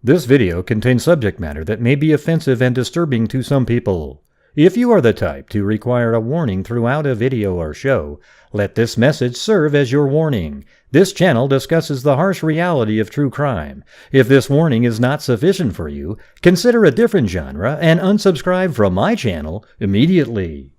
This video contains subject matter that may be offensive and disturbing to some people. If you are the type to require a warning throughout a video or show, let this message serve as your warning. This channel discusses the harsh reality of true crime. If this warning is not sufficient for you, consider a different genre and unsubscribe from my channel immediately.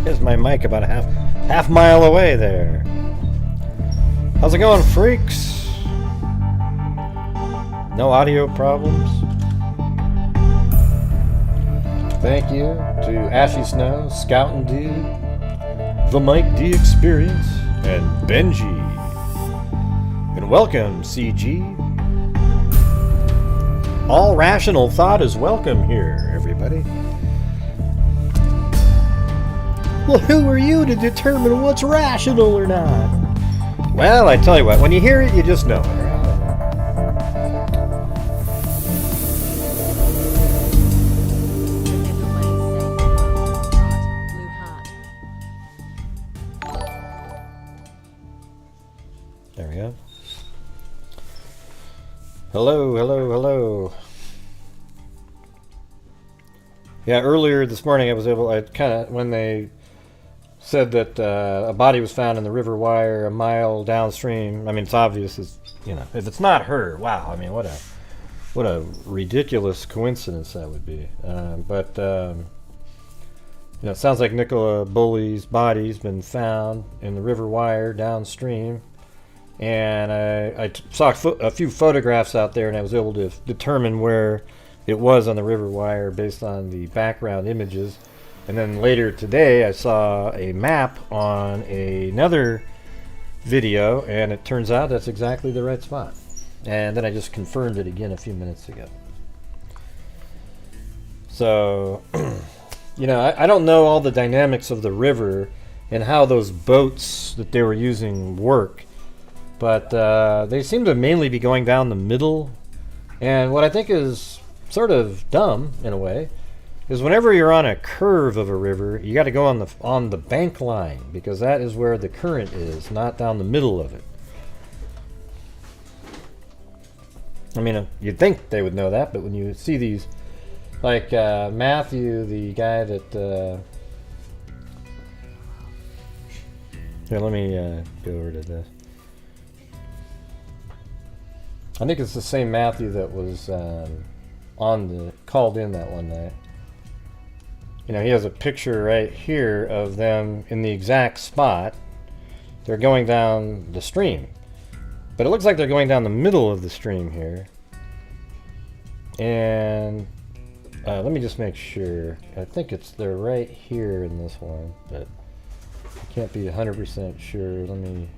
There's my mic about a half mile away there. How's it going, freaks? No audio problems? Thank you to Ashy Snow, Scoutin' Dude, The Mike D Experience, and Benji. And welcome, CG. All rational thought is welcome here, everybody. Well, who are you to determine what's rational or not? Well, I tell you what, when you hear it, you just know it. There we go. Hello, hello, hello. Yeah, earlier this morning when they said that a body was found in the River Wyre a mile downstream. I mean, it's obvious, if it's not her, wow. I mean, what a ridiculous coincidence that would be. It sounds like Nicola Bulley's body's been found in the River Wyre downstream, and I saw a few photographs out there, and I was able to determine where it was on the River Wyre based on the background images. And then later today, I saw a map on another video, and it turns out that's exactly the right spot. And then I just confirmed it again a few minutes ago. So, I don't know all the dynamics of the river and how those boats that they were using work, but they seem to mainly be going down the middle. And what I think is sort of dumb, in a way, is whenever you're on a curve of a river, you got to go on the bank line, because that is where the current is, not down the middle of it. I mean, you'd think they would know that, but when you see these, like Matthew, the guy that... Here, let me go over to this. I think it's the same Matthew that was called in that one night. He has a picture right here of them in the exact spot. They're going down the stream. But it looks like they're going down the middle of the stream here. And let me just make sure. I think they're right here in this one, but I can't be 100% sure. Let me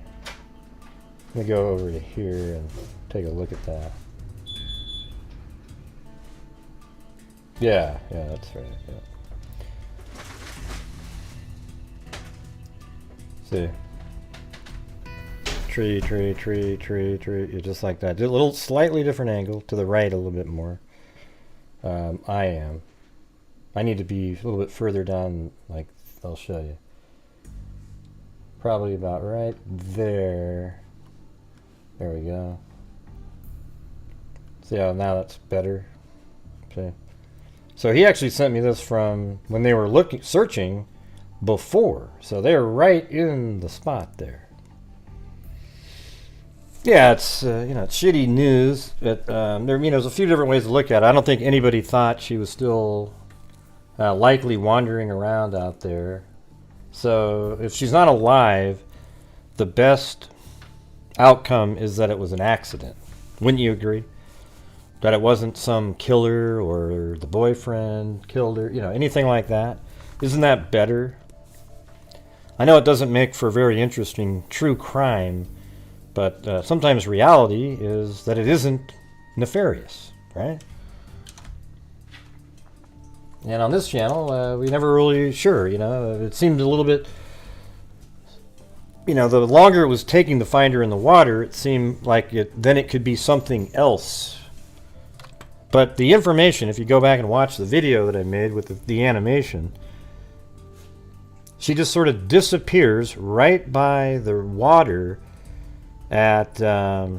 go over to here and take a look at that. Yeah, that's right. Yeah. See, tree, yeah, just like that. Do a little slightly different angle to the right a little bit more. I need to be a little bit further down, like I'll show you. Probably about right there. There we go. See how now that's better? See? So he actually sent me this from when they were searching before, so they're right in the spot there. Yeah, it's it's shitty news, but there's a few different ways to look at it. I don't think anybody thought she was still likely wandering around out there. So if she's not alive, the best outcome is that it was an accident. Wouldn't you agree? That it wasn't some killer or the boyfriend killed her, anything like that. Isn't that better? I know it doesn't make for very interesting true crime, but sometimes reality is that it isn't nefarious, right? And on this channel, we never really sure, it seemed a little bit, the longer it was taking to find her in the water, it seemed like then it could be something else. But the information, if you go back and watch the video that I made with the animation, she just sort of disappears right by the water at, I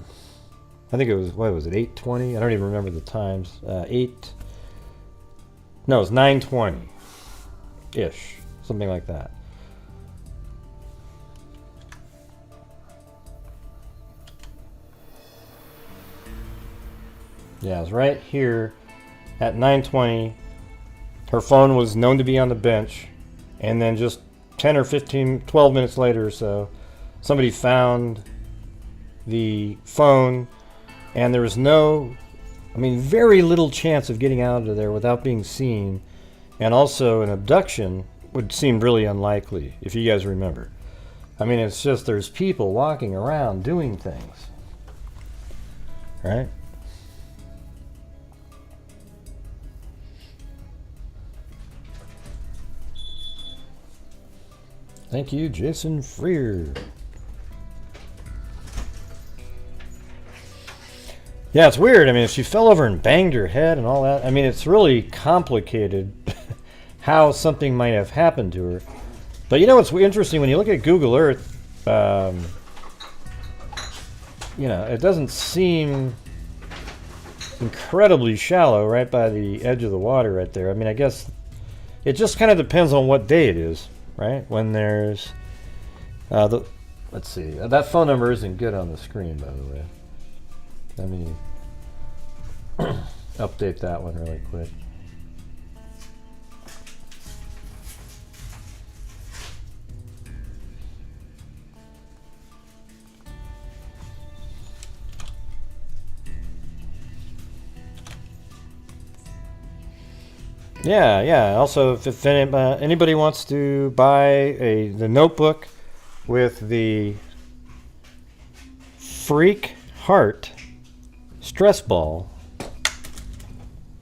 think it was, 8:20? I don't even remember the times. It's 9:20-ish, something like that. Yeah, it was right here at 9:20. Her phone was known to be on the bench, and then just 10 or 15, 12 minutes later or so, somebody found the phone, and there was very little chance of getting out of there without being seen, and also an abduction would seem really unlikely, if you guys remember. It's just there's people walking around doing things, right? Thank you, Jason Freer. Yeah, it's weird. She fell over and banged her head and all that. It's really complicated how something might have happened to her. But what's interesting, when you look at Google Earth, it doesn't seem incredibly shallow right by the edge of the water right there. I guess it just kind of depends on what day it is. Right? When there's let's see, that phone number isn't good on the screen, by the way. Let me update that one really quick. Yeah. Also, if anybody wants to buy the notebook with the Freak Heart stress ball,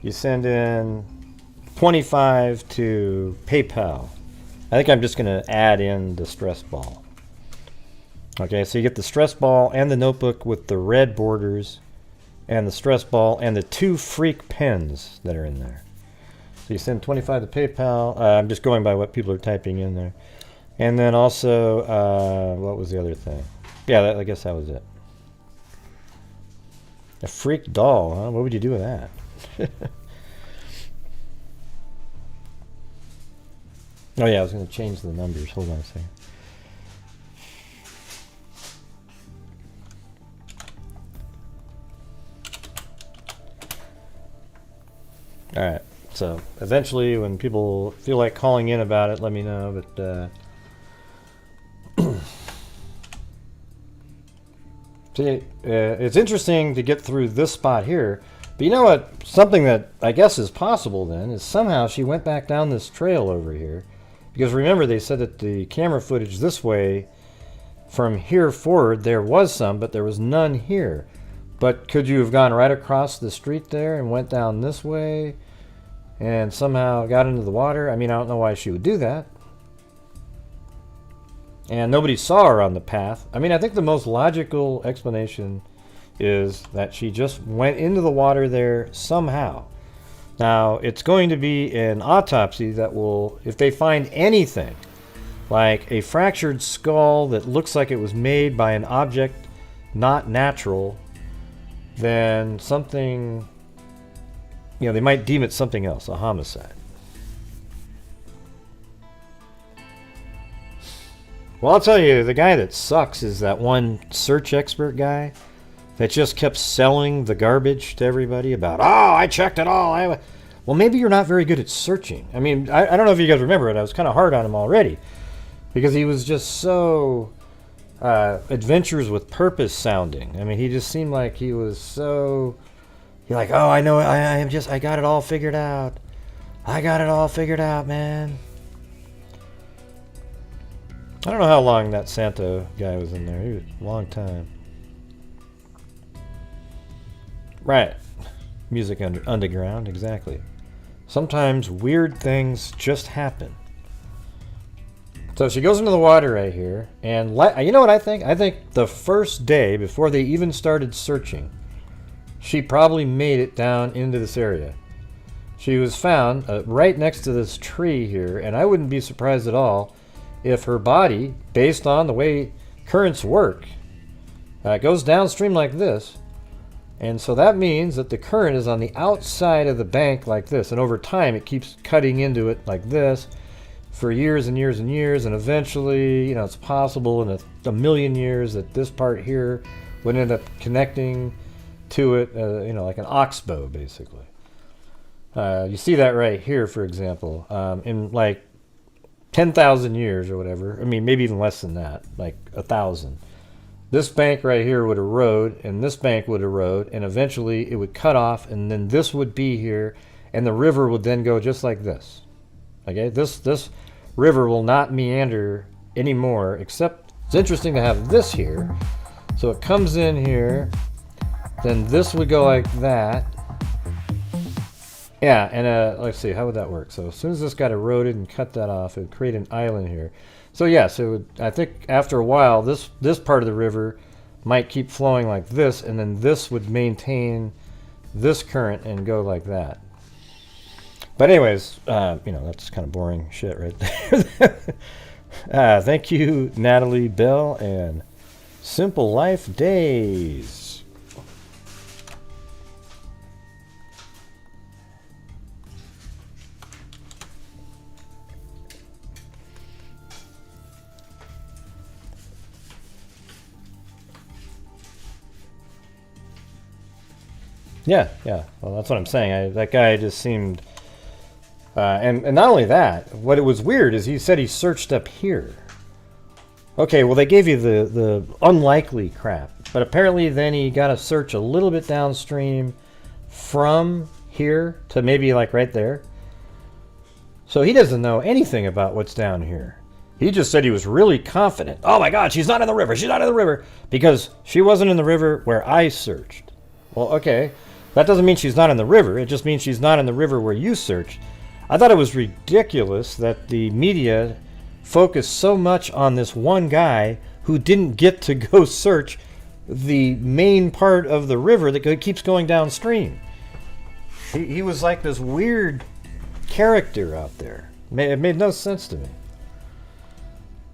you send in $25 to PayPal. I think I'm just going to add in the stress ball. Okay, so you get the stress ball and the notebook with the red borders, and the stress ball and the 2 Freak pens that are in there. So you send $25 to PayPal. I'm just going by what people are typing in there. And then also, what was the other thing? Yeah, I guess that was it. A freak doll, huh? What would you do with that? Oh yeah, I was going to change the numbers. Hold on a second. All right. So eventually, when people feel like calling in about it, let me know. But see, it's interesting to get through this spot here. But you know what? Something that I guess is possible then is somehow she went back down this trail over here. Because remember, they said that the camera footage this way, from here forward, there was some, but there was none here. But could you have gone right across the street there and went down this way and somehow got into the water? I don't know why she would do that. And nobody saw her on the path. I think the most logical explanation is that she just went into the water there somehow. Now, it's going to be an autopsy that will, if they find anything, like a fractured skull that looks like it was made by an object not natural, then something, they might deem it something else, a homicide. Well, I'll tell you, the guy that sucks is that one search expert guy that just kept selling the garbage to everybody about, I checked it all. Well, maybe you're not very good at searching. I don't know if you guys remember it. I was kind of hard on him already because he was just so adventures with purpose sounding. He just seemed like he was so... You're like, I know, I got it all figured out. I got it all figured out, man. I don't know how long that Santa guy was in there. He was a long time. Right. Music underground, exactly. Sometimes weird things just happen. So she goes into the water right here, and you know what I think? I think the first day, before they even started searching, she probably made it down into this area. She was found right next to this tree here, and I wouldn't be surprised at all if her body, based on the way currents work, goes downstream like this. And so that means that the current is on the outside of the bank like this, and over time it keeps cutting into it like this for years and years and years, and eventually, it's possible in a million years that this part here would end up connecting to it, like an oxbow, basically. You see that right here, for example, in like 10,000 years or whatever. I mean, maybe even less than that, like 1,000. This bank right here would erode, and this bank would erode, and eventually it would cut off, and then this would be here, and the river would then go just like this. Okay, this river will not meander anymore, except it's interesting to have this here. So it comes in here, then this would go like that. Yeah, and let's see, how would that work? So as soon as this got eroded and cut that off, it would create an island here. So yes, I think after a while, this part of the river might keep flowing like this, and then this would maintain this current and go like that. But anyways, that's kind of boring shit right there. Thank you, Natalie Bell and Simple Life Days. Yeah. Well, that's what I'm saying. That guy just seemed... and not only that, what it was weird is he said he searched up here. Okay, well, they gave you the unlikely crap. But apparently then he got to search a little bit downstream from here to maybe like right there. So he doesn't know anything about what's down here. He just said he was really confident. Oh my God, she's not in the river. She's not in the river. Because she wasn't in the river where I searched. Well, okay. That doesn't mean she's not in the river. It just means she's not in the river where you searched. I thought it was ridiculous that the media focused so much on this one guy who didn't get to go search the main part of the river that keeps going downstream. He was like this weird character out there. It made no sense to me.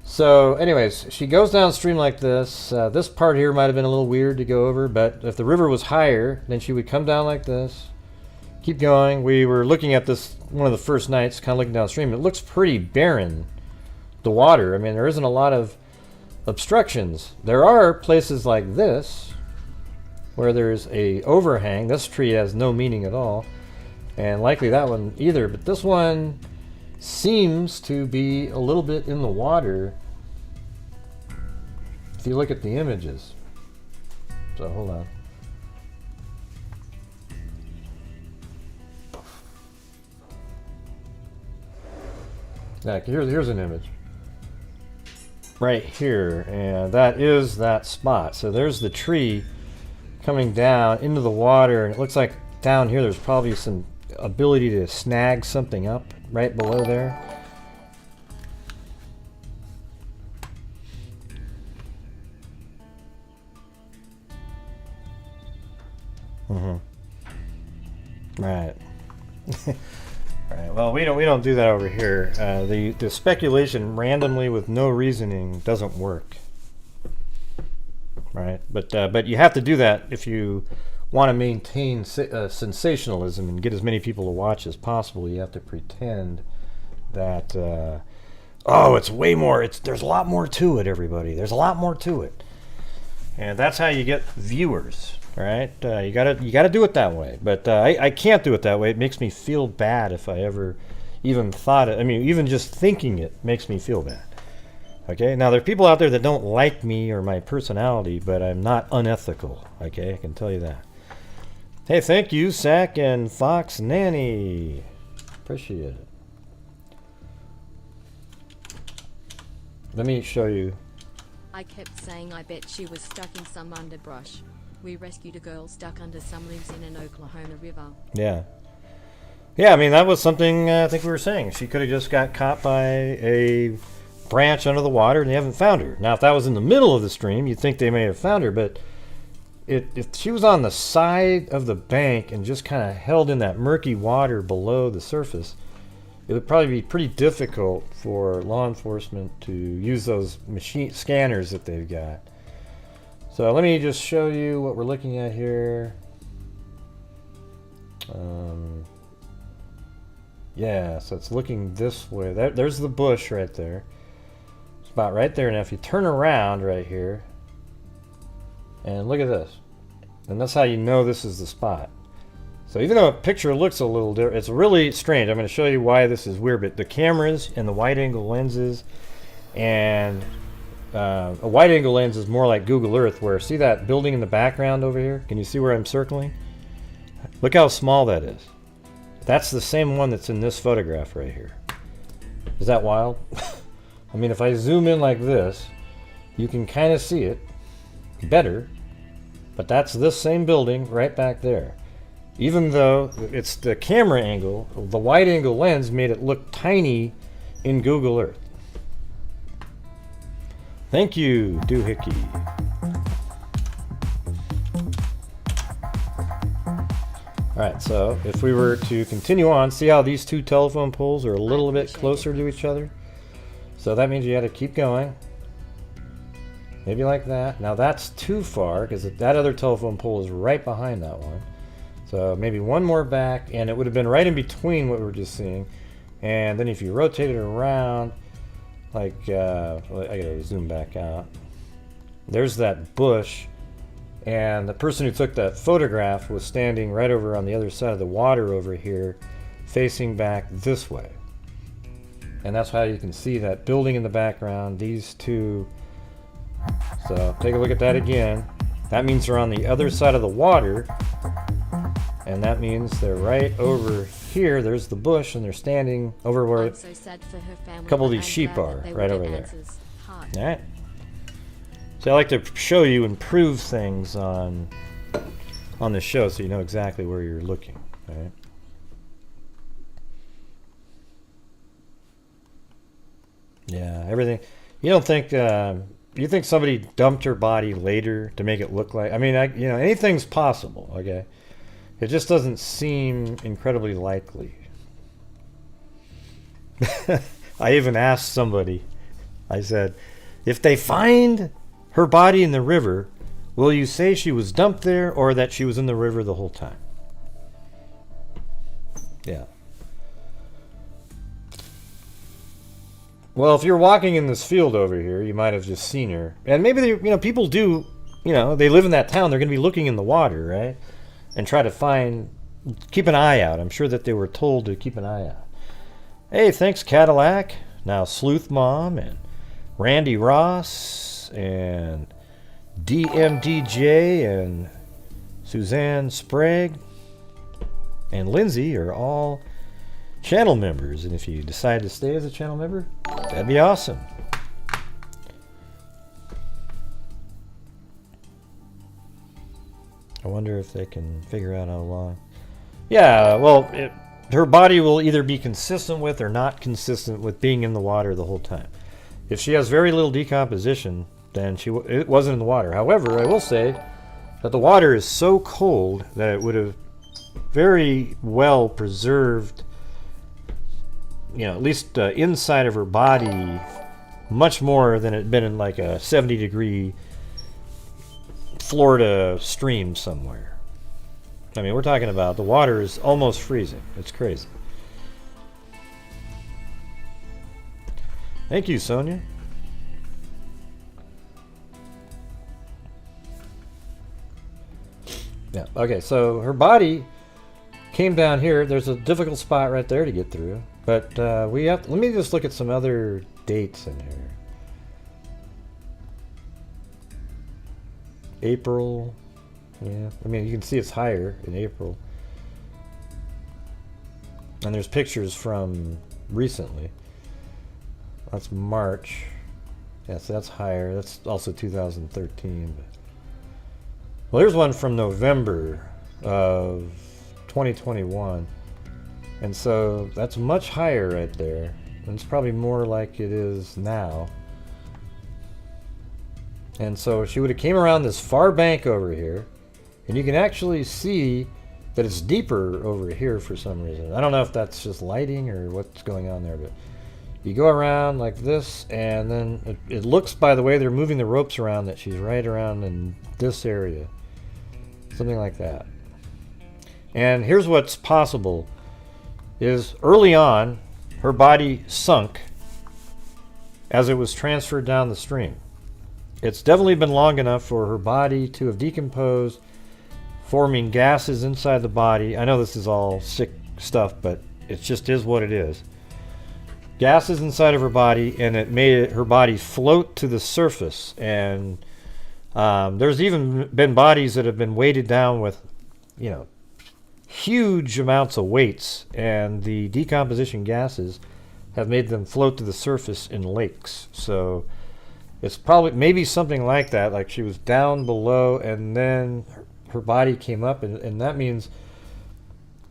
So anyways, she goes downstream like this. This part here might have been a little weird to go over, but if the river was higher, then she would come down like this. Keep going. We were looking at this one of the first nights, kind of looking downstream. It looks pretty barren, the water. I mean, there isn't a lot of obstructions. There are places like this where there's a overhang. This tree has no meaning at all, and likely that one either, but this one seems to be a little bit in the water if you look at the images. So hold on. Here's an image right here, and that is that spot. So there's the tree coming down into the water, and it looks like down here there's probably some ability to snag something up right below there. Right. Right. Well, we don't do that over here. The speculation randomly with no reasoning doesn't work. Right. But you have to do that if you want to maintain sensationalism and get as many people to watch as possible. You have to pretend that it's way more. There's a lot more to it, everybody. There's a lot more to it, and that's how you get viewers. Right? You gotta do it that way. But I can't do it that way. It makes me feel bad if I ever even thought it. I mean, even just thinking it makes me feel bad. Okay? Now, there are people out there that don't like me or my personality, but I'm not unethical. Okay? I can tell you that. Hey, thank you, Sack and Fox Nanny. Appreciate it. let me show you. I kept saying I bet she was stuck in some underbrush. We rescued a girl stuck under some leaves in an Oklahoma river. Yeah. Yeah, I mean, that was something I think we were saying. She could have just got caught by a branch under the water and they haven't found her. Now, if that was in the middle of the stream, you'd think they may have found her, but if she was on the side of the bank and just kind of held in that murky water below the surface, it would probably be pretty difficult for law enforcement to use those machine scanners that they've got. So let me just show you what we're looking at here. Yeah, so it's looking this way. There's the bush right there. It's about right there. Now if you turn around right here, and look at this. And that's how you know this is the spot. So even though a picture looks a little different, it's really strange. I'm going to show you why this is weird. But the cameras and the wide-angle lenses, and a wide-angle lens is more like Google Earth, where see that building in the background over here? Can you see where I'm circling? Look how small that is. That's the same one that's in this photograph right here. Is that wild? I mean, if I zoom in like this, you can kind of see it better, but that's this same building right back there. Even though it's the camera angle, the wide angle lens made it look tiny in Google Earth. Thank you, Doohickey. Alright, so if we were to continue on, see how these two telephone poles are a little bit closer to each other? So that means you had to keep going. Maybe like that. Now that's too far because that other telephone pole is right behind that one. So maybe one more back, and it would have been right in between what we were just seeing. And then if you rotate it around, like, I gotta zoom back out. There's that bush, and the person who took that photograph was standing right over on the other side of the water over here, facing back this way. And that's how you can see that building in the background, these two. So take a look at that again. That means they're on the other side of the water, and that means they're right over here. There's the bush, and they're standing over where a couple of these sheep are, right over there. All right. So I like to show you and prove things on the show so you know exactly where you're looking. All right. Yeah, everything. You don't think you think somebody dumped her body later to make it look like? I mean, you know, anything's possible. Okay, it just doesn't seem incredibly likely. I even asked somebody. I said, if they find her body in the river, will you say she was dumped there or that she was in the river the whole time? Yeah. Well, if you're walking in this field over here, you might have just seen her. And maybe, you know, people do, you know, they live in that town. They're going to be looking in the water, right? And try to keep an eye out. I'm sure that they were told to keep an eye out. Hey, thanks, Cadillac. Now, Sleuth Mom and Randy Ross and DMDJ and Suzanne Sprague and Lindsay are all channel members, and if you decide to stay as a channel member, that'd be awesome. I wonder if they can figure out how long. Yeah, well, her body will either be consistent with or not consistent with being in the water the whole time. If she has very little decomposition, then it wasn't in the water. However, I will say that the water is so cold that it would have very well preserved, you know, at least inside of her body much more than it had been in like a 70-degree Florida stream somewhere. I mean, we're talking about the water is almost freezing. It's crazy. Thank you, Sonia. Yeah, okay, so her body came down here. There's a difficult spot right there to get through. But let me just look at some other dates in here. April. Yeah, I mean, you can see it's higher in April. And there's pictures from recently. That's March. Yeah, so that's higher. That's also 2013. But... Well, here's one from November of 2021. And so that's much higher right there. And it's probably more like it is now. And so she would have came around this far bank over here. And you can actually see that it's deeper over here for some reason. I don't know if that's just lighting or what's going on there, but you go around like this, and then it looks, by the way they're moving the ropes around, that she's right around in this area. Something like that. And here's what's possible, is early on, her body sunk as it was transferred down the stream. It's definitely been long enough for her body to have decomposed, forming gases inside the body. I know this is all sick stuff, but it just is what it is. Gases inside of her body, and it made her body float to the surface. And there's even been bodies that have been weighted down with, you know, huge amounts of weights, and the decomposition gases have made them float to the surface in lakes. So it's probably maybe something like that, like she was down below and then her body came up, and that means,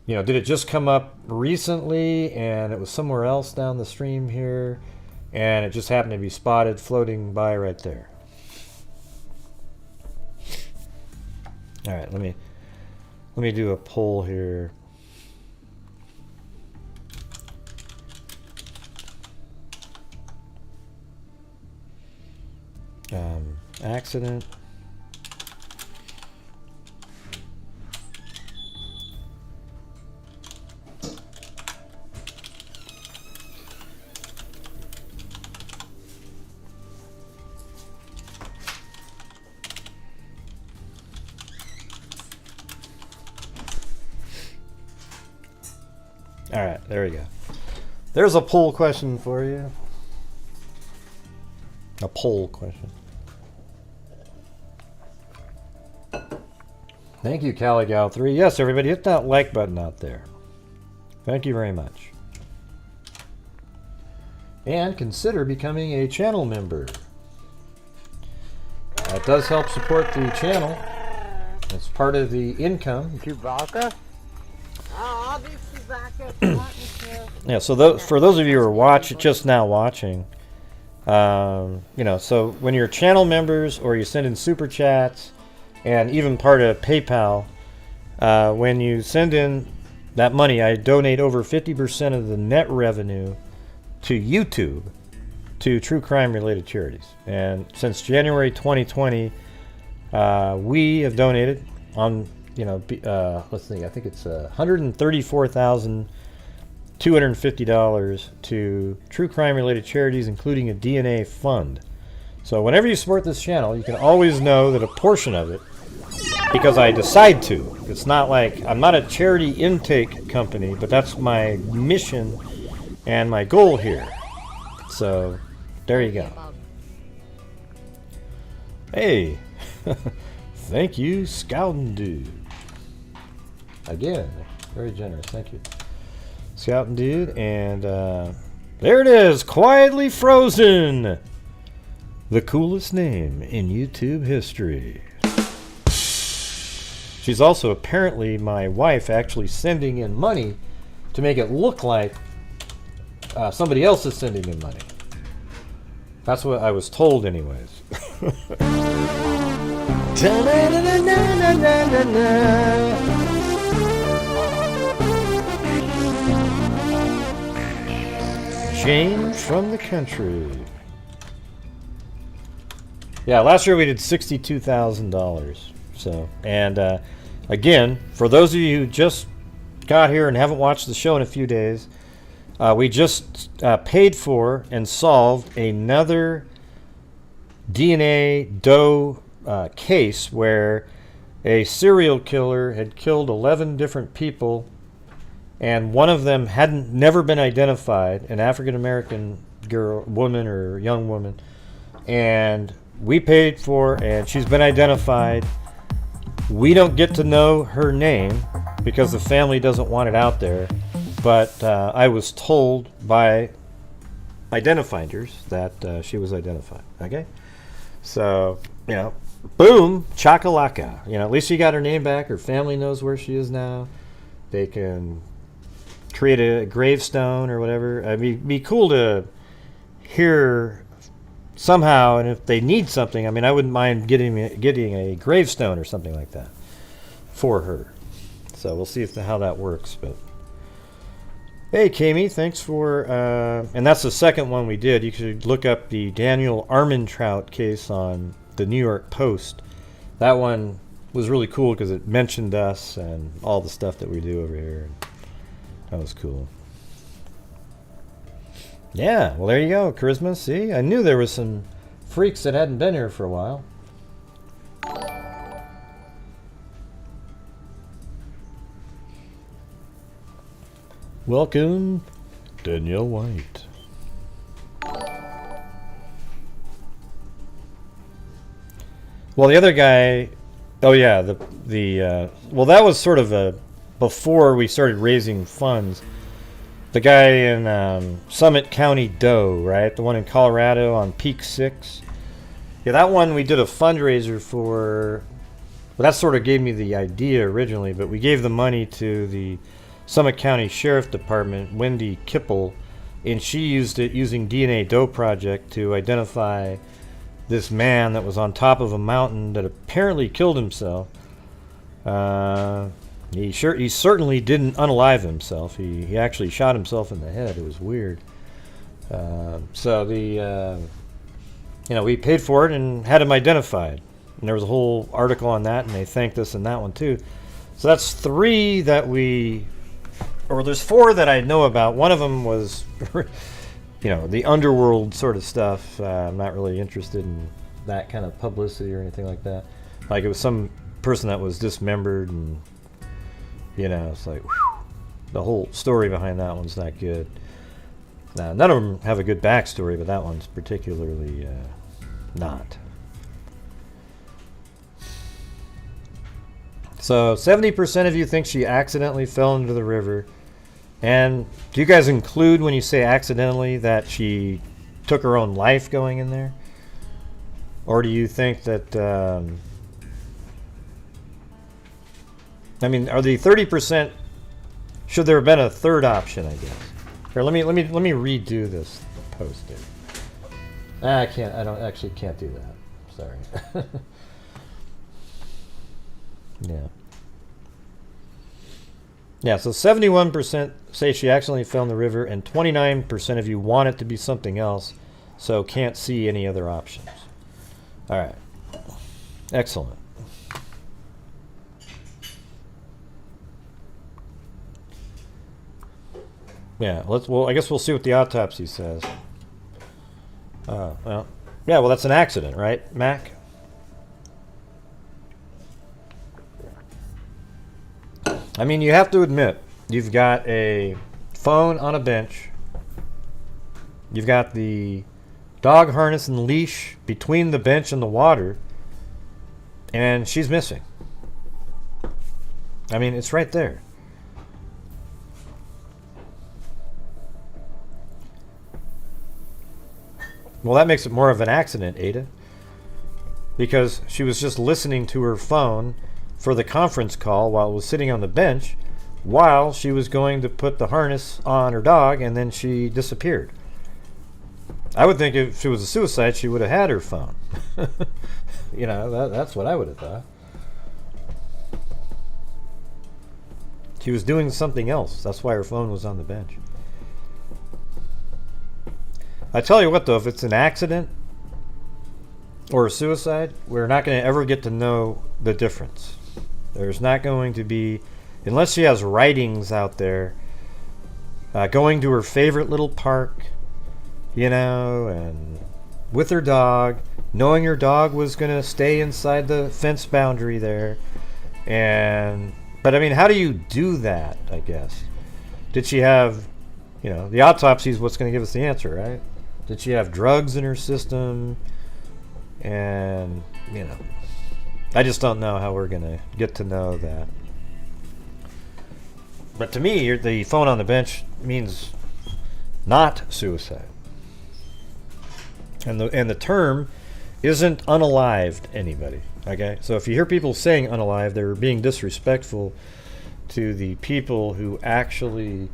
you know, did it just come up recently and it was somewhere else down the stream here and it just happened to be spotted floating by right there. All right, let me do a poll here. Accident. All right, there we go. There's a poll question for you. A poll question. Thank you, CaliGal3. Yes, everybody, hit that like button out there. Thank you very much. And consider becoming a channel member. That does help support the channel. It's part of the income. Chewbacca? Oh, I'll be Chewbacca. Yeah, so for those of you who are just now watching, you know, so when you're channel members or you send in super chats and even part of PayPal, when you send in that money, I donate over 50% of the net revenue to YouTube to true crime related charities. And since January 2020, we have donated on, you know, let's see, I think it's $134,250 to true crime related charities, including a DNA fund. So whenever you support this channel, you can always know that a portion of it, because I decide to, it's not like I'm not a charity intake company, but that's my mission and my goal here. So there you go. Hey, thank you, Scouting Dude. Again, very generous. Thank you, Scouting Dude. And there it is, Quietly Frozen, the coolest name in YouTube history. She's also apparently my wife, actually sending in money to make it look like somebody else is sending in money. That's what I was told anyways. Jane from the country. Yeah, last year we did $62,000. So, and again, for those of you who just got here and haven't watched the show in a few days, we just paid for and solved another DNA Doe case where a serial killer had killed 11 different people, and one of them hadn't never been identified, an African American woman or young woman, and we paid for, and she's been identified. We don't get to know her name because the family doesn't want it out there, but I was told by identifiers that she was identified. Okay? So, boom, chakalaka. At least she got her name back. Her family knows where she is now. They can create a gravestone or whatever. It'd be cool to hear somehow, and if they need something, I wouldn't mind getting a gravestone or something like that for her. So we'll see how that works. But hey, Kami, thanks for... and that's the second one we did. You should look up the Daniel Armentrout case on the New York Post. That one was really cool because it mentioned us and all the stuff that we do over here. That was cool. Yeah, well, there you go, Charisma. See? I knew there was some freaks that hadn't been here for a while. Welcome, Danielle White. Well, the other guy, oh yeah, well, that was sort of before we started raising funds. The guy in Summit County Doe, right? The one in Colorado on Peak 6. Yeah, that one we did a fundraiser for. Well, that sort of gave me the idea originally, but we gave the money to the Summit County Sheriff Department, Wendy Kipple, and she used it using DNA Doe Project to identify this man that was on top of a mountain that apparently killed himself. He certainly didn't unalive himself. He actually shot himself in the head. It was weird. So we paid for it and had him identified. And there was a whole article on that, and they thanked us in that one too. So that's 3 that there's 4 that I know about. One of them was, the underworld sort of stuff. I'm not really interested in that kind of publicity or anything like that. Like, it was some person that was dismembered, and it's like, whew, the whole story behind that one's not good. Now, none of them have a good backstory, but that one's particularly not. So 70% of you think she accidentally fell into the river. And do you guys include, when you say accidentally, that she took her own life going in there? Or do you think that... are the 30%... Should there have been a third option, I guess? Here, let me redo this post here. I can't do that. Sorry. Yeah. Yeah, so 71% say she accidentally fell in the river, and 29% of you want it to be something else, so can't see any other options. All right. Excellent. Yeah, I guess we'll see what the autopsy says. Well, that's an accident, right, Mac? You have to admit, you've got a phone on a bench. You've got the dog harness and leash between the bench and the water. And she's missing. It's right there. Well, that makes it more of an accident, Ada. Because she was just listening to her phone for the conference call while it was sitting on the bench, while she was going to put the harness on her dog, and then she disappeared. I would think if she was a suicide, she would have had her phone. That's what I would have thought. She was doing something else. That's why her phone was on the bench. I tell you what, though, if it's an accident or a suicide, we're not going to ever get to know the difference. There's not going to be, unless she has writings out there, going to her favorite little park, and with her dog, knowing her dog was going to stay inside the fence boundary there. But how do you do that, I guess? Did she have, the autopsy is what's going to give us the answer, right? Did she have drugs in her system? And, I just don't know how we're going to get to know that. But to me, the phone on the bench means not suicide. And the term isn't unalived anybody. Okay? So if you hear people saying unalived, they're being disrespectful to the people who actually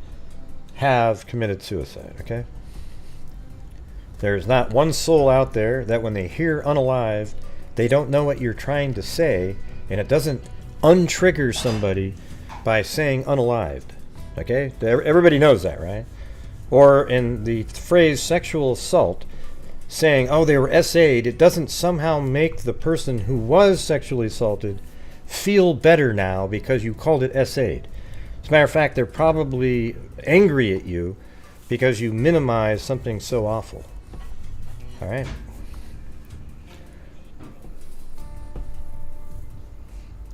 have committed suicide. Okay? There's not one soul out there that when they hear unalived, they don't know what you're trying to say, and it doesn't untrigger somebody by saying unalived. Okay? Everybody knows that, right? Or in the phrase sexual assault, saying, oh, they were SA'd, it doesn't somehow make the person who was sexually assaulted feel better now because you called it SA'd. As a matter of fact, they're probably angry at you because you minimize something so awful. All right?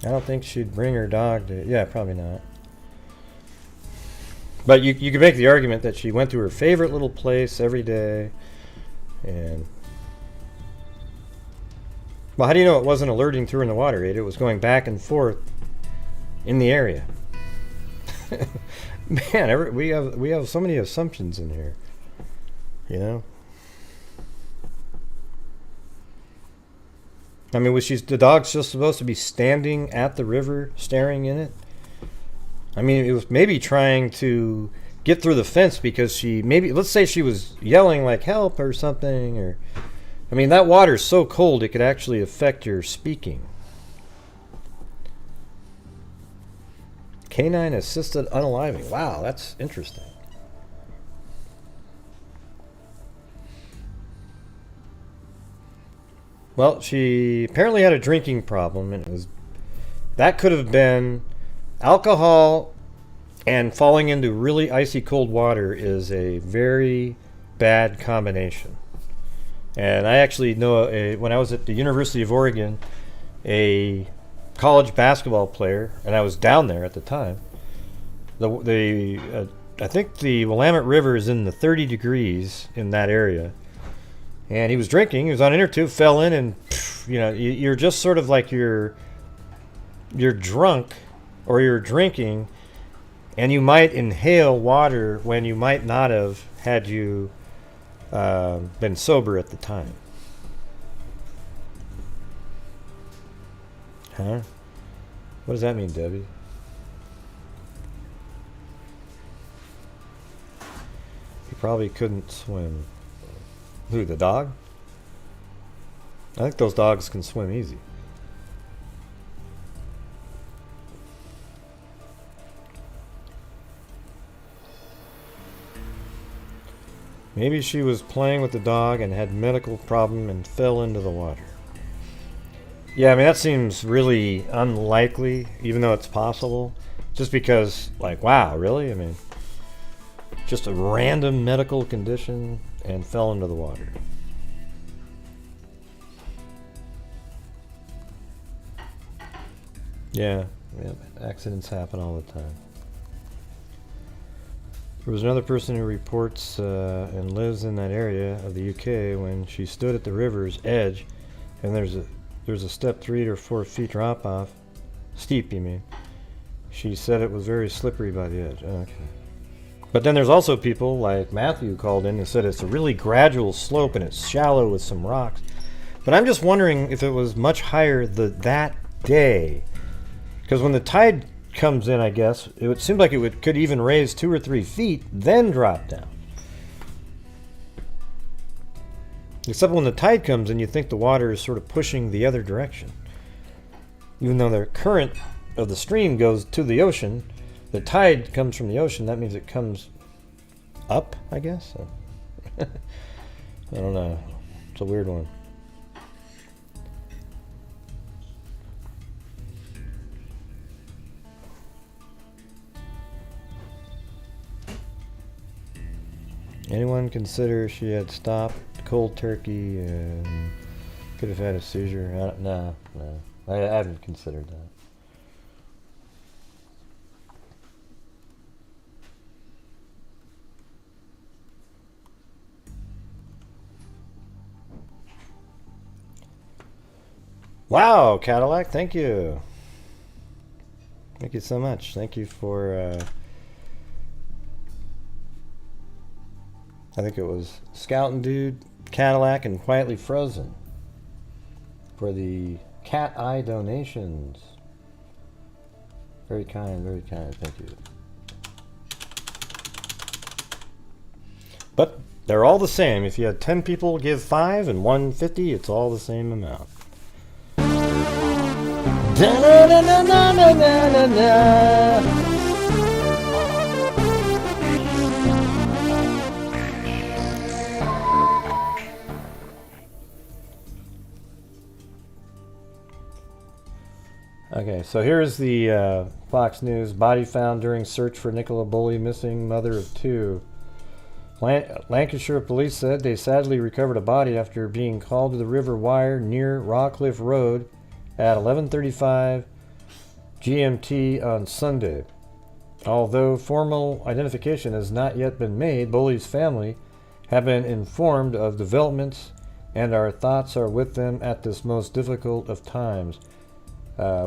I don't think she'd bring her dog to... Yeah, probably not. But you could make the argument that she went to her favorite little place every day. And... Well, how do you know it wasn't alerting to her in the water, Ada? It was going back and forth in the area. Man, we have so many assumptions in here. You know? I mean, was the dog just supposed to be standing at the river, staring in it? I mean, it was maybe trying to get through the fence because let's say she was yelling like help or something, or... I mean, that water's so cold it could actually affect your speaking. Canine assisted unaliving. Wow, that's interesting. Well, she apparently had a drinking problem, and that could have been alcohol, and falling into really icy cold water is a very bad combination. And I actually know, when I was at the University of Oregon, a college basketball player, and I was down there at the time. I think the Willamette River is in the 30 degrees in that area. And he was drinking. He was on an inner tube, fell in, and you're just sort of like you're drunk or you're drinking, and you might inhale water when you might not have had you been sober at the time. Huh? What does that mean, Debbie? He probably couldn't swim. Who, the dog? I think those dogs can swim easy. Maybe she was playing with the dog and had a medical problem and fell into the water. Yeah, I mean, that seems really unlikely, even though it's possible. Just because, like, wow, really? I mean, just a random medical condition and fell into the water. Yeah, accidents happen all the time. There was another person who reports and lives in that area of the UK when she stood at the river's edge, and there's a step 3 or 4 feet drop off. Steep, you mean. She said it was very slippery by the edge. Okay. But then there's also people like Matthew who called in and said it's a really gradual slope and it's shallow with some rocks. But I'm just wondering if it was much higher that day. Because when the tide comes in, I guess, it would seem like it could even raise 2 or 3 feet, then drop down. Except when the tide comes in, you think the water is sort of pushing the other direction. Even though the current of the stream goes to the ocean, the tide comes from the ocean, that means it comes up, I guess? I don't know. It's a weird one. Anyone consider she had stopped cold turkey and could have had a seizure? No. I haven't considered that. Wow, Cadillac, thank you. Thank you so much. Thank you for... I think it was Scouting Dude, Cadillac and Quietly Frozen for the cat eye donations. Very kind, thank you. But they're all the same. If you had 10 people give 5 and 150, it's all the same amount. Okay, so here's the Fox News. Body found during search for Nicola Bulley, missing mother of 2. Lancashire police said they sadly recovered a body after being called to the River Wyre near Rawcliffe Road at 11:35 GMT on Sunday. Although formal identification has not yet been made, Bulley's family have been informed of developments, and our thoughts are with them at this most difficult of times.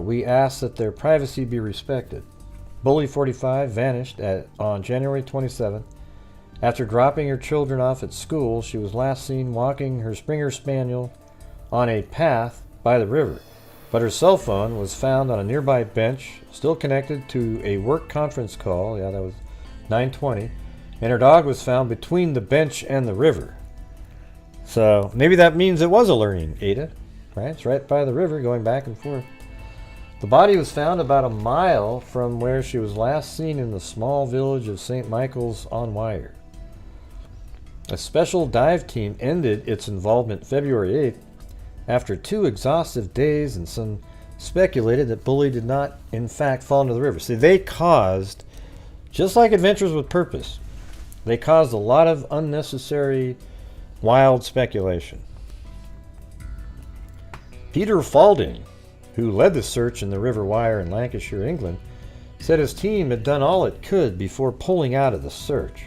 We ask that their privacy be respected. Bulley, 45, vanished on January 27th. After dropping her children off at school, she was last seen walking her Springer Spaniel on a path by the river. But her cell phone was found on a nearby bench, still connected to a work conference call. Yeah, that was 9:20. And her dog was found between the bench and the river. So maybe that means it was a learning, Ada. Right? It's right by the river, going back and forth. The body was found about a mile from where she was last seen in the small village of St. Michael's on Wyre. A special dive team ended its involvement February 8th after 2 exhaustive days, and some speculated that Bulley did not, in fact, fall into the river. See, they caused, just like Adventures with Purpose, they caused a lot of unnecessary, wild speculation. Peter Falding, who led the search in the River Wyre in Lancashire, England, said his team had done all it could before pulling out of the search.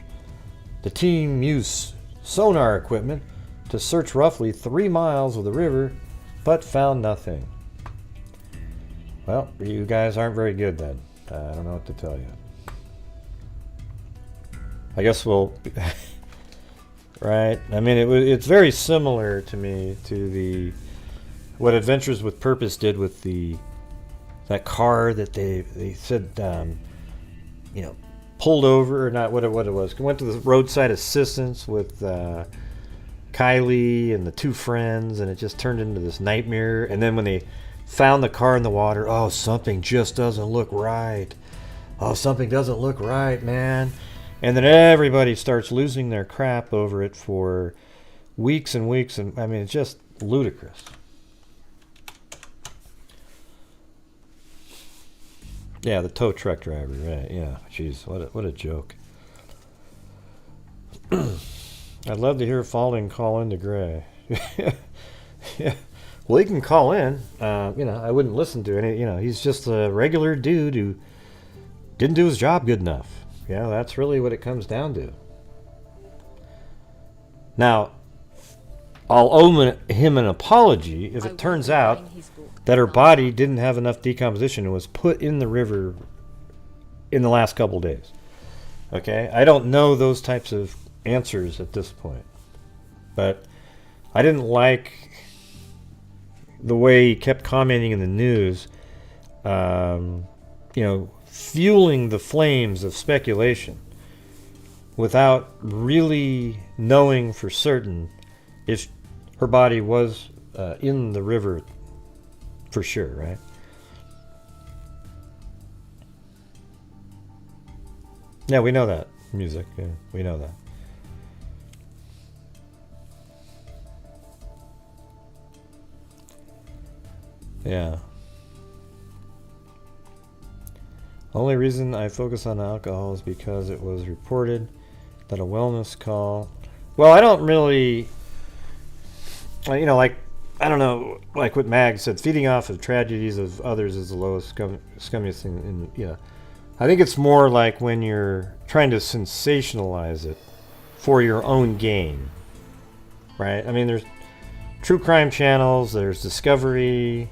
The team used sonar equipment to search roughly 3 miles of the river, but found nothing. Well, you guys aren't very good then. I don't know what to tell you. I guess we'll... right? I mean, it's very similar to me to what Adventures with Purpose did with that car that they said, pulled over, or not what it was. Went to the roadside assistance with Kylie and the 2 friends, and it just turned into this nightmare. And then when they found the car in the water, oh, something just doesn't look right. Oh, something doesn't look right, man. And then everybody starts losing their crap over it for weeks and weeks. And I mean, it's just ludicrous. Yeah, the tow truck driver, right? Yeah, jeez, what a joke. I'd love to hear Falding call into Gray. Yeah, well, he can call in. I wouldn't listen to any. He's just a regular dude who didn't do his job good enough. Yeah, that's really what it comes down to. Now, I'll owe him an apology if it turns out that her body didn't have enough decomposition and was put in the river in the last couple days. Okay? I don't know those types of answers at this point. But I didn't like the way he kept commenting in the news, fueling the flames of speculation without really knowing for certain if her body was in the river for sure, right? Yeah, we know that. Music, yeah, we know that. Yeah. Only reason I focus on alcohol is because it was reported that a wellness call... Well, I don't really... I don't know, like what Mag said, feeding off of tragedies of others is the lowest scummiest thing. I think it's more like when you're trying to sensationalize it for your own gain, right? I mean, there's true crime channels, there's Discovery,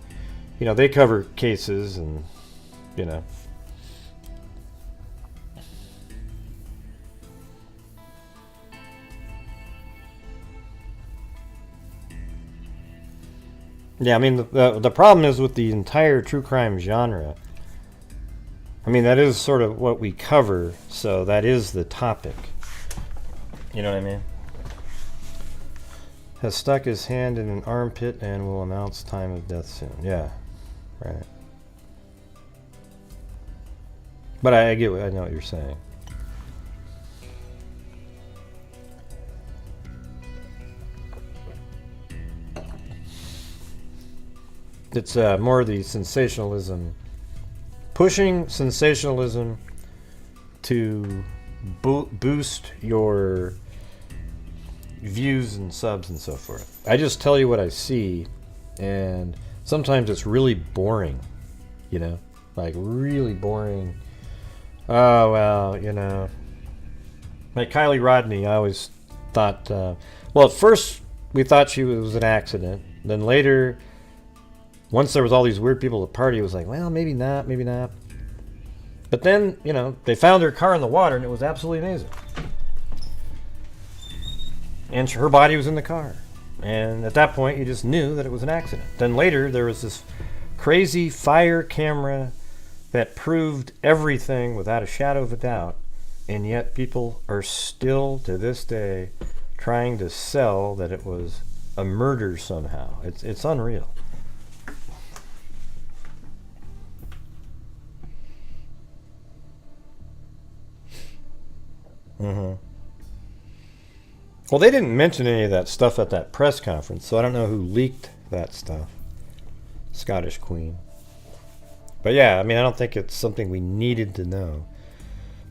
they cover cases and, Yeah, I mean, the problem is with the entire true crime genre. I mean, that is sort of what we cover, so that is the topic. You know what I mean? Has stuck his hand in an armpit and will announce time of death soon. Yeah, right. But I know what you're saying. It's more the sensationalism, pushing sensationalism to boost your views and subs and so forth. I just tell you what I see, and sometimes it's really boring, you know, like really boring. Oh, well, you know, like Kylie Rodney, I always thought, well, at first we thought she was an accident. Then later, once there was all these weird people at the party, it was like, well, maybe not, maybe not. But then, you know, they found her car in the water, and it was absolutely amazing. And her body was in the car. And at that point, you just knew that it was an accident. Then later, there was this crazy fire camera that proved everything without a shadow of a doubt. And yet people are still, to this day, trying to sell that it was a murder somehow. It's unreal. Mm-hmm. Well, they didn't mention any of that stuff at that press conference, so I don't know who leaked that stuff. Scottish Queen. But yeah, I mean, I don't think it's something we needed to know.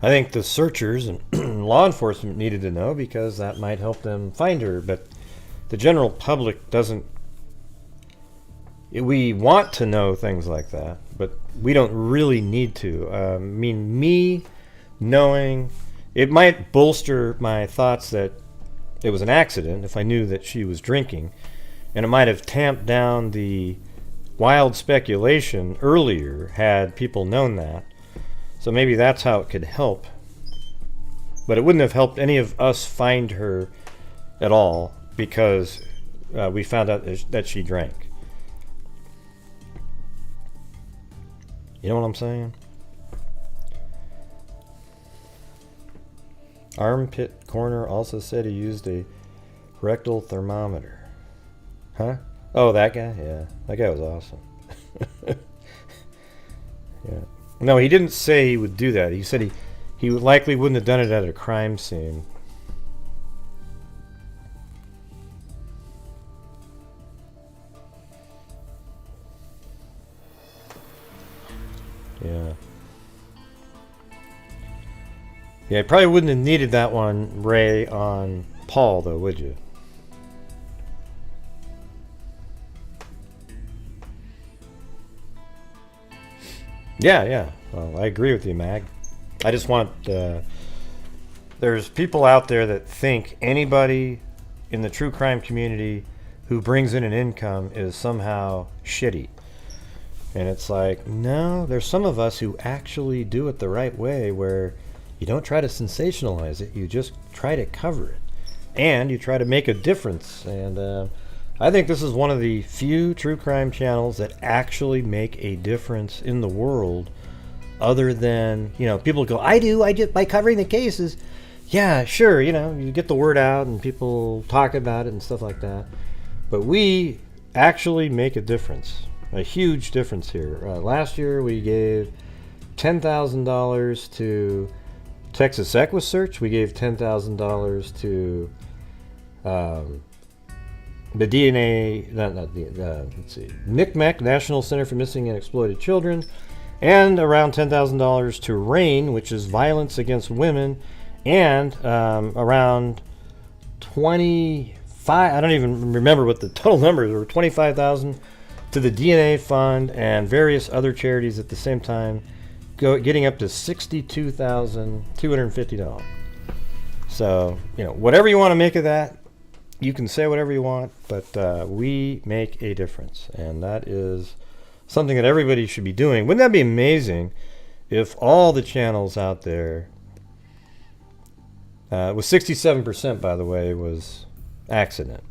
I think the searchers and law enforcement needed to know because that might help them find her, but the general public doesn't. We want to know things like that, but we don't really need to. I mean, me knowing, it might bolster my thoughts that it was an accident if I knew that she was drinking, and it might have tamped down the wild speculation earlier had people known that. So maybe that's how it could help. But it wouldn't have helped any of us find her at all because we found out that she drank. You know what I'm saying? Armpit Corner also said he used a rectal thermometer. Huh? Oh, that guy? Yeah. That guy was awesome. Yeah. No, he didn't say he would do that. He said he likely wouldn't have done it at a crime scene. Yeah. Yeah, you probably wouldn't have needed that one, Ray, on Paul, though, would you? Yeah. Well, I agree with you, Mag. I just want... there's people out there that think anybody in the true crime community who brings in an income is somehow shitty. And it's like, no, there's some of us who actually do it the right way, where you don't try to sensationalize it, you just try to cover it. And you try to make a difference. And I think this is one of the few true crime channels that actually make a difference in the world, other than, you know, people go, I just by covering the cases. Yeah, sure, you know, you get the word out and people talk about it and stuff like that. But we actually make a difference, a huge difference here. Last year we gave $10,000 to Texas Equisearch. We gave $10,000 to the DNA, let's see, NCMEC, National Center for Missing and Exploited Children, and around $10,000 to RAIN, which is Violence Against Women, and around 25, I don't even remember what the total numbers were, 25,000 to the DNA Fund and various other charities at the same time, getting up to $62,250. So, you know, whatever you want to make of that, you can say whatever you want, but we make a difference, and that is something that everybody should be doing. Wouldn't that be amazing if all the channels out there, with 67%, by the way, was accident.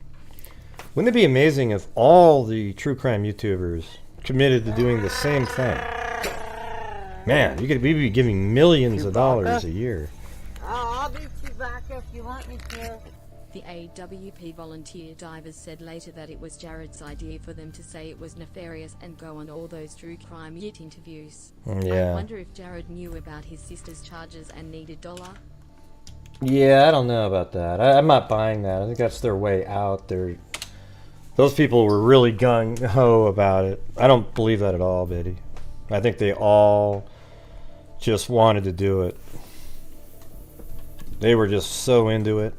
Wouldn't it be amazing if all the true crime YouTubers committed to doing the same thing? Man, we'd be giving millions of dollars a year. I'll be back if you want me to. The AWP volunteer divers said later that it was Jared's idea for them to say it was Nefarious and go on all those true crime yet interviews. Yeah. I wonder if Jared knew about his sister's charges and needed $1. Yeah, I don't know about that. I'm not buying that. I think that's their way out. Those people were really gung-ho about it. I don't believe that at all, Betty. I think they all just wanted to do it. They were just so into it.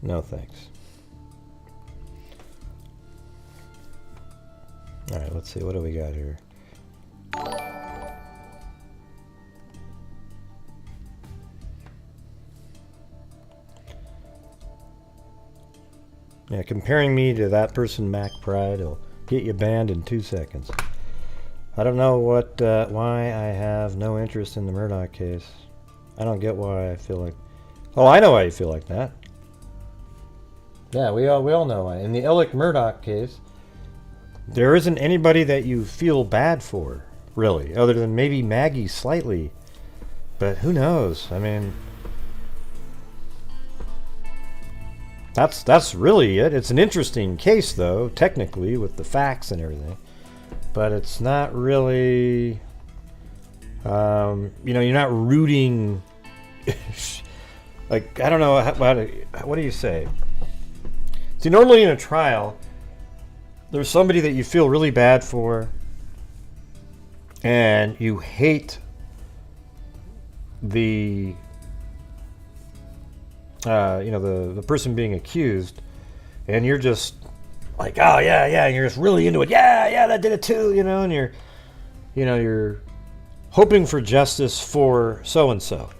No thanks. Alright, let's see. What do we got here? Yeah, comparing me to that person, Mac Pride, will get you banned in 2 seconds. I don't know why I have no interest in the Murdoch case. I don't get why I feel like... Oh, I know why you feel like that. Yeah, we all know why. In the Alec Murdoch case, there isn't anybody that you feel bad for, really, other than maybe Maggie slightly. But who knows? I mean... That's really it. It's an interesting case, though, technically, with the facts and everything. But it's not really... you're not rooting... Like, I don't know, what do you say? See, normally in a trial, there's somebody that you feel really bad for, and you hate the the person being accused, and you're just like, oh yeah, and you're just really into it. Yeah, that did it too, and you're hoping for justice for so and so.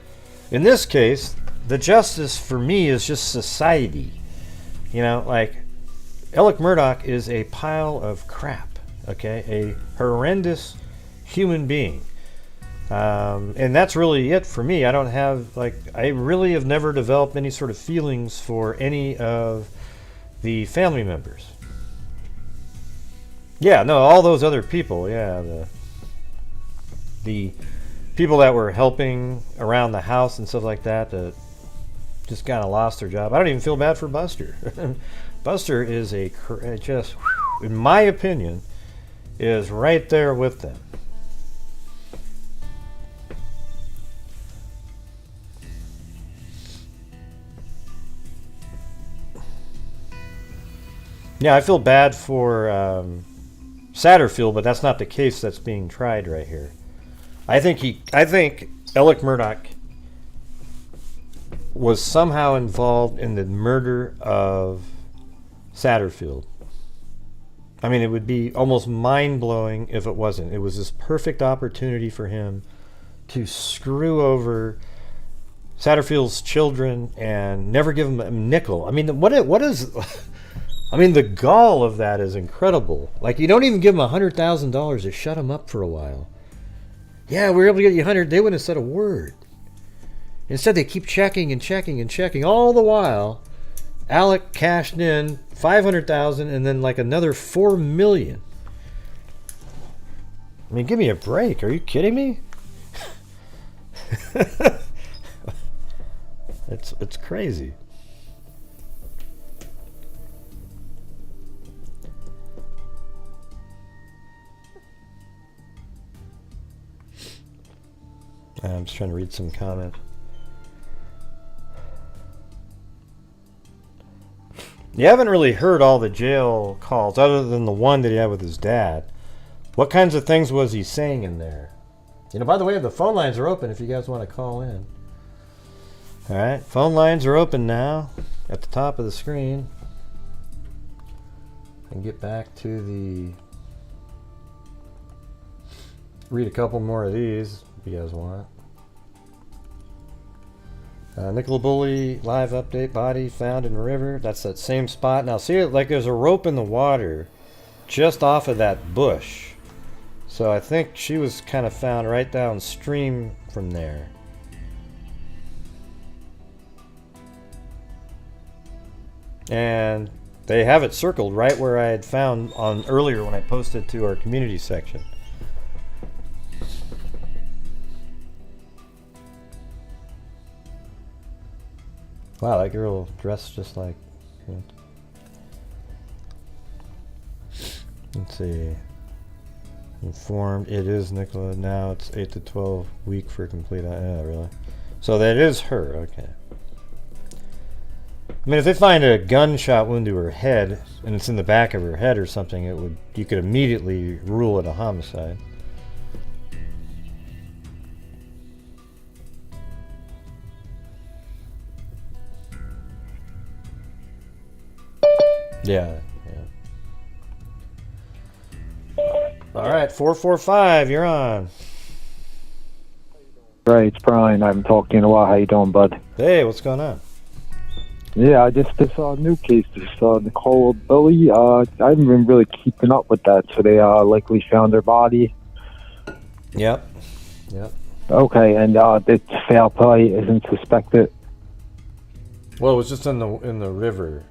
In this case, the justice for me is just society. Like Alec Murdoch is a pile of crap, okay? A horrendous human being. And that's really it for me. I don't have, I really have never developed any sort of feelings for any of the family members. Yeah, no, all those other people, yeah, the people that were helping around the house and stuff like that just kind of lost their job. I don't even feel bad for Buster. Buster is just, in my opinion, is right there with them. Yeah, I feel bad for Satterfield, but that's not the case that's being tried right here. I think Alec Murdoch was somehow involved in the murder of Satterfield. I mean, it would be almost mind-blowing if it wasn't. It was this perfect opportunity for him to screw over Satterfield's children and never give them a nickel. I mean, what is... I mean, the gall of that is incredible. Like, you don't even give them $100,000 to shut them up for a while. Yeah, we were able to get you 100. They wouldn't have said a word. Instead, they keep checking and checking and checking. All the while, Alec cashed in $500,000 and then like another $4 million. I mean, give me a break. Are you kidding me? It's crazy. I'm just trying to read some comments. You haven't really heard all the jail calls other than the one that he had with his dad. What kinds of things was he saying in there? By the way, the phone lines are open if you guys want to call in. All right, phone lines are open now at the top of the screen. And get back to the... Read a couple more of these if you guys want. Nicola Bulley, live update, body found in the river. That's that same spot. Now see, like there's a rope in the water just off of that bush. So I think she was kind of found right downstream from there. And they have it circled right where I had found on earlier when I posted to our community section. Wow, that girl dressed just like... Let's see. Informed. It is Nicola. Now it's 8 to 12 week for complete. Yeah, really. So that is her. Okay. I mean, if they find a gunshot wound to her head and it's in the back of her head or something, it would. You could immediately rule it a homicide. Yeah. All right, 445, you're on. Right, it's Brian. I haven't talked to you in a while. How you doing, bud? Hey, what's going on? Yeah, I just saw a new case. This Nicola Bulley. I haven't been really keeping up with that, so they likely found her body. Yep. Okay, and that foul play isn't suspected. Well, it was just in the river.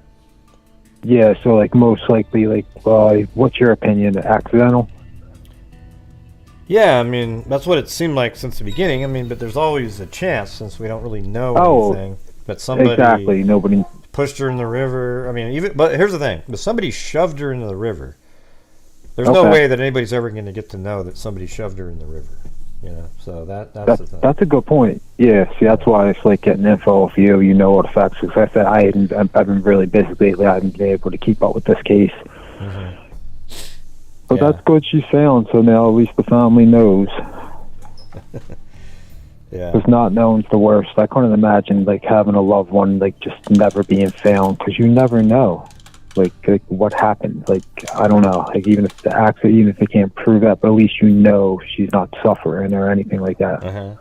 Yeah, so like most likely, like, what's your opinion? Accidental? Yeah, I mean, that's what it seemed like since the beginning. I mean, but there's always a chance since we don't really know anything. But somebody nobody pushed her in the river. I mean, but here's the thing: if somebody shoved her into the river, there's no way that anybody's ever going to get to know that somebody shoved her in the river. You know, so that's the thing. That's a good point. Yeah, see, that's why it's like getting info if you know what the facts. Because I said I've been really busy lately. I haven't been able to keep up with this case. Mm-hmm. But that's good she's found, so now at least the family knows. Yeah. Because not knowing's the worst. I couldn't imagine like having a loved one like just never being found, because you never know. Like what happened. Like I don't know. Like even if the accident, even if they can't prove that, but at least you know she's not suffering or anything like that. Uh-huh.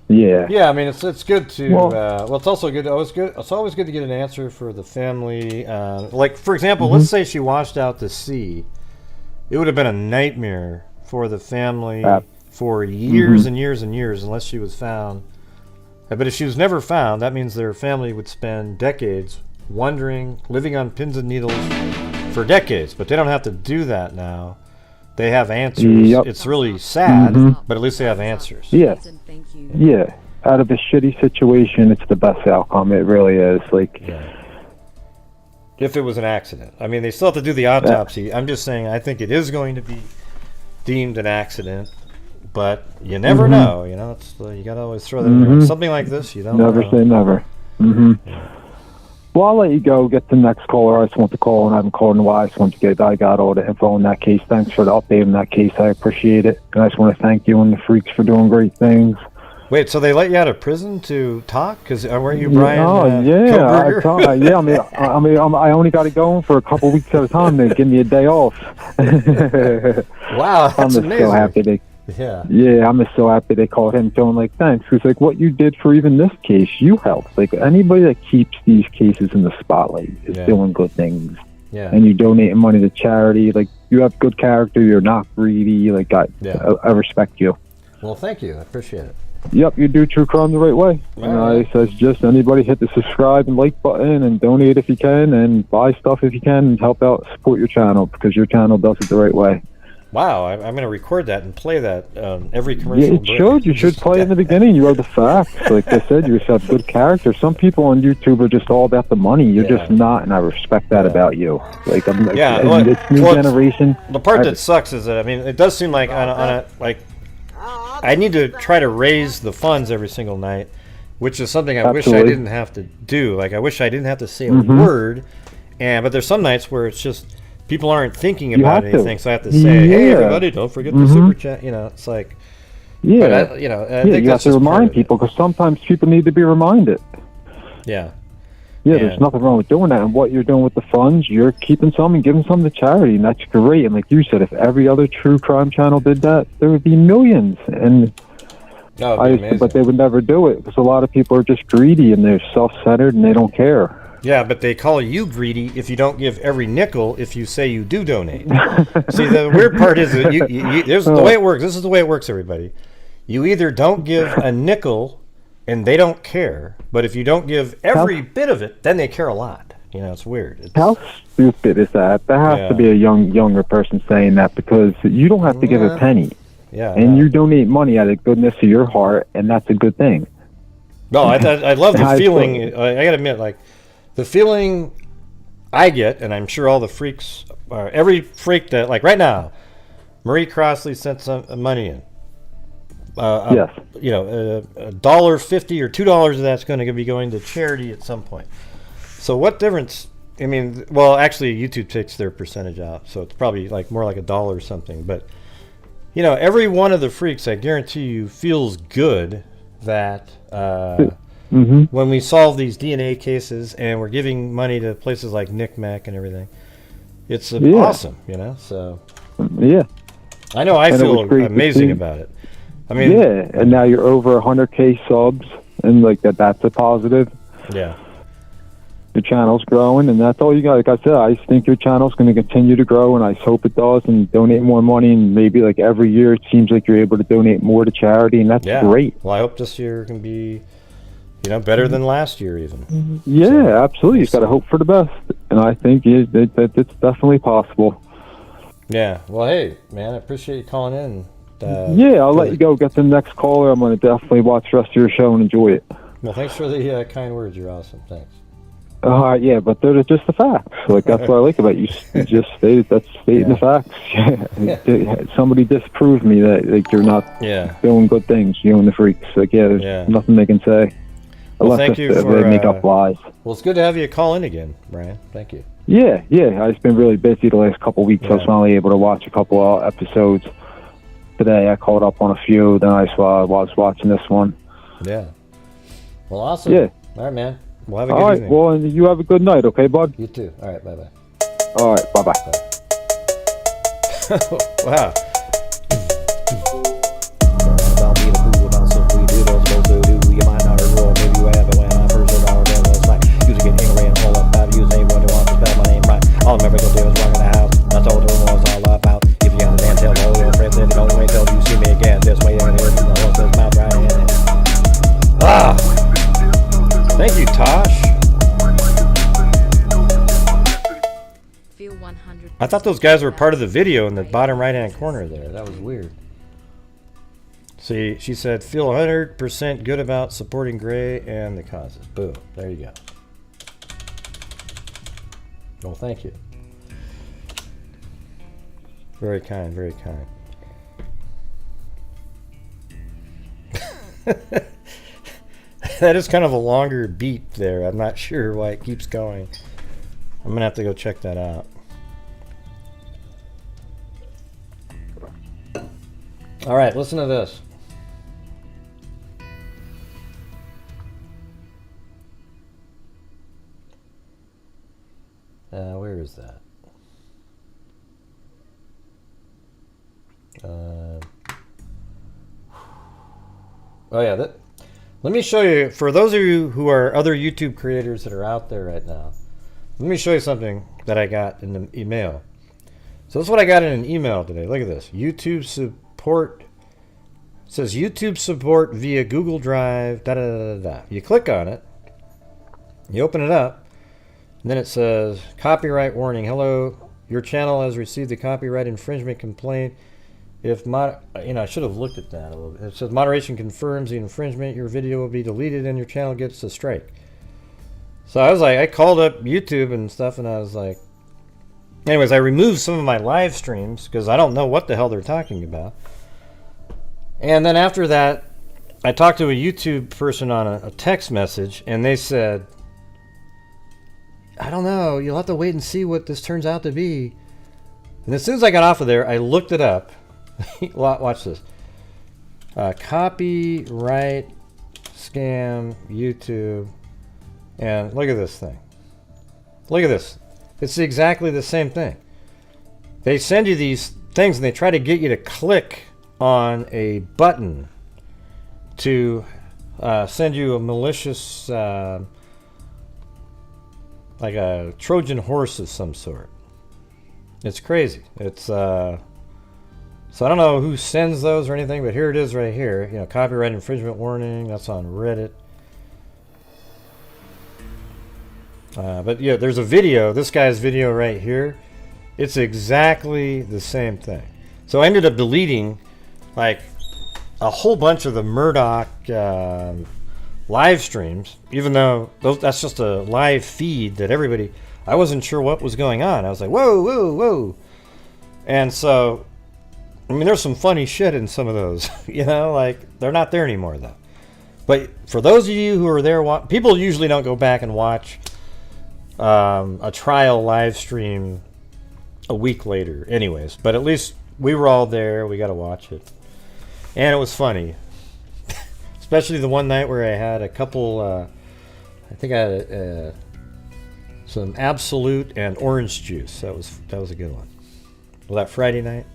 Yeah. Yeah, I mean it's good to. Well, it's also good. It's always good to get an answer for the family. Like for example, let's say she washed out to sea. It would have been a nightmare for the family for years and years and years unless she was found. But if she was never found, that means their family would spend decades wondering, living on pins and needles for decades. But they don't have to do that now. They have answers. Yep. It's really sad, but at least they have answers. Yeah. Yeah. Out of a shitty situation, it's the best outcome. It really is. Like. Yeah. If it was an accident. I mean, they still have to do the autopsy. I'm just saying I think it is going to be deemed an accident, but you never know. You know, it's you got to always throw that in. Something like this, you don't never know. Say never. Yeah. Well, I'll let you go. Get the next caller. I just want to call, and I haven't called in a while. I just want to get. I got all the info on that case. Thanks for the update on that case. I appreciate it. And I just want to thank you and the freaks for doing great things. Wait, so they let you out of prison to talk? Because weren't you Brian? I only got it going for a couple weeks at a time. They give me a day off. Wow, that's amazing. So happy I'm just so happy they called him, feeling like thanks. Because like what you did for even this case, you helped. Like anybody that keeps these cases in the spotlight is doing good things. Yeah. And you donating money to charity. Like you have good character. You're not greedy. Like I respect you. Well, thank you. I appreciate it. Yep, you do true crime the right way. And I suggest anybody hit the subscribe and like button and donate if you can and buy stuff if you can and help out, support your channel because your channel does it the right way. Wow, I'm going to record that and play that every commercial. Yeah, it should. You should play in the beginning. You are the facts. Like I said, you just have good character. Some people on YouTube are just all about the money. You're just not, and I respect that about you. Like, this new generation. The part that sucks is that, I mean, it does seem like I need to try to raise the funds every single night, which is something I wish I didn't have to do. Like, I wish I didn't have to say a word. But there's some nights where it's just people aren't thinking about anything, so I have to say, "Hey, everybody, don't forget the super chat." You know, it's like, I think you that's have to remind people because sometimes people need to be reminded. Yeah. Yeah, there's nothing wrong with doing that. And what you're doing with the funds, you're keeping some and giving some to charity, and that's great. And like you said, if every other true crime channel did that, there would be millions. And but they would never do it because a lot of people are just greedy and they're self-centered and they don't care. Yeah, but they call you greedy if you don't give every nickel if you say you do donate. See, the weird part is that the way it works. This is the way it works, everybody. You either don't give a nickel and they don't care, but if you don't give every bit of it, then they care a lot. You know, it's weird. It's, How stupid is that? There has to be a younger person saying that, because you don't have to give a penny. Yeah. And you donate money out of the goodness of your heart, and that's a good thing. No, I love the feeling. I gotta admit, like, the feeling I get, and I'm sure all the freaks, every freak that, like right now, Marie Crossley sent some money in. Yes. You know, $1.50 or $2 of that's going to be going to charity at some point. So what difference? I mean, well, actually, YouTube takes their percentage out, so it's probably like more like $1 or something. But you know, every one of the freaks, I guarantee you, feels good that when we solve these DNA cases and we're giving money to places like NCMEC and everything, it's awesome, you know. So I know I feel amazing about it. I mean, and now you're over 100K subs, and like that's a positive. Yeah. Your channel's growing, and that's all you got. Like I said, I think your channel's going to continue to grow, and I hope it does, and donate more money. And maybe like every year, it seems like you're able to donate more to charity, and that's great. Well, I hope this year can be, you know, better than last year even. Yeah, so, absolutely. You've got to hope for the best, and I think it's definitely possible. Yeah. Well, hey, man, I appreciate you calling in. I'll let you go. Get the next caller. I'm going to definitely watch the rest of your show and enjoy it. Well, thanks for the kind words. You're awesome. Thanks. Yeah, but they're just the facts. Like, that's what I like about you. You just stating the facts. Somebody disproved me that like you're not doing good things. You and the freaks. Like, there's nothing they can say. Well, thank you for they make up lies. Well, it's good to have you call in again, Brian. Thank you. Yeah. I've been really busy the last couple of weeks. I was finally able to watch a couple of episodes. Today I caught up on a few. Then I was watching this one. Yeah. Well, awesome. Yeah. All right, man. Well, have a good evening. Well, and you have a good night, okay, bud? You too. All right, bye-bye. All right, bye-bye. Wow. All I'm ever gonna do is walk in the house. That's all the room was all about. If you understand, tell all your friends that don't wait till you see me again. This way, I'm here from the horse's mouth right in it. Ah! Thank you, Tosh. Feel 100. I thought those guys were part of the video in the bottom right-hand corner there. That was weird. See, she said, feel 100% good about supporting Gray and the causes. Boom. There you go. Well, thank you. Very kind, very kind. That is kind of a longer beat there. I'm not sure why it keeps going. I'm going to have to go check that out. All right, listen to this. Where is that? Oh yeah, let me show you, for those of you who are other YouTube creators that are out there right now, let me show you something that I got in the email. So this is what I got in an email today. Look at this. YouTube support. It says YouTube support via Google Drive. Da, da, da, da, da. You click on it. You open it up. And then it says, copyright warning. Hello, your channel has received a copyright infringement complaint. If I should have looked at that a little bit. It says moderation confirms the infringement. Your video will be deleted and your channel gets a strike. So I was like, I called up YouTube and stuff, and I was like, anyways, I removed some of my live streams because I don't know what the hell they're talking about. And then after that, I talked to a YouTube person on a text message, and they said, I don't know, you'll have to wait and see what this turns out to be. And as soon as I got off of there, I looked it up. Watch this. Copyright scam YouTube. And look at this thing. Look at this. It's exactly the same thing. They send you these things and they try to get you to click on a button to send you a malicious, like a Trojan horse of some sort. It's crazy. It's so I don't know who sends those or anything, but here it is right here. You know, copyright infringement warning. That's on Reddit. But yeah, there's a video, this guy's video right here. It's exactly the same thing. So I ended up deleting like a whole bunch of the Murdoch live streams, even though that's just a live feed that everybody, I wasn't sure what was going on. I was like, whoa, whoa, whoa. And so, I mean, there's some funny shit in some of those, you know, like they're not there anymore though. But for those of you who are there, people usually don't go back and watch a trial live stream a week later anyways. But at least we were all there. We got to watch it. And it was funny. Especially the one night where I had a couple, I think I had some Absolute and orange juice. That was a good one. Was that Friday night?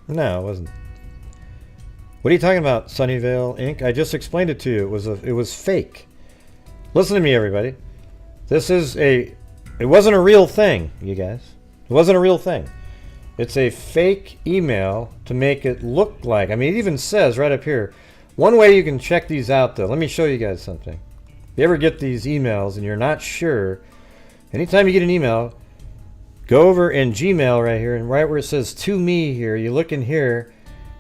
No, it wasn't. What are you talking about, Sunnyvale Inc.? I just explained it to you. It was fake. Listen to me, everybody. It wasn't a real thing, you guys. It wasn't a real thing. It's a fake email to make it look like, I mean, it even says right up here, one way you can check these out, though, let me show you guys something. If you ever get these emails and you're not sure, anytime you get an email, go over in Gmail right here, and right where it says to me here, you look in here,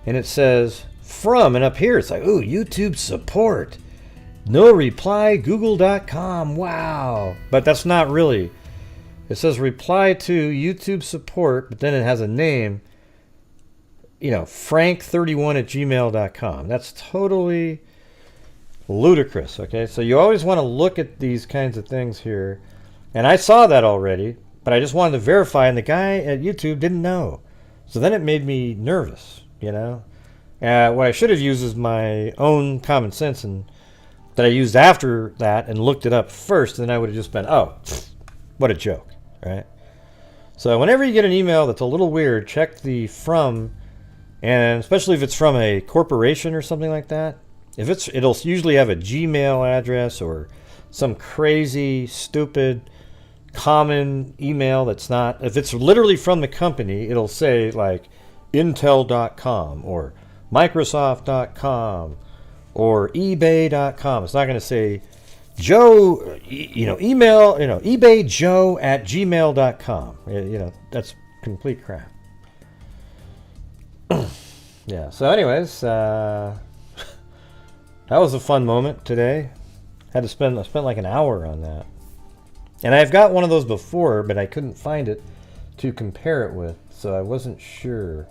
and it says from, and up here it's like, ooh, YouTube support. No reply, google.com, wow. But that's not really. It says reply to YouTube support, but then it has a name, you know, frank31@gmail.com. That's totally ludicrous, okay? So you always want to look at these kinds of things here. And I saw that already, but I just wanted to verify, and the guy at YouTube didn't know. So then it made me nervous, you know? What I should have used is my own common sense, and that I used after that and looked it up first, and then I would have just been, oh, what a joke, right? So whenever you get an email that's a little weird, check the from, and especially if it's from a corporation or something like that. It'll usually have a Gmail address or some crazy, stupid, common email that's not. If it's literally from the company, it'll say like Intel.com or Microsoft.com or eBay.com. It's not going to say Joe, email, eBayJoe@gmail.com. That's complete crap. Yeah, so anyways, that was a fun moment today. I spent like an hour on that. And I've got one of those before, but I couldn't find it to compare it with, so I wasn't sure.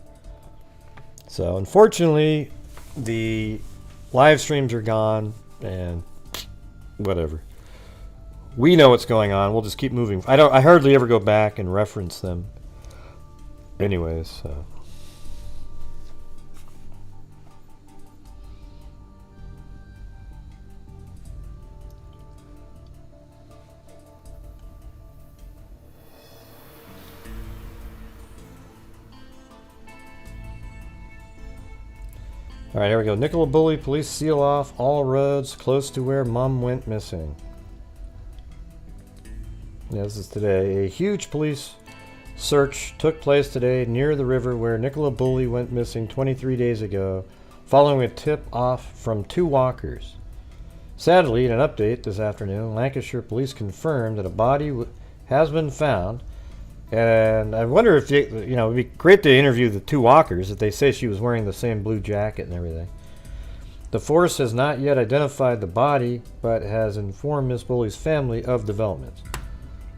So unfortunately, the live streams are gone, and whatever. We know what's going on. We'll just keep moving. I hardly ever go back and reference them. Anyways, so. All right, here we go. Nicola Bulley, police seal off all roads close to where Mum went missing. Yeah, this is today. A huge police search took place today near the river where Nicola Bulley went missing 23 days ago, following a tip off from 2 walkers. Sadly, in an update this afternoon, Lancashire police confirmed that a body has been found. And I wonder if, it'd be great to interview the 2 walkers if they say she was wearing the same blue jacket and everything. The force has not yet identified the body, but has informed Miss Bulley's family of developments.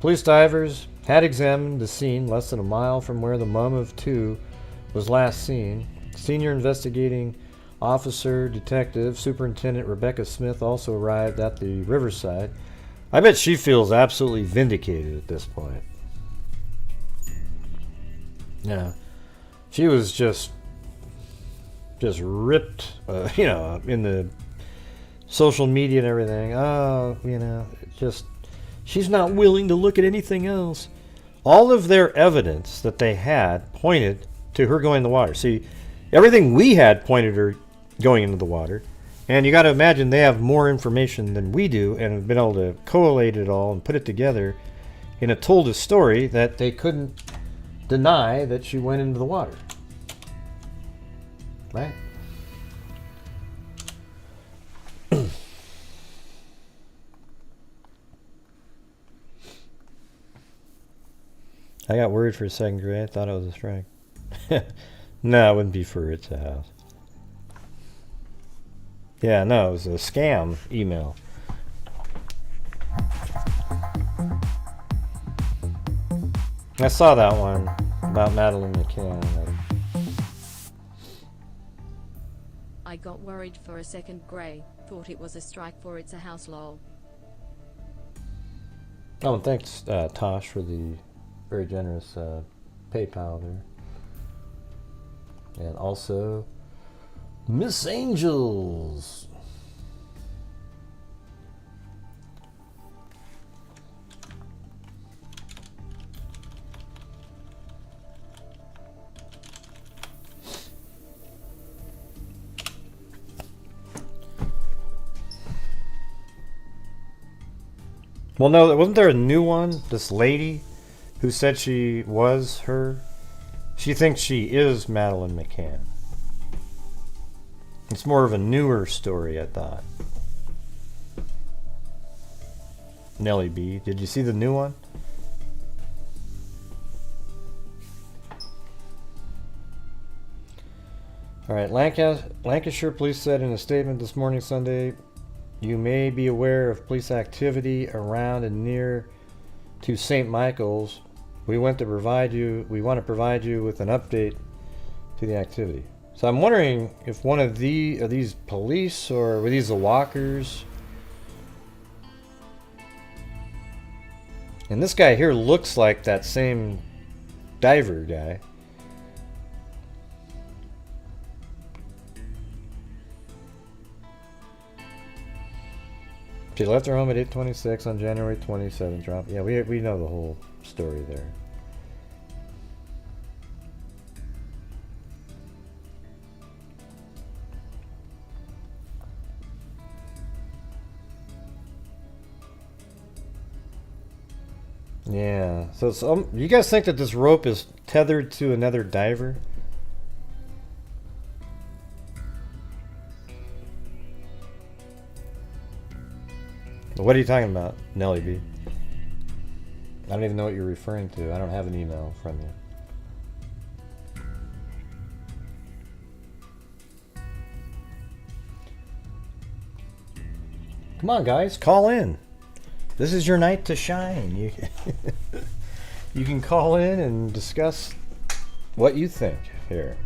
Police divers had examined the scene less than a mile from where the mum of 2 was last seen. Senior investigating officer, detective, Superintendent Rebecca Smith also arrived at the riverside. I bet she feels absolutely vindicated at this point. Yeah, she was just ripped, in the social media and everything. Oh, she's not willing to look at anything else. All of their evidence that they had pointed to her going in the water. See, everything we had pointed her going into the water. And you got to imagine they have more information than we do and have been able to collate it all and put it together in told a story that they couldn't deny that she went into the water. Right? I got worried for a second, Gray. I thought it was a strike. No, it wouldn't be for It's a House. Yeah, no, it was a scam email. I saw that one about Madeline McCann. I got worried for a second, Gray. Thought it was a strike for It's a House, lol. Oh, and thanks, Tosh, for the very generous PayPal there. And also, Miss Angels. Well, no, wasn't there a new one? This lady who said she was her. She thinks she is Madeline McCann. It's more of a newer story, I thought. Nellie B. Did you see the new one? Alright, Lancashire police said in a statement this morning, Sunday, you may be aware of police activity around and near to St. Michael's. We want to provide you with an update to the activity. So I'm wondering if one of are these police or were these the walkers? And this guy here looks like that same diver guy. She left her home at 8:26 on January 27th. Drop. Yeah, we know the whole story there. Yeah. So you guys think that this rope is tethered to another diver? What are you talking about, Nellie B? I don't even know what you're referring to. I don't have an email from you. Come on, guys, call in. This is your night to shine. You can call in and discuss what you think here.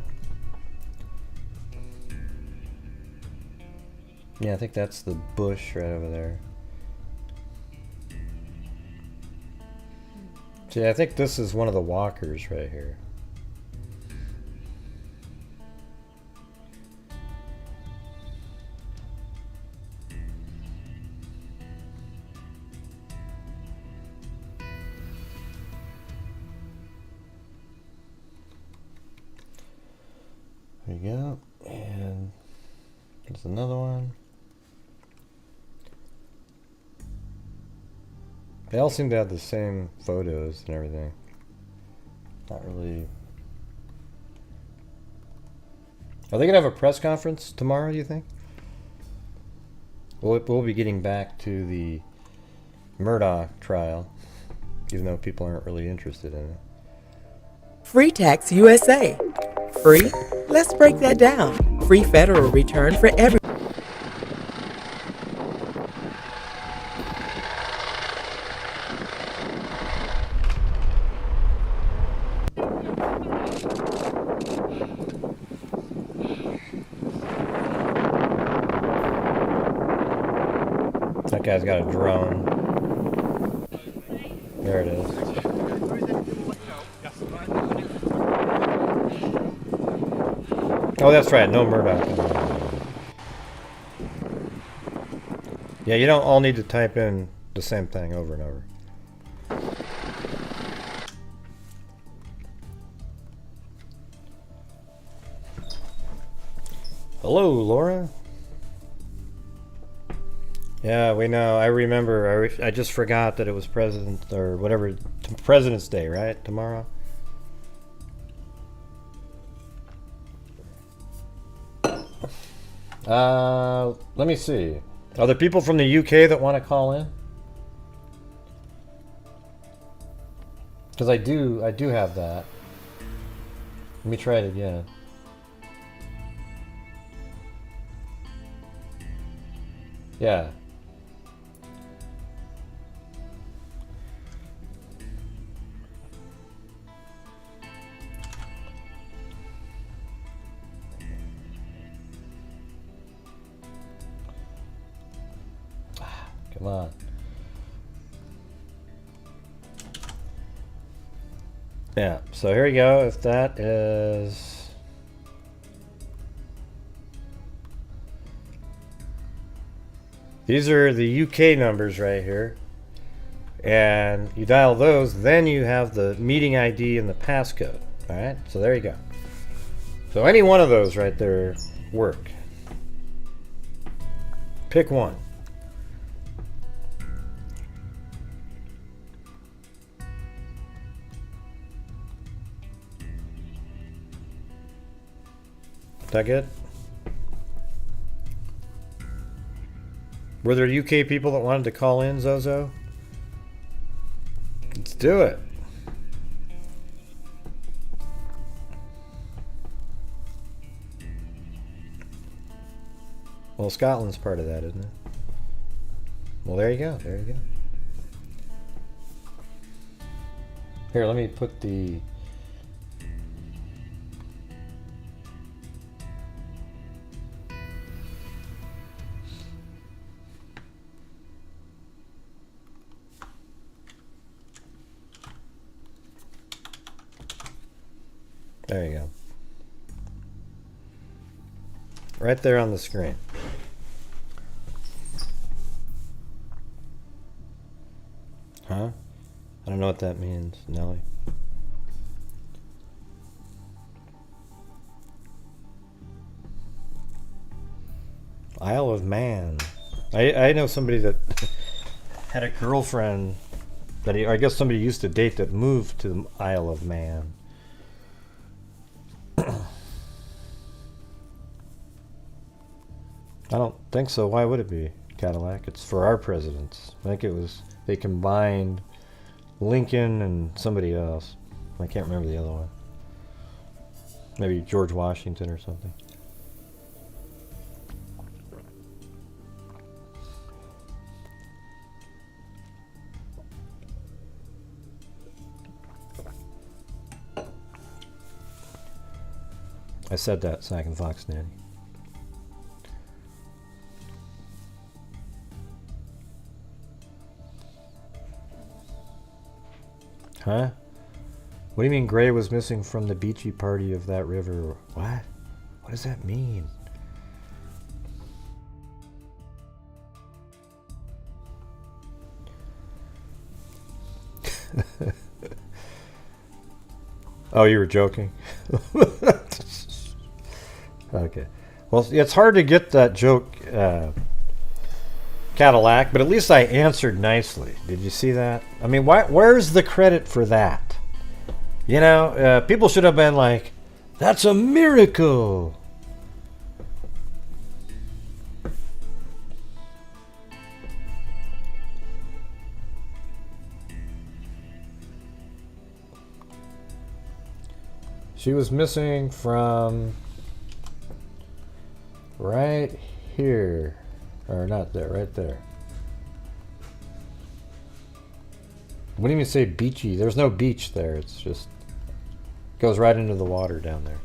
Yeah, I think that's the bush right over there. See, I think this is one of the walkers right here. There you go. And there's another one. They all seem to have the same photos and everything. Not really. Are they going to have a press conference tomorrow, do you think? We'll be getting back to the Murdoch trial, even though people aren't really interested in it. Free Tax USA. Free? Let's break that down. Free federal return for every. That guy's got a drone. There it is. Oh, that's right. No Murdoch. Yeah, you don't all need to type in the same thing over and over. Hello, Laura. Yeah, we know. I remember. I just forgot that it was President or whatever. President's Day, right? Tomorrow. Let me see. Are there people from the UK that want to call in? Because I do have that. Let me try it again. Yeah. Come on. Yeah, so here we go. If that is... These are the UK numbers right here. And you dial those, then you have the meeting ID and the passcode. Alright, so there you go. So any one of those right there work. Pick one. Is that good? Were there UK people that wanted to call in, Zozo? Let's do it. Well, Scotland's part of that, isn't it? Well, there you go. There you go. Here, let me put the... There you go. Right there on the screen. Huh? I don't know what that means, Nelly. Isle of Man. I know somebody that had a girlfriend that I guess somebody used to date that moved to the Isle of Man. I don't think so. Why would it be Cadillac? It's for our presidents. I think it was, they combined Lincoln and somebody else. I can't remember the other one. Maybe George Washington or something. I said that so I can Fox Nanny. Huh? What do you mean Gray was missing from the beachy party of that river? What? What does that mean? Oh, you were joking? Okay. Well, it's hard to get that joke, Cadillac, but at least I answered nicely. Did you see that? I mean, where's the credit for that? You know, people should have been like, that's a miracle. She was missing from right here. Or not there, right there. What do you mean say beachy? There's no beach there. It's just goes right into the water down there.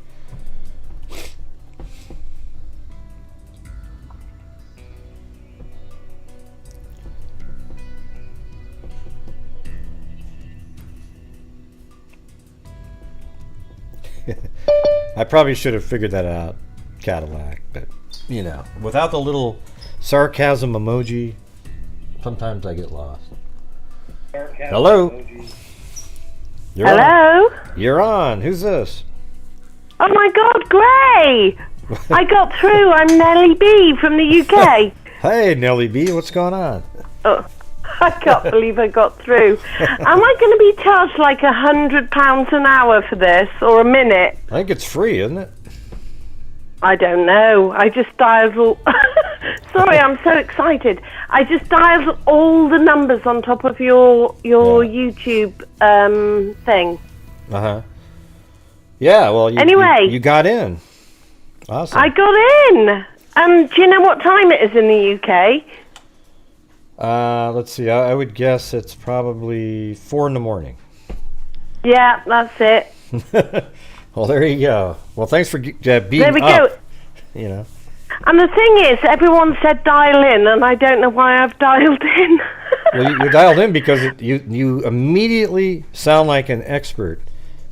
I probably should have figured that out, Cadillac, but you know, without the little sarcasm emoji, sometimes I get lost. Hello? You're Hello? On. You're on. Who's this? Oh my God, Gray! I got through. I'm Nellie B from the UK. Hey, Nellie B, what's going on? Oh, I can't believe I got through. Am I going to be charged like £100 an hour for this, or a minute? I think it's free, isn't it? I don't know. I just dialed all... sorry, I'm so excited. I just dialed all the numbers on top of your YouTube thing. Uh-huh. Yeah, well, anyway, you got in. Awesome. I got in. Do you know what time it is in the UK? Let's see. I would guess it's probably 4 a.m. Yeah, that's it. Well, there you go. Well, thanks for being there we up. Go. You know. And the thing is, everyone said dial in, and I don't know why I've dialed in. Well, you dialed in because you immediately sound like an expert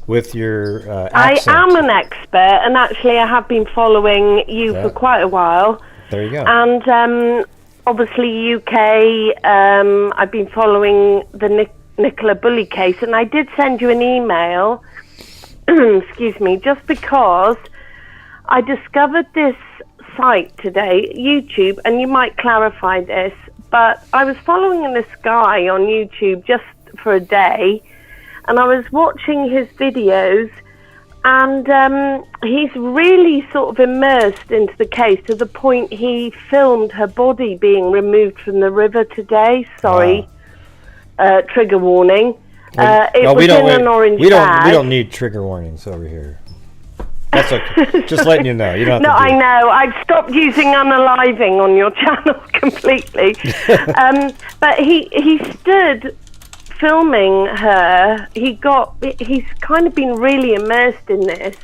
with your accent. I am an expert, and actually I have been following you for quite a while. There you go. And obviously UK, I've been following the Nicola Bulley case, and I did send you an email, excuse me, just because I discovered this site today, YouTube, and you might clarify this, but I was following this guy on YouTube just for a day, and I was watching his videos, and he's really sort of immersed into the case to the point he filmed her body being removed from the river today. Sorry, trigger warning. It was in an orange bag. We don't need trigger warnings over here. That's okay. Just letting you know. You don't have to I know. I've stopped using unaliving on your channel completely. But he stood filming her. He's kind of been really immersed in this,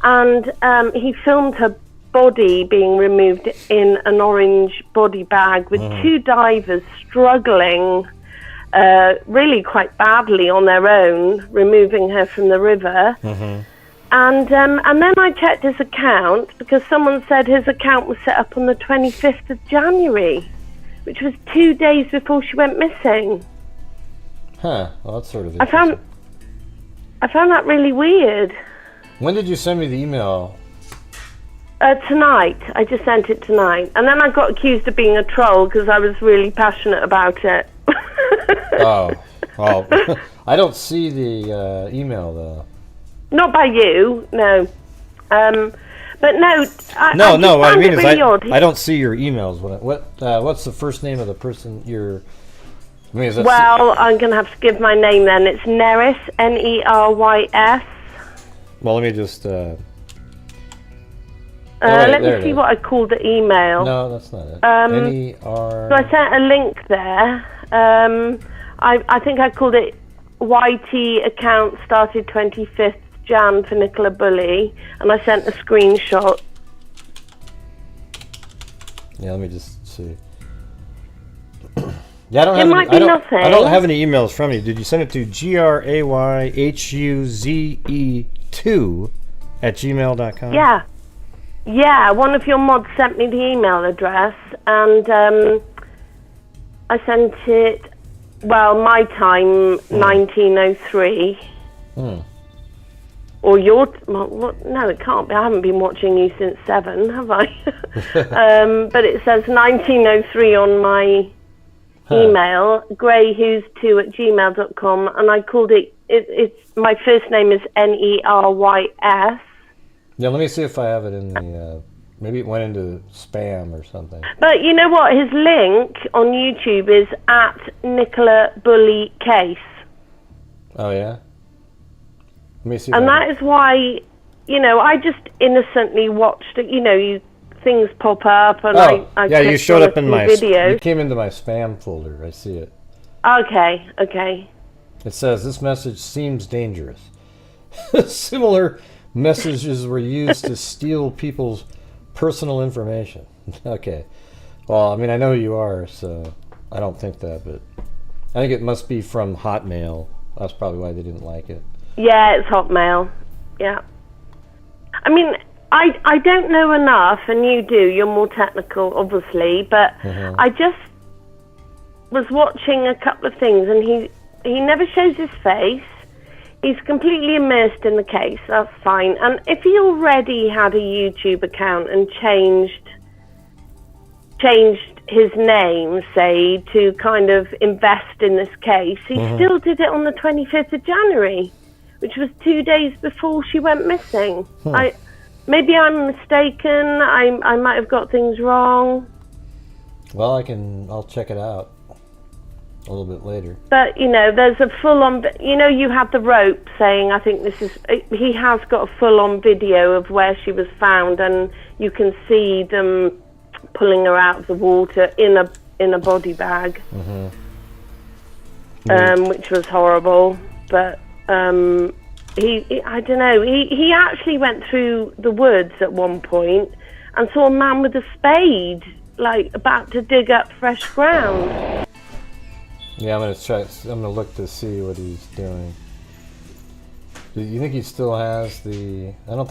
and he filmed her body being removed in an orange body bag with two divers struggling really quite badly on their own, removing her from the river. And then I checked his account, because someone said his account was set up on the 25th of January, which was 2 days before she went missing. Huh. Well, that's sort of I found that really weird. When did you send me the email? Tonight. I just sent it tonight. And then I got accused of being a troll because I was really passionate about it. Oh. Well, I don't see the email, though. Not by you, no. But no, I mean is odd. I don't see your emails. What's the first name of the person you're... Well, I'm going to have to give my name then. It's Nerys, Nerys. Well, let me just... let me see what I called the email. No, that's not it. So I sent a link there. I think I called it YT account started 25th Jan for Nicola Bulley, and I sent a screenshot. Yeah, let me just see. Yeah, I don't have any emails from you. Did you send it to grayhuze2@gmail.com? Yeah. One of your mods sent me the email address, and I sent it. Well, my time 1903. Or your... no, it can't be. I haven't been watching you since 7, have I? But it says 1903 on my email, grayhuze2@gmail.com, and I called it... It's my first name is Nerys. Yeah, let me see if I have it in the... maybe it went into spam or something. But you know what? His link on YouTube is at Nicola Bulley Case. Oh, yeah? Let me see. And that is why, I just innocently watched it. Things pop up, and I you showed up in my videos. You came into my spam folder. I see it. Okay. It says this message seems dangerous. Similar messages were used to steal people's personal information. Okay. Well, I mean, I know who you are, so I don't think that, but I think it must be from Hotmail. That's probably why they didn't like it. Yeah, it's Hotmail. Yeah. I mean, I don't know enough, and you do. You're more technical, obviously, but I just was watching a couple of things, and he never shows his face. He's completely immersed in the case. That's fine. And if he already had a YouTube account and changed his name, say, to kind of invest in this case, he still did it on the 25th of January, which was 2 days before she went missing. Maybe I'm mistaken. I might have got things wrong. Well, I'll check it out a little bit later. But, there's a full-on, you have the rope saying, I think he has got a full-on video of where she was found, and you can see them pulling her out of the water in a body bag, which was horrible. But I don't know, he actually went through the woods at one point and saw a man with a spade, like, about to dig up fresh ground. Yeah, I'm gonna look to see what he's doing. Do you think he still has the? I don't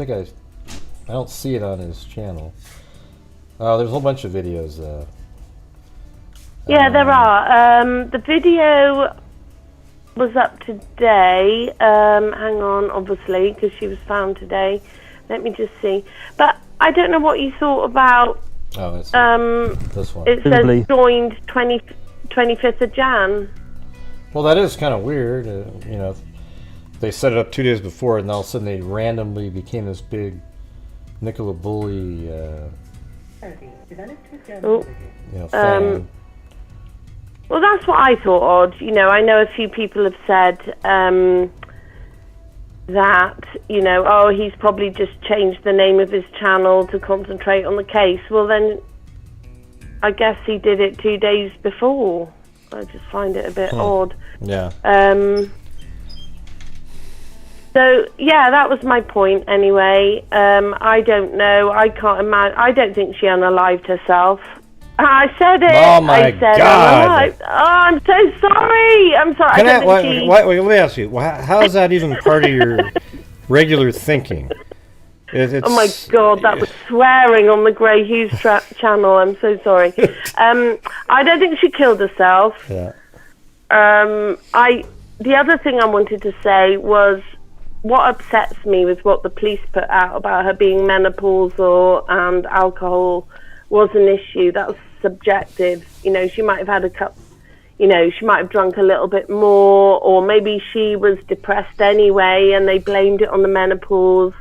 see it on his channel. Oh, there's a whole bunch of videos though. Yeah, there are. The video was up today. Hang on, obviously, because she was found today. Let me just see. But I don't know what you thought about. Oh, that's this one. It says joined 25th of Jan. Well, that is kind of weird. They set it up 2 days before, and all of a sudden they randomly became this big Nicola Bulley fan. Well, that's what I thought odd. I know a few people have said that, he's probably just changed the name of his channel to concentrate on the case. Well, then I guess he did it 2 days before. I just find it a bit odd. Yeah. So, yeah, that was my point anyway. I don't know. I can't imagine. I don't think she unalived herself. I said it. Oh, my God. Oh, I'm so sorry. I'm sorry. Wait, let me ask you. How is that even part of your regular thinking? Oh my God, that was swearing on the Grant Hughes channel. I'm so sorry. I don't think she killed herself. Yeah. The other thing I wanted to say was what upsets me with what the police put out about her being menopausal and alcohol was an issue. That was subjective. She might have had a cup. She might have drunk a little bit more, or maybe she was depressed anyway, and they blamed it on the menopause.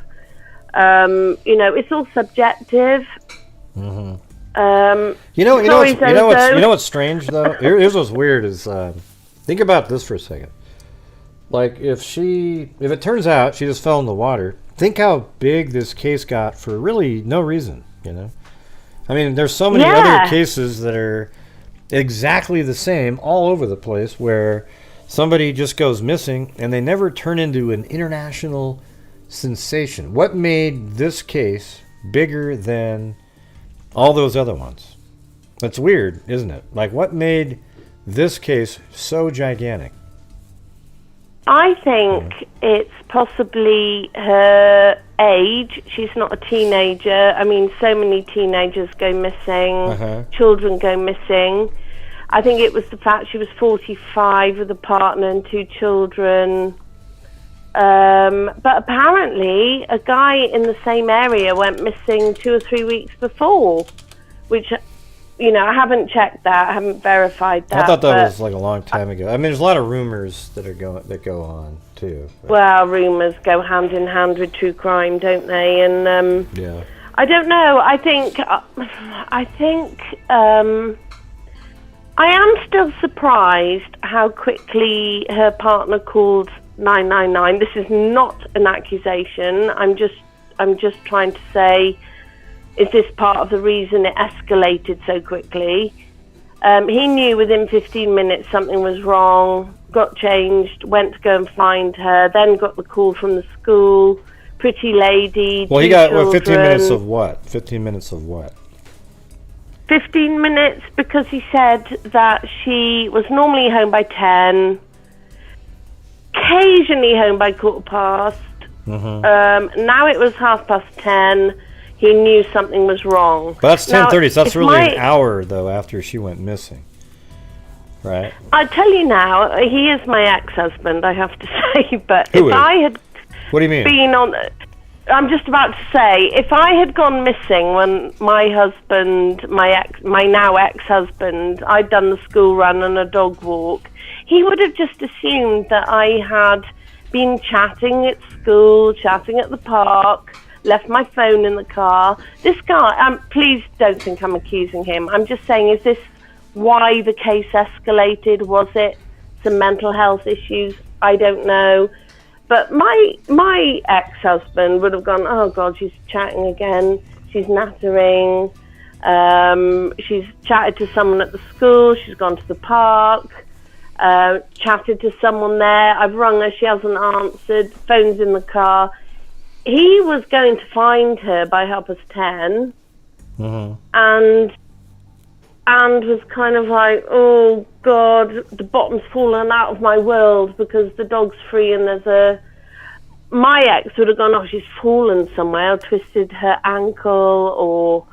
It's all subjective. Mm-hmm. You know what's strange though? Here's what's weird is think about this for a second. Like if it turns out she just fell in the water, think how big this case got for really no reason. I mean, there's so many other cases that are exactly the same all over the place where somebody just goes missing and they never turn into an international sensation. What made this case bigger than all those other ones? That's weird, isn't it? Like, what made this case so gigantic? I think it's possibly her age. She's not a teenager. I mean, so many teenagers go missing. Children go missing. I think it was the fact she was 45 with a partner and 2 children. But apparently a guy in the same area went missing 2 or 3 weeks before, which, I haven't checked that, I haven't verified that. I thought that was like a long time ago. I mean, there's a lot of rumors that go on too. But. Well, rumors go hand in hand with true crime, don't they? And yeah, I don't know. I am still surprised how quickly her partner called 999. This is not an accusation. I'm just trying to say, is this part of the reason it escalated so quickly? He knew within 15 minutes something was wrong, got changed, went to go and find her, then got the call from the school, pretty lady. Well, he got 15 minutes of what? 15 minutes of what? 15 minutes because he said that she was normally home by 10, occasionally home by 10:15. Now it was 10:30. He knew something was wrong. But that's 10:30, so that's really an hour, though, after she went missing. Right? I tell you now, he is my ex-husband, I have to say. But Who if is? I had What do you mean? been on... I'm just about to say, if I had gone missing when my husband, my now ex-husband, I'd done the school run and a dog walk, he would have just assumed that I had been chatting at school, chatting at the park, left my phone in the car. This guy, please don't think I'm accusing him. I'm just saying, is this why the case escalated? Was it some mental health issues? I don't know. But my ex-husband would have gone, oh God, she's chatting again. She's nattering. She's chatted to someone at the school. She's gone to the park. Chatted to someone there. I've rung her. She hasn't answered. Phone's in the car. He was going to find her by 10:30, and was kind of like, oh God, the bottom's fallen out of my world because the dog's free and my ex would have gone, oh, she's fallen somewhere, or twisted her ankle, or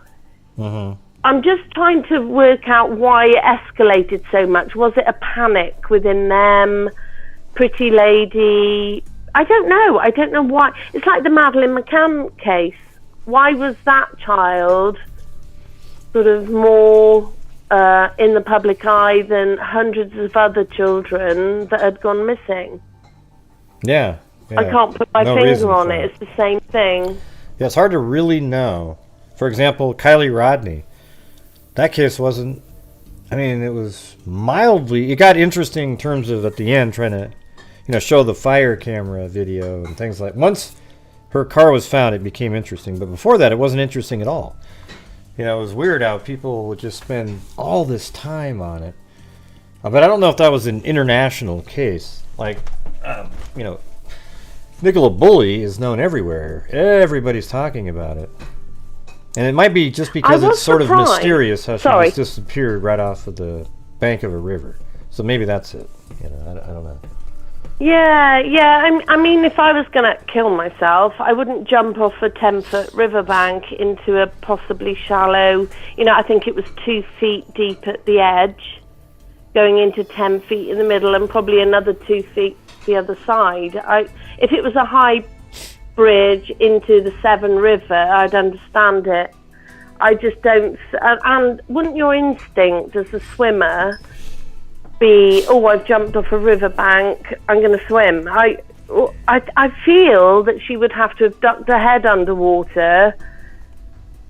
I'm just trying to work out why it escalated so much. Was it a panic within them? Pretty lady? I don't know. I don't know why. It's like the Madeleine McCann case. Why was that child sort of more in the public eye than hundreds of other children that had gone missing? Yeah. I can't put my finger on it. It's the same thing. Yeah, it's hard to really know. For example, Kylie Rodney. That case wasn't... I mean, it was mildly... It got interesting in terms of, at the end, trying to, show the fire camera video and things like... Once her car was found, it became interesting. But before that, it wasn't interesting at all. It was weird how people would just spend all this time on it. But I don't know if that was an international case. Like, Nicola Bulley is known everywhere. Everybody's talking about it. And it might be just because it's sort of mysterious how she just disappeared right off of the bank of a river. So maybe that's it. I don't know. Yeah. I mean, if I was going to kill myself, I wouldn't jump off a 10-foot riverbank into a possibly shallow... I think it was 2 feet deep at the edge, going into 10 feet in the middle, and probably another 2 feet the other side. If it was a high bridge into the Severn River, I'd understand it. I just don't... And wouldn't your instinct as a swimmer be, oh, I've jumped off a riverbank, I'm going to swim? I feel that she would have to have ducked her head underwater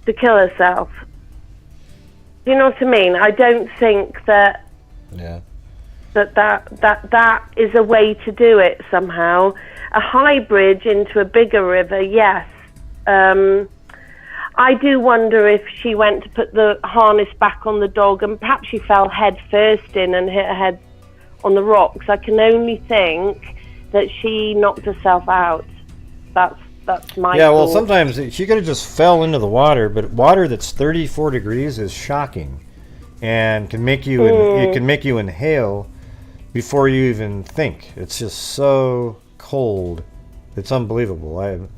to kill herself. Do you know what I mean? I don't think that... Yeah. That is a way to do it somehow. A high bridge into a bigger river, yes. I do wonder if she went to put the harness back on the dog and perhaps she fell head first in and hit her head on the rocks. I can only think that she knocked herself out. That's my Yeah, well, thought. sometimes she could have just fell into the water, but water that's 34 degrees is shocking and can make you it can make you inhale before you even think. It's just so cold. It's unbelievable.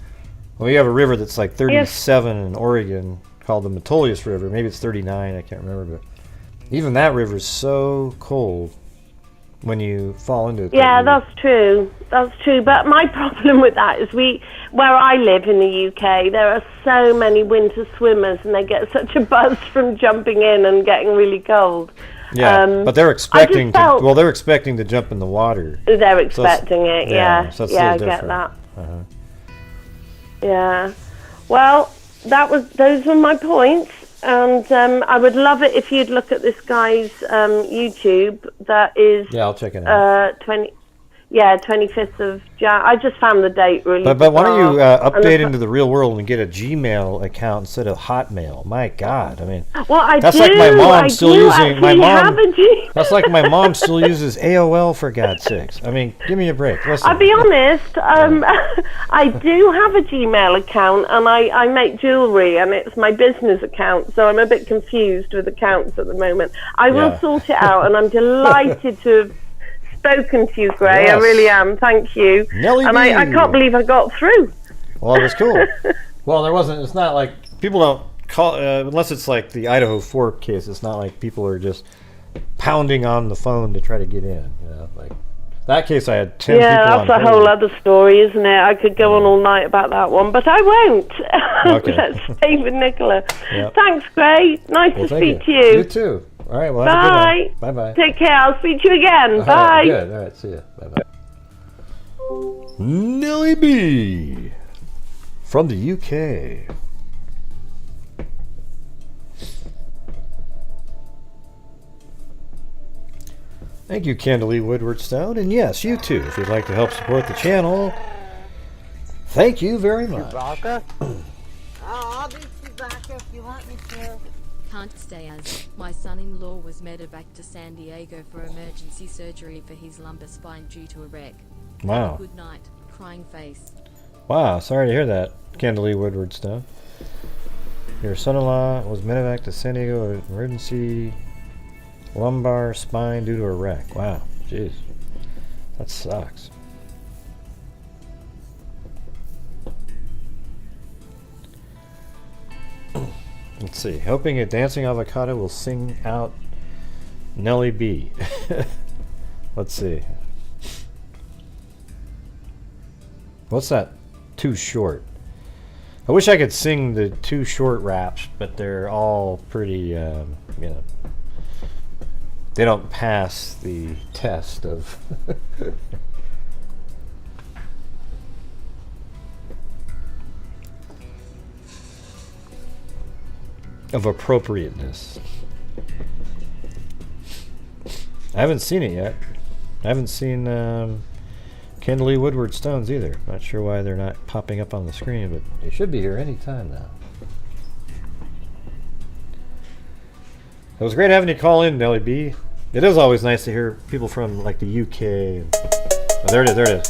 We have a river that's like 37 in Oregon called the Metolius River. Maybe it's 39, I can't remember. But even that river is so cold when you fall into it. Yeah, that's true. That's true. But my problem with that is where I live in the UK, there are so many winter swimmers and they get such a buzz from jumping in and getting really cold. Yeah, but they're expecting they're expecting to jump in the water. They're expecting it, yeah. So I get that. Yeah. Well, those were my points, and I would love it if you'd look at this guy's YouTube. That is I'll check it out. 25th of Jan. I just found the date really. But why don't you update into the real world and get a Gmail account instead of Hotmail? My God, I mean, that's like my mom still using my mom. That's like my mom still uses AOL, for God's sakes. I mean, give me a break. Listen. I'll be honest. I do have a Gmail account, and I make jewellery, and it's my business account, so I'm a bit confused with accounts at the moment. I will sort it out, and I'm delighted to have spoken to you, Gray. Yes. I really am. Thank you. Nelly and I can't believe I got through. Well, it was cool. Well, there wasn't. It's not like people don't call unless it's like the Idaho Fork case. It's not like people are just pounding on the phone to try to get in. Like that case, I had 10 people on. Yeah, that's a whole other story, isn't it? I could go on all night about that one, but I won't. Okay. Let's stay with Nicola. Yep. Thanks, Gray. Nice to speak to you. You too. All right, well, have a good one. Bye-bye. Take care. I'll speak to you again. Bye. Good. All right, see ya. Bye-bye. Nelly B. from the UK. Thank you, Candalee Woodward-Stone. And yes, you too, if you'd like to help support the channel. Thank you very much. I'll be back if you want me to. Can't stay as my son-in-law was medevac to San Diego for emergency surgery for his lumbar spine due to a wreck. Wow. Good night, crying face. Wow, sorry to hear that, Candalee Woodward-Stone. Your son-in-law was medevac to San Diego emergency lumbar spine due to a wreck. Wow, jeez. That sucks. Let's see. Hoping a dancing avocado will sing out Nellie B. Let's see. What's that? Too Short. I wish I could sing the Too Short raps, but they're all pretty, you know, they don't pass the test of of appropriateness. I haven't seen it yet. I haven't seen Candalee Woodward-Stone's either. Not sure why they're not popping up on the screen, but they should be here any time now. It was great having you call in, Nellie B. It is always nice to hear people from like the UK. Oh, there it is, there it is.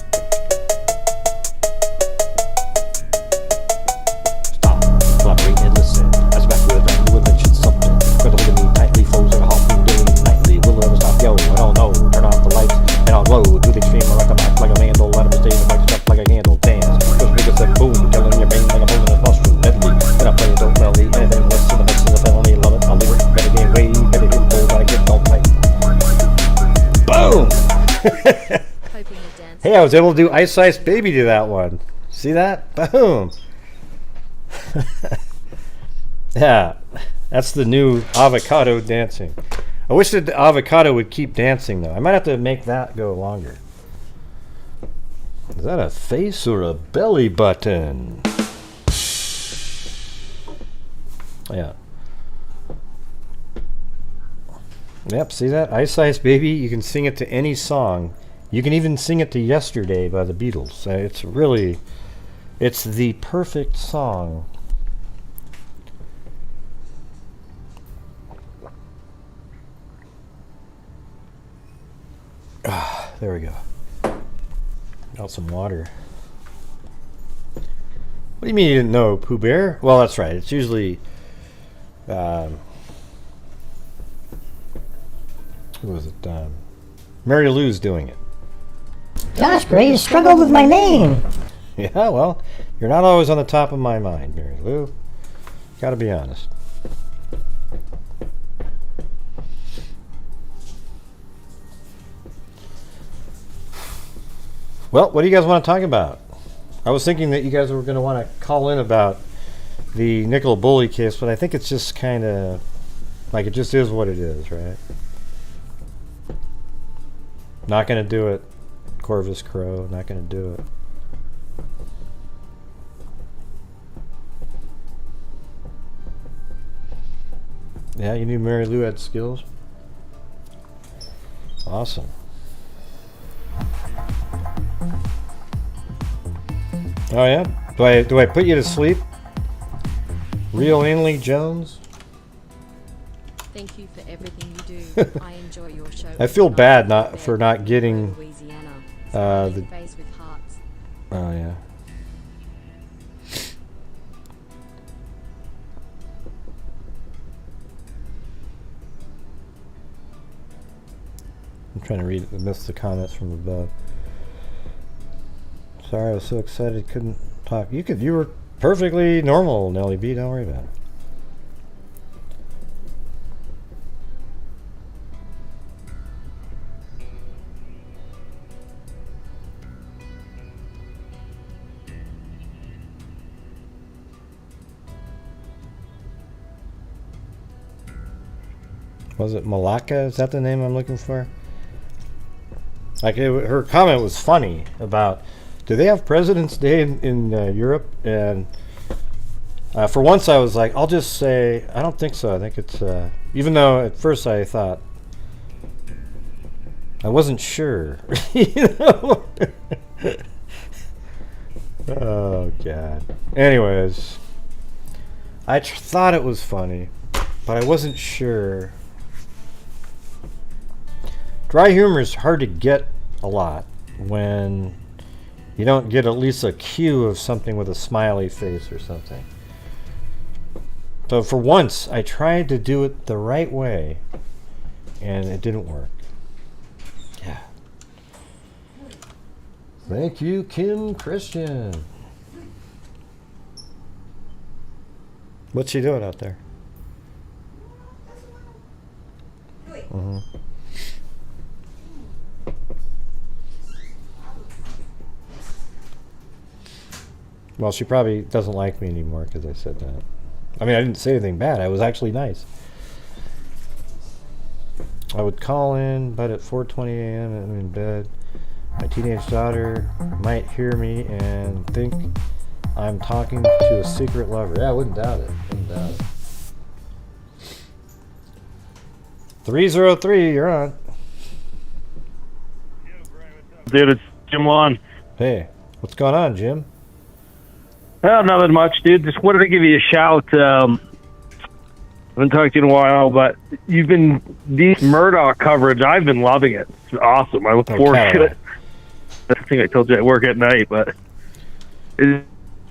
Stop, collaborate and listen. As back with a brand new invention, something. Credible to me, tightly frozen, a harpoon doing nightly. Will it ever stop? Yo, I don't know. Turn off the lights and I'll glow to the extreme. Like a match, like a mandel. Let him stay the mic jump like a handle. Dance. Cause niggas that boom, killing your brain like a poisonous mushroom. Deadly. Then I play it, don't melody. Anything less in the mix of the felony. Love it, I'll leave it. Better game way, better hit full, gotta get all tight. Boom! Hey, I was able to do Ice Ice Baby to that one. See that? Boom! Yeah, that's the new avocado dancing. I wish that the avocado would keep dancing, though. I might have to make that go longer. Is that a face or a belly button? Yeah. Yep, see that? Ice Ice Baby, you can sing it to any song. You can even sing it to Yesterday by the Beatles. It's really, it's the perfect song. Ah, there we go. Got some water. What do you mean you didn't know, Pooh Bear? Well, that's right. It's usually... who was it? Mary Lou's doing it. Gosh, Gray, you struggled with my name. Yeah, well, you're not always on the top of my mind, Mary Lou. Gotta be honest. Well, what do you guys want to talk about? I was thinking that you guys were going to want to call in about the Nicola Bulley case, but I think it's just kind of like it just is what it is, right? Not going to do it. Corvus Crow, not going to do it. Yeah, you knew Mary Lou had skills? Awesome. Oh yeah? Do I put you to sleep? Real Ainley Jones? Thank you for everything you do. I enjoy your show. I feel bad for not getting the face with hearts. Oh yeah. I'm trying to miss the comments from above. Sorry, I was so excited couldn't talk. You were perfectly normal, Nellie B. Don't worry about it. Was it Malaka? Is that the name I'm looking for? Like her comment was funny about do they have President's Day in Europe? And for once I was like, I'll just say, I don't think so. I think it's, even though at first I thought, I wasn't sure. You know? Oh, God. Anyways, I thought it was funny, but I wasn't sure. Dry humor is hard to get a lot when you don't get at least a cue of something with a smiley face or something. So for once, I tried to do it the right way, and it didn't work. Yeah. Thank you, Kim Christian. What's she doing out there? Mm-hmm. Well, she probably doesn't like me anymore because I said that. I mean, I didn't say anything bad. I was actually nice. I would call in, but at 4:20 a.m. I'm in bed. My teenage daughter might hear me and think I'm talking to a secret lover. Yeah, I wouldn't doubt it. 303, you're on. Dude, it's Jim Lawn. Hey, what's going on, Jim? Well, nothing much, dude. Just wanted to give you a shout. I haven't talked to you in a while, but these Murdoch coverage, I've been loving it. It's awesome. I look forward to it. I think I told you I work at night, but you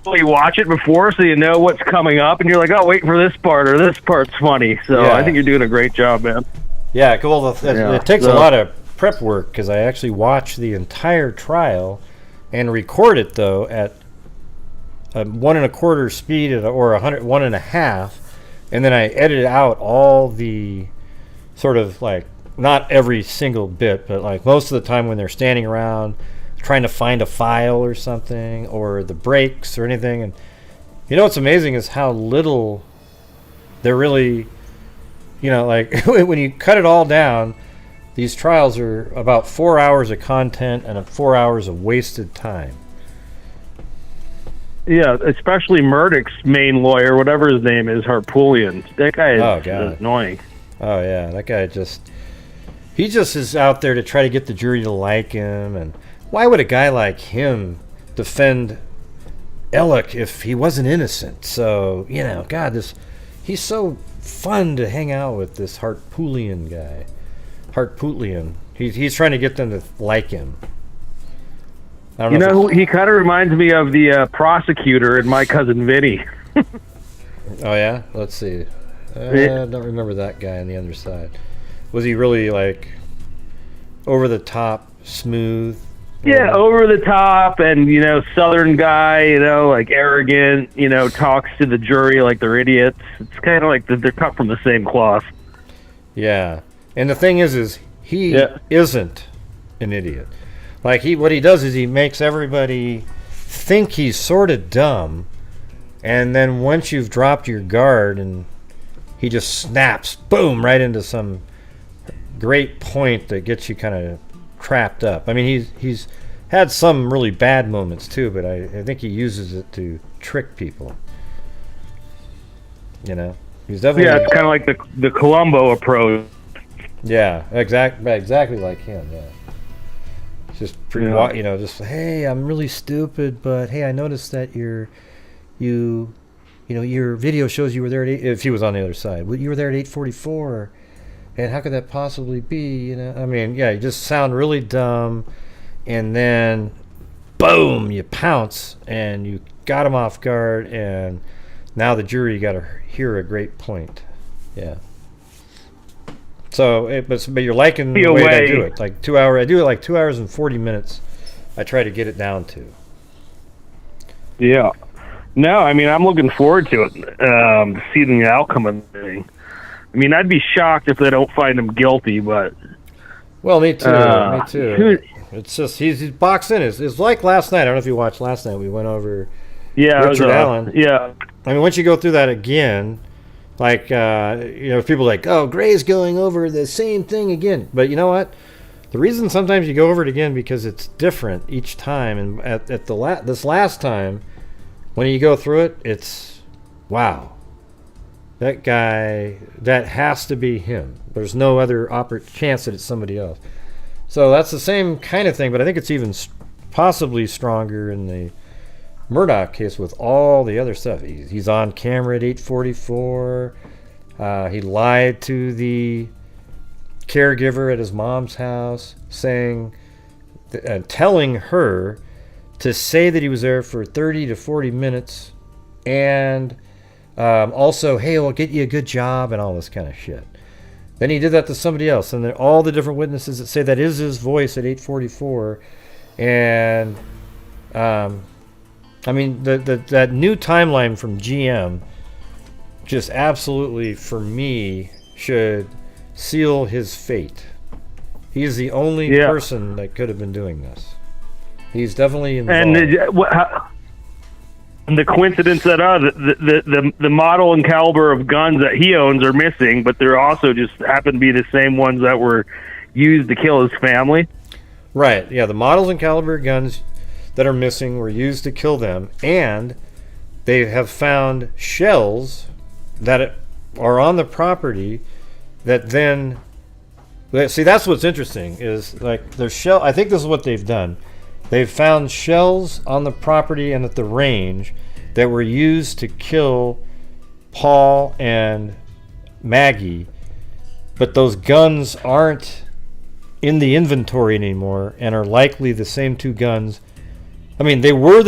watch it before so you know what's coming up, and you're like, oh, wait for this part, or this part's funny. So yeah. I think you're doing a great job, man. Yeah, well, it takes a lot of prep work because I actually watch the entire trial and record it, though, at 1 1/4 speed or 1.5, and then I edit out all the sort of like, not every single bit, but like most of the time when they're standing around trying to find a file or something, or the breaks or anything. And you know what's amazing is how little they're really, you know, like when you cut it all down, these trials are about 4 hours of content and 4 hours of wasted time. Yeah, especially Murdoch's main lawyer, whatever his name is, Harpoolian. That guy is annoying. Oh, yeah, that guy he just is out there to try to get the jury to like him. And why would a guy like him defend Ellick if he wasn't innocent? So, you know, God, he's so fun to hang out with, this Harpoolian guy. Harpoolian. He's trying to get them to like him. You know, he kind of reminds me of the prosecutor in My Cousin Vinny. Oh, yeah? Let's see. I don't remember that guy on the other side. Was he really, like, over the top, smooth? Yeah, over the top, and, you know, Southern guy, you know, like arrogant, you know, talks to the jury like they're idiots. It's kind of like they're cut from the same cloth. Yeah. And the thing is he isn't an idiot. Like, what he does is he makes everybody think he's sort of dumb, and then once you've dropped your guard, and he just snaps, boom, right into some great point that gets you kind of trapped up. I mean, he's had some really bad moments too, but I think he uses it to trick people. You know, he's definitely it's kind of like the Columbo approach. Yeah, exactly like him. Yeah. Just you know, just, hey, I'm really stupid, but hey, I noticed that your video shows you were there at 8, if he was on the other side. Well, you were there at 8:44, and how could that possibly be? You know, I mean, yeah, you just sound really dumb, and then boom, you pounce, and you got him off guard, and now the jury got to hear a great point. Yeah. So, but you're liking the way I do it. Like 2 hours. I do it like 2 hours and 40 minutes. I try to get it down to. Yeah. No, I mean, I'm looking forward to it. Seeing the outcome of the thing. I mean, I'd be shocked if they don't find him guilty, but. Well, me too. Me too. It's just he's boxed in. It's like last night. I don't know if you watched last night. We went over. Yeah, Richard Allen. Yeah. I mean, once you go through that again. Like, you know, people are like, oh, Gray's going over the same thing again. But you know what? The reason sometimes you go over it again because it's different each time, and at this last time, when you go through it, it's wow. That guy, that has to be him. There's no other chance that it's somebody else. So that's the same kind of thing, but I think it's even possibly stronger in the Murdoch case with all the other stuff. He's on camera at 8:44. He lied to the caregiver at his mom's house, telling her to say that he was there for 30 to 40 minutes, and also, hey, we'll get you a good job and all this kind of shit. Then he did that to somebody else, and then all the different witnesses that say that is his voice at 8:44, and I mean that new timeline from GM just absolutely, for me, should seal his fate. He's the only person that could have been doing this. He's definitely involved. And the coincidence that the model and caliber of guns that he owns are missing, but they're also just happen to be the same ones that were used to kill his family. Right. Yeah, the models and caliber guns that are missing were used to kill them, and they have found shells that are on the property that then... See, that's what's interesting, is like there's shell... I think this is what they've done. They've found shells on the property and at the range that were used to kill Paul and Maggie, but those guns aren't in the inventory anymore and are likely the same two guns. I mean, they were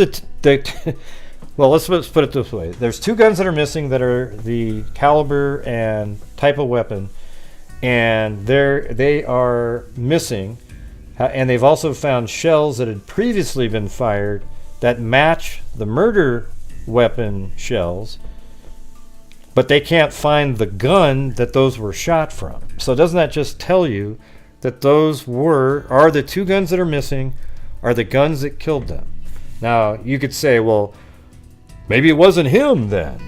well, let's put it this way. There's two guns that are missing that are the caliber and type of weapon, and they are missing. And they've also found shells that had previously been fired that match the murder weapon shells, but they can't find the gun that those were shot from. So doesn't that just tell you that those are the two guns that are missing, are the guns that killed them? Now, you could say, well, maybe it wasn't him then,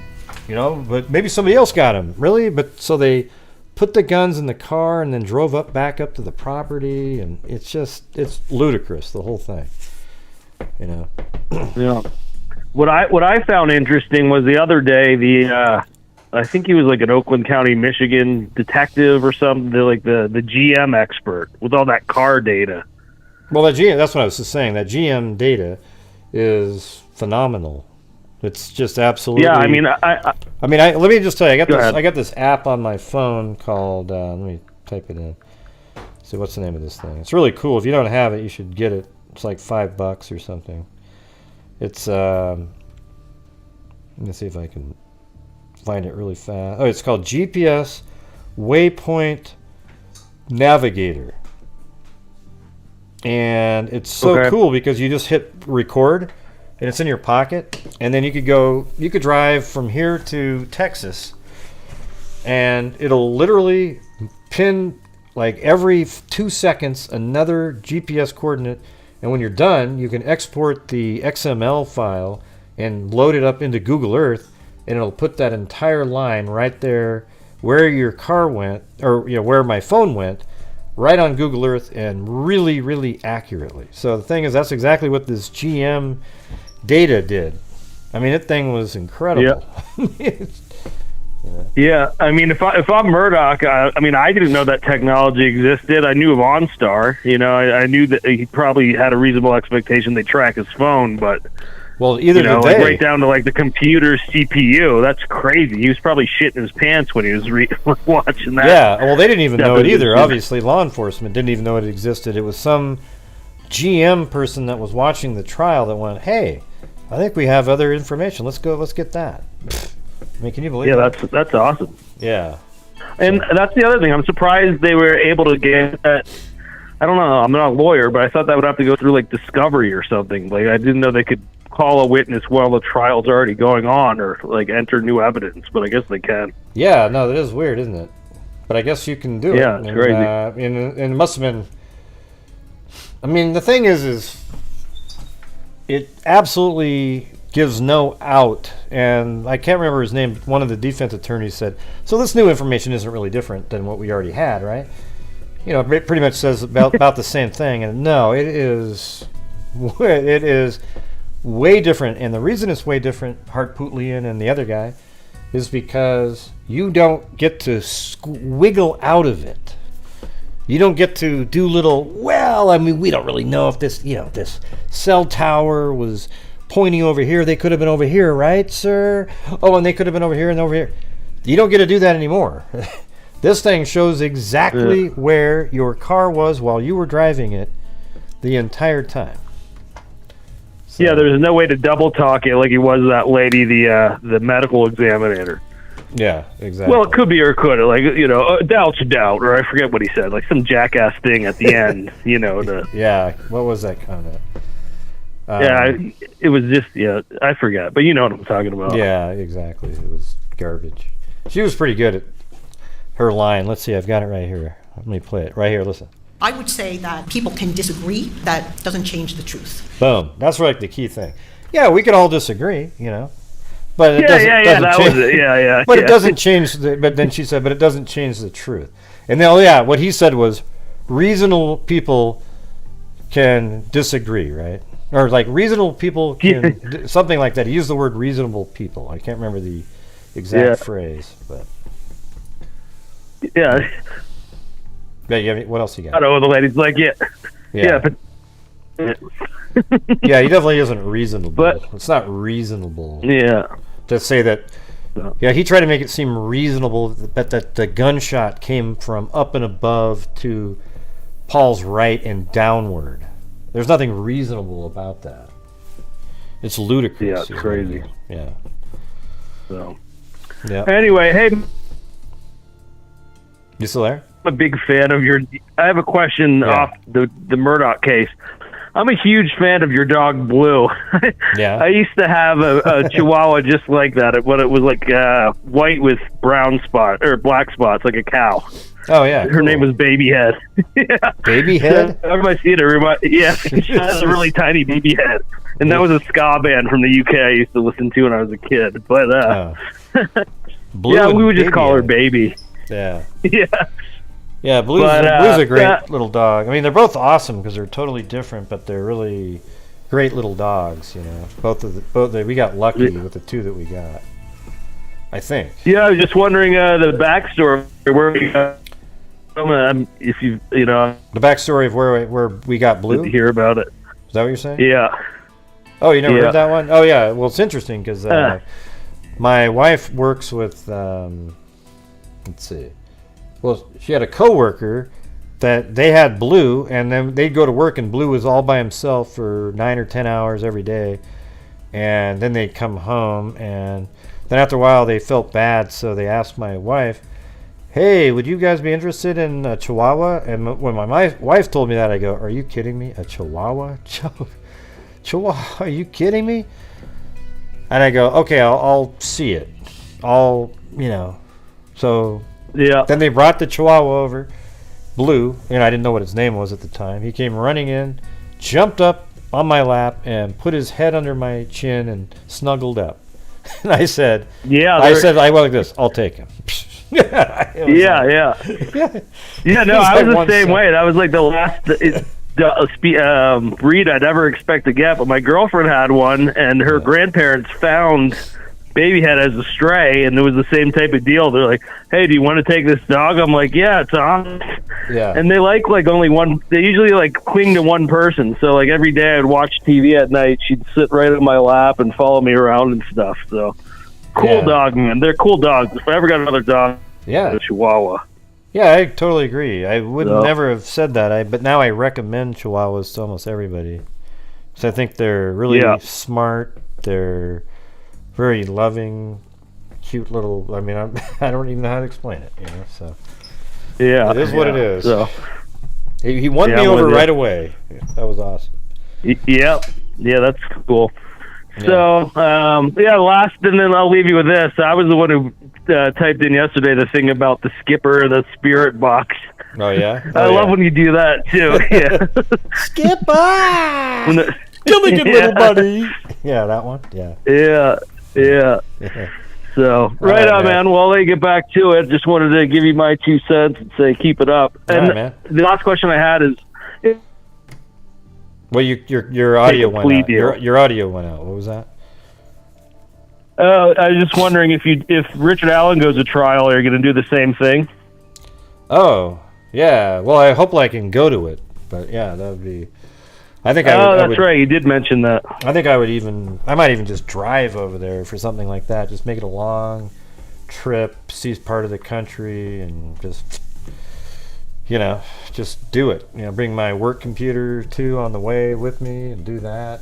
but maybe somebody else got him. Really? But so they put the guns in the car and then drove back up to the property, and it's ludicrous, the whole thing. Yeah. What I found interesting was the other day I think he was like an Oakland County, Michigan detective or something, the GM expert with all that car data. Well, that GM, that's what I was just saying. That GM data is phenomenal. It's just absolutely. Yeah, I mean, let me just tell you, I got this app on my phone called. Let me type it in. See, what's the name of this thing? It's really cool. If you don't have it, you should get it. It's like $5 or something. It's. Let me see if I can find it really fast. Oh, it's called GPS Waypoint Navigator, and it's so cool because you just hit record. And it's in your pocket, and then you could drive from here to Texas, and it'll literally pin like every 2 seconds another GPS coordinate, and when you're done, you can export the XML file and load it up into Google Earth, and it'll put that entire line right there where your car went, or where my phone went, right on Google Earth, and really, really accurately. So the thing is, that's exactly what this GM data did. I mean, that thing was incredible. Yeah. I mean, if I'm Murdoch, I mean, I didn't know that technology existed. I knew of OnStar. I knew that he probably had a reasonable expectation they track his phone, but either right down to like the computer CPU. That's crazy. He was probably shitting his pants when he was watching that. Yeah. Well, they didn't even know it either. Obviously, law enforcement didn't even know it existed. It was some GM person that was watching the trial that went, "Hey, I think we have other information. Let's get that." I mean, can you believe that? Yeah, that's awesome. Yeah. And that's the other thing. I'm surprised they were able to get that. I don't know. I'm not a lawyer, but I thought that would have to go through like discovery or something. Like, I didn't know they could call a witness while the trial's already going on, or like enter new evidence, but I guess they can. Yeah, no, that is weird, isn't it? But I guess you can do it. Yeah, it's crazy. And it must have been... I mean, the thing is it absolutely gives no out, and I can't remember his name. One of the defense attorneys said, so this new information isn't really different than what we already had, right? it pretty much says about the same thing. And no, it is way different. And the reason it's way different, Hart Putlian and the other guy, is because you don't get to wiggle out of it. You don't get to do little, we don't really know if this, this cell tower was pointing over here. They could have been over here, right, sir? Oh, and they could have been over here and over here. You don't get to do that anymore. This thing shows exactly where your car was while you were driving it the entire time. So, yeah, there's no way to double talk it like he was that lady, the medical examiner. Yeah, exactly. Well, it could be or could. Like, doubt's a doubt, or I forget what he said. Like some jackass thing at the end, Yeah, what was that comment? It was just, I forget. But you know what I'm talking about. Yeah, exactly. It was garbage. She was pretty good at her line. Let's see, I've got it right here. Let me play it. Right here, listen. I would say that people can disagree. That doesn't change the truth. Boom. That's like the key thing. Yeah, we could all disagree, but it doesn't that change. Was it. Yeah. But it doesn't change. But then she said, but it doesn't change the truth. And then, what he said was, reasonable people can disagree, right? Or like reasonable people can something like that. He used the word reasonable people. I can't remember the exact phrase, but yeah. What else you got? I don't know. The lady's like, but. Yeah, he definitely isn't reasonable. But it's not reasonable. Yeah. To say that. Yeah, he tried to make it seem reasonable that the gunshot came from up and above to Paul's right and downward. There's nothing reasonable about that. It's ludicrous. Yeah, it's crazy. Yeah. So. Yeah. Anyway, hey. You still there? I'm a big fan of I have a question off the Murdoch case. I'm a huge fan of your dog, Blue. Yeah. I used to have a Chihuahua just like that. It was like white with brown spots or black spots, like a cow. Oh, yeah. Her name was Baby Head. Yeah. Baby Head? Everybody see it. She has a really tiny baby head. And that was a ska band from the UK I used to listen to when I was a kid. But Blue we would just call her Baby. Yeah. Yeah. Yeah, Blue's a great little dog. I mean, they're both awesome because they're totally different, but they're really great little dogs. We got lucky with the two that we got. I think. Yeah, I was just wondering the backstory where we got if you the backstory of where we got Blue. Hear about it. Is that what you're saying? Yeah. Oh, you never heard that one? Oh, yeah. Well, it's interesting because my wife works with. Let's see. Well, she had a coworker that they had Blue, and then they'd go to work, and Blue was all by himself for 9 or 10 hours every day, and then they'd come home, and then after a while they felt bad, so they asked my wife, "Hey, would you guys be interested in a Chihuahua?" And when my wife told me that, I go, "Are you kidding me? A Chihuahua? Chihuahua? Are you kidding me?" And I go, "Okay, I'll see it. So." Yeah. Then they brought the Chihuahua over, Blue, and I didn't know what his name was at the time. He came running in, jumped up on my lap, and put his head under my chin and snuggled up. And I said, I went like this, "I'll take him." Yeah. No, I was the same way. That was like the last breed I'd ever expect to get, but my girlfriend had one, and her grandparents found Baby Head as a stray, and it was the same type of deal. They're like, "Hey, do you want to take this dog?" I'm like, "Yeah, it's on." Yeah. And they like only one. They usually like cling to one person. So like every day I'd watch TV at night. She'd sit right in my lap and follow me around and stuff. So cool dog, man. They're cool dogs. If I ever got another dog, a Chihuahua. Yeah, I totally agree. I would never have said that. But now I recommend Chihuahuas to almost everybody. So I think they're really smart. They're very loving, cute little. I mean, I don't even know how to explain it. So yeah, it is what it is. So he won me over right away. That was awesome. Yeah, that's cool. So last, and then I'll leave you with this. I was the one who typed in yesterday the thing about the skipper, the spirit box. Oh yeah, I love when you do that too. Yeah, skipper. Give me good little buddy. Yeah, that one. Yeah. Yeah. So, right on, man. Well, let me get back to it. Just wanted to give you my 2 cents and say keep it up. And man. the last question I had is... Well, your audio went out. Your audio went out. What was that? I was just wondering if Richard Allen goes to trial, are you going to do the same thing? Oh, yeah. Well, I hope I can go to it. But, yeah, that would be... I think that's right. You did mention that. I think I might even just drive over there for something like that. Just make it a long trip, see part of the country, and just, just do it. Bring my work computer too on the way with me and do that.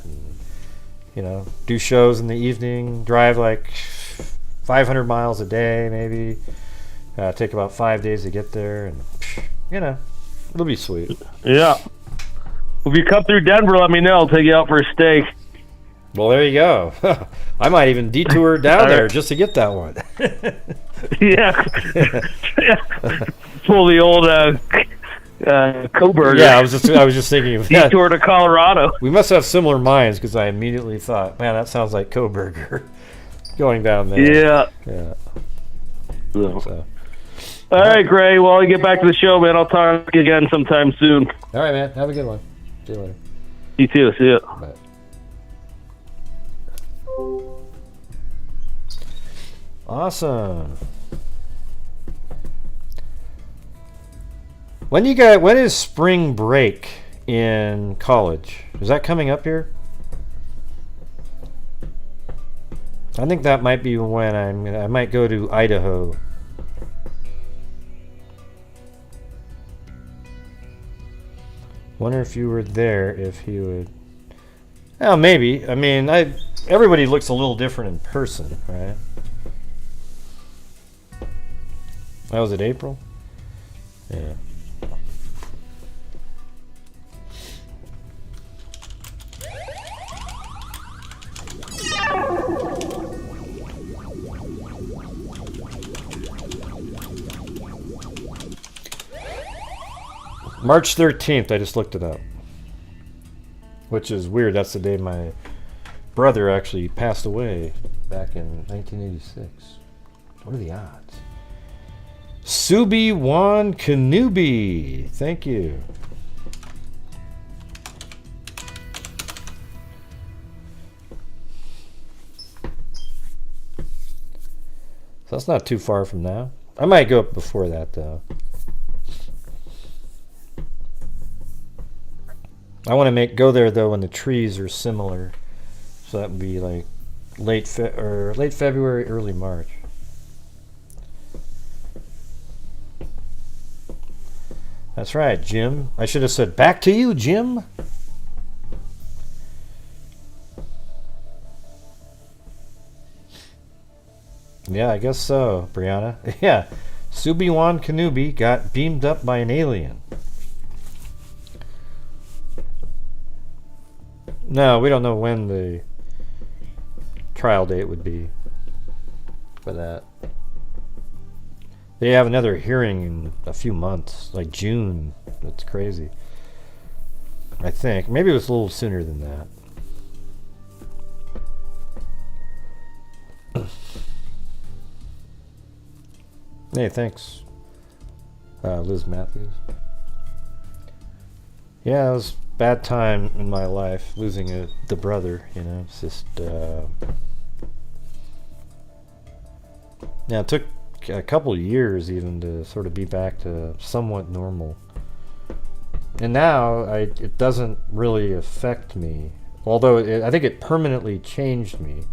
And, do shows in the evening, drive like 500 miles a day maybe. Take about 5 days to get there, and, it'll be sweet. Yeah. If you come through Denver, let me know. I'll take you out for a steak. Well, there you go. I might even detour down there just to get that one. Yeah. Pull the old Coburger. Yeah, I was just thinking of that. Detour to Colorado. We must have similar minds because I immediately thought, man, that sounds like Coburger. Going down there. Yeah. So. All right, Gray. Well, I'll get back to the show, man. I'll talk again sometime soon. All right, man. Have a good one. See you later. You too. See ya. Bye. Awesome. When is spring break in college? Is that coming up here? I think that might be when I might go to Idaho. Wonder if you were there, if he would. Well, maybe. I mean, everybody looks a little different in person, right? That was it, April? Yeah. March 13th, I just looked it up. Which is weird. That's the day my brother actually passed away back in 1986. What are the odds? Subi Wan Kanubi. Thank you. So that's not too far from now. I might go up before that, though. I want to go there though when the trees are similar, so that would be like late February, early March. That's right, Jim. I should have said back to you, Jim. Yeah, I guess so, Brianna. Yeah, Subi-Wan Kenobi got beamed up by an alien. No, we don't know when the trial date would be for that. They have another hearing in a few months, like June. That's crazy. I think. Maybe it was a little sooner than that. Hey, thanks, Liz Matthews. Yeah, it was a bad time in my life, losing the brother, It's just, it took a couple years even to sort of be back to somewhat normal. And now it doesn't really affect me, although I think it permanently changed me.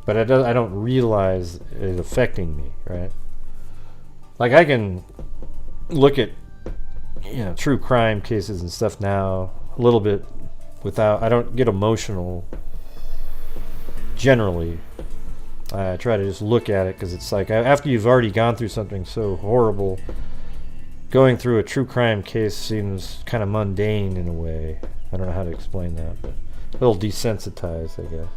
But I don't realize it affecting me, right? Like I can look at true crime cases and stuff now a little bit without. I don't get emotional generally. I try to just look at it because it's like after you've already gone through something so horrible, going through a true crime case seems kind of mundane in a way. I don't know how to explain that, but a little desensitized, I guess.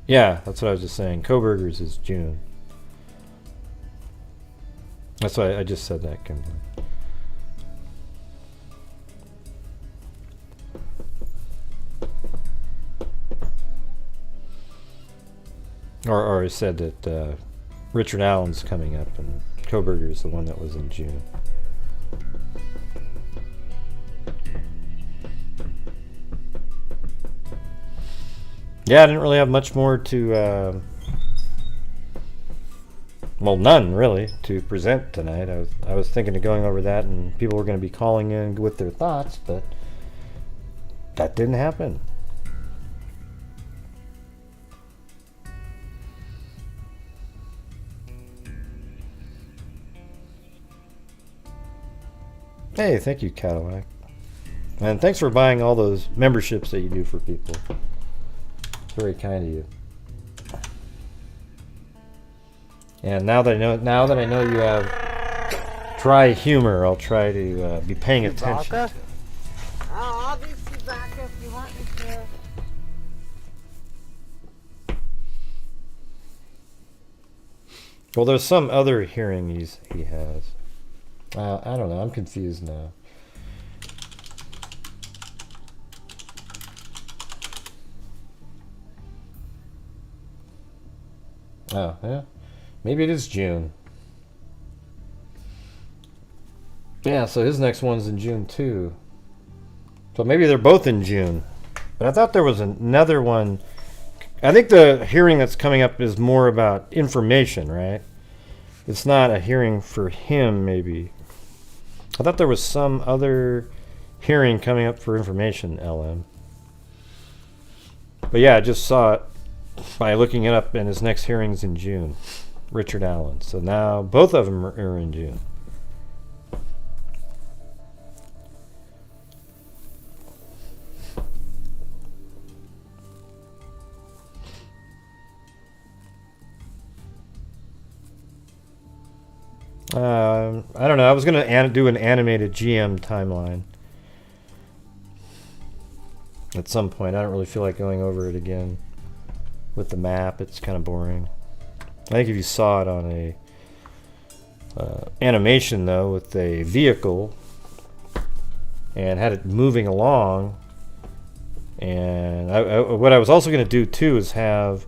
Yeah, that's what I was just saying. Coburgers is June. That's why I just said that, Kimberly. Or I said that Richard Allen's coming up, and Koberger's the one that was in June. Yeah, I didn't really have much more to, well, none really, to present tonight. I was thinking of going over that, and people were going to be calling in with their thoughts, but that didn't happen. Hey, thank you, Cadillac. And thanks for buying all those memberships that you do for people. It's very kind of you. And now that I know you have dry humor, I'll try to be paying attention. I'll do Chewbacca if you want me to. Well, there's some other hearing he has. I don't know. I'm confused now. Oh, yeah. Maybe it is June. Yeah, so his next one's in June too. So maybe they're both in June. But I thought there was another one. I think the hearing that's coming up is more about information, right? It's not a hearing for him, maybe. I thought there was some other hearing coming up for information, LM. But yeah, I just saw it by looking it up, and his next hearing's in June. Richard Allen. So now both of them are in June. I don't know. I was going to do an animated GM timeline at some point. I don't really feel like going over it again with the map. It's kind of boring. I think if you saw it on a animation, though, with a vehicle and had it moving along, and what I was also going to do, too, is have,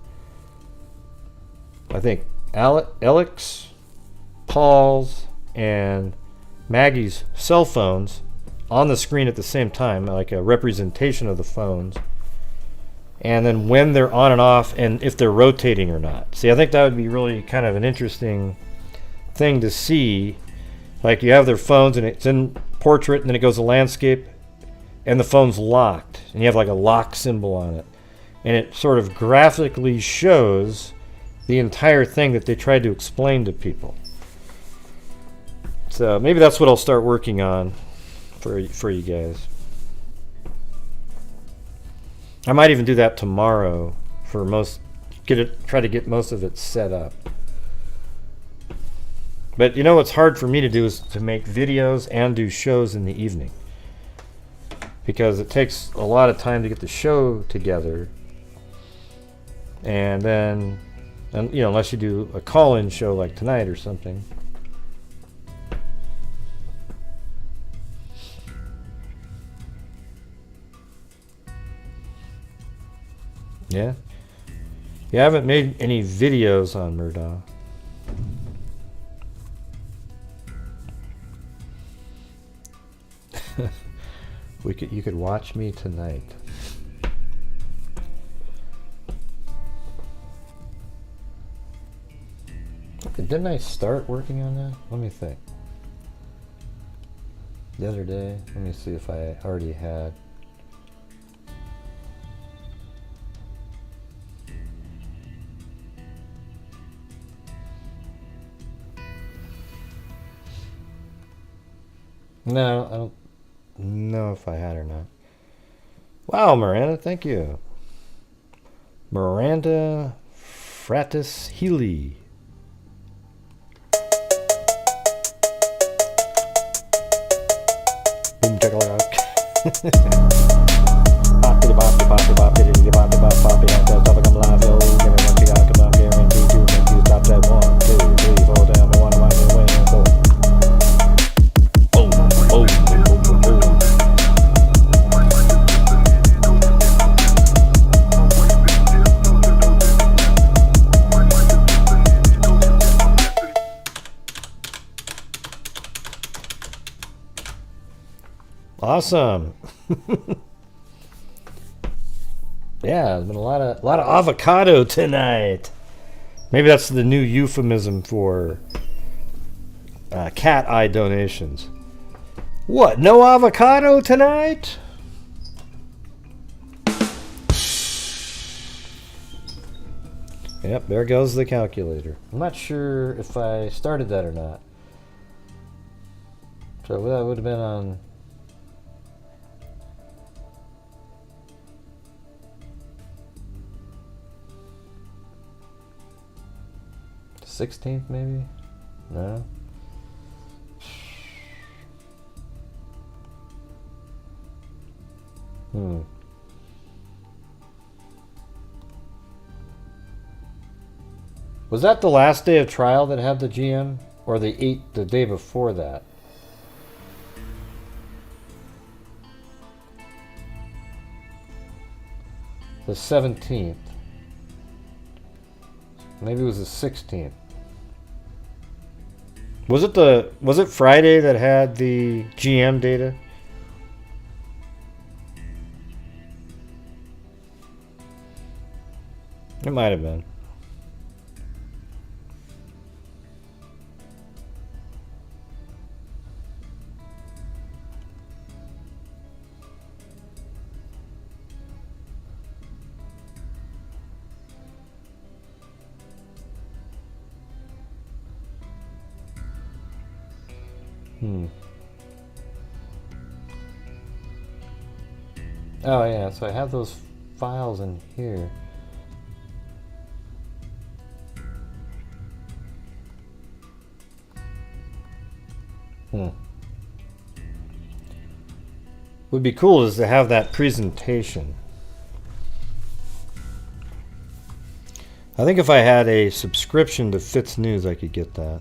I think, Alex, Paul's, and Maggie's cell phones on the screen at the same time, like a representation of the phones, and then when they're on and off and if they're rotating or not. See, I think that would be really kind of an interesting thing to see. Like, you have their phones and it's in portrait, and then it goes to landscape, and the phone's locked, and you have like a lock symbol on it, and it sort of graphically shows the entire thing that they tried to explain to people. So maybe that's what I'll start working on for you guys. I might even do that tomorrow for try to get most of it set up. But you know what's hard for me to do is to make videos and do shows in the evening, because it takes a lot of time to get the show together, and then, unless you do a call-in show like tonight or something. Yeah? Yeah, I haven't made any videos on Murdaugh. You could watch me tonight. Okay, didn't I start working on that? Let me think. The other day, let me see if I already had. No, I don't know if I had or not. Wow, Miranda, thank you. Miranda Fratis Healy. Boom, chugga-lug. Boppity boppity boppity boppity boppity boppity boppity. I'm just come live, yo. Give me what you got, come on, guarantee to make you stop that 1, 2, 3, 4 down the 1, I'm on your way and 4. Awesome. Yeah, there's been a lot of avocado tonight. Maybe that's the new euphemism for cat eye donations. What? No avocado tonight? Yep, there goes the calculator. I'm not sure if I started that or not. So that would have been on... the 16th, maybe? No? Was that the last day of trial that had the GM? Or the day before that? The 17th. Maybe it was the 16th. Was it Friday that had the GM data? It might have been. Oh yeah, so I have those files in here. Would be cool is to have that presentation. I think if I had a subscription to Fitz News, I could get that.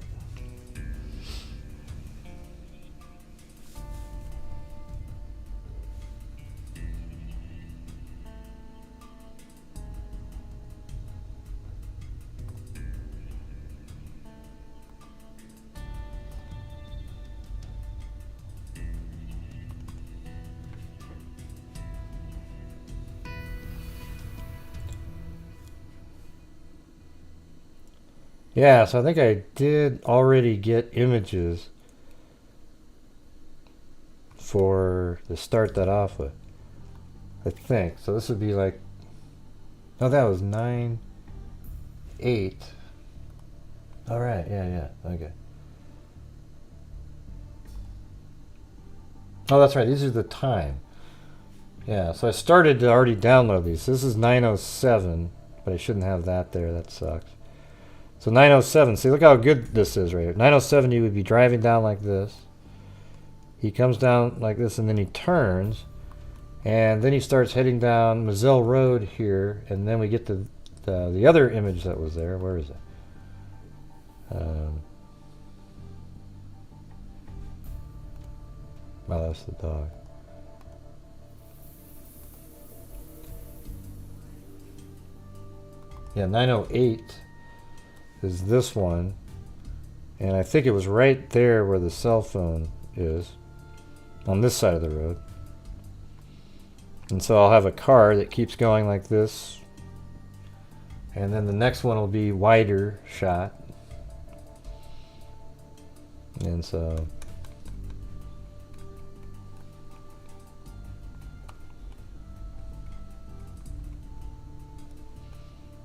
Yeah, so I think I did already get images for to start that off with. I think. So this would be like, oh, that was 9/8. All right, yeah, okay. Oh, that's right, these are the time. Yeah, so I started to already download these. This is 9:07, but I shouldn't have that there, that sucks. So 9:07, see, look how good this is right here. 9:07, you would be driving down like this. He comes down like this, and then he turns, and then he starts heading down Moselle Road here, and then we get to the other image that was there. Where is it? Oh, that's the dog. Yeah, 9:08. Is this one, and I think it was right there where the cell phone is on this side of the road. And so I'll have a car that keeps going like this, and then the next one will be wider shot, and so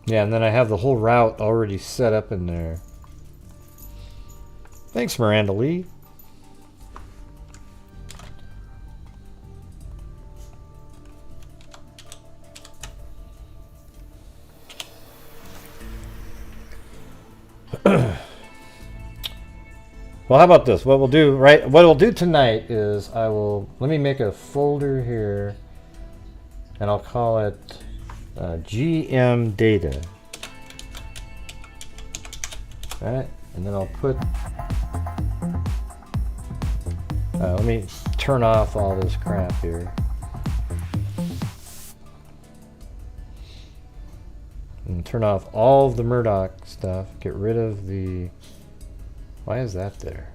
yeah, and then I have the whole route already set up in there. Thanks, Miranda Lee. Well, how about this? What we'll do tonight is let me make a folder here, and I'll call it GM data. Alright, and then I'll put let me turn off all this crap here. And turn off all of the Murdoch stuff. Get rid of the... Why is that there?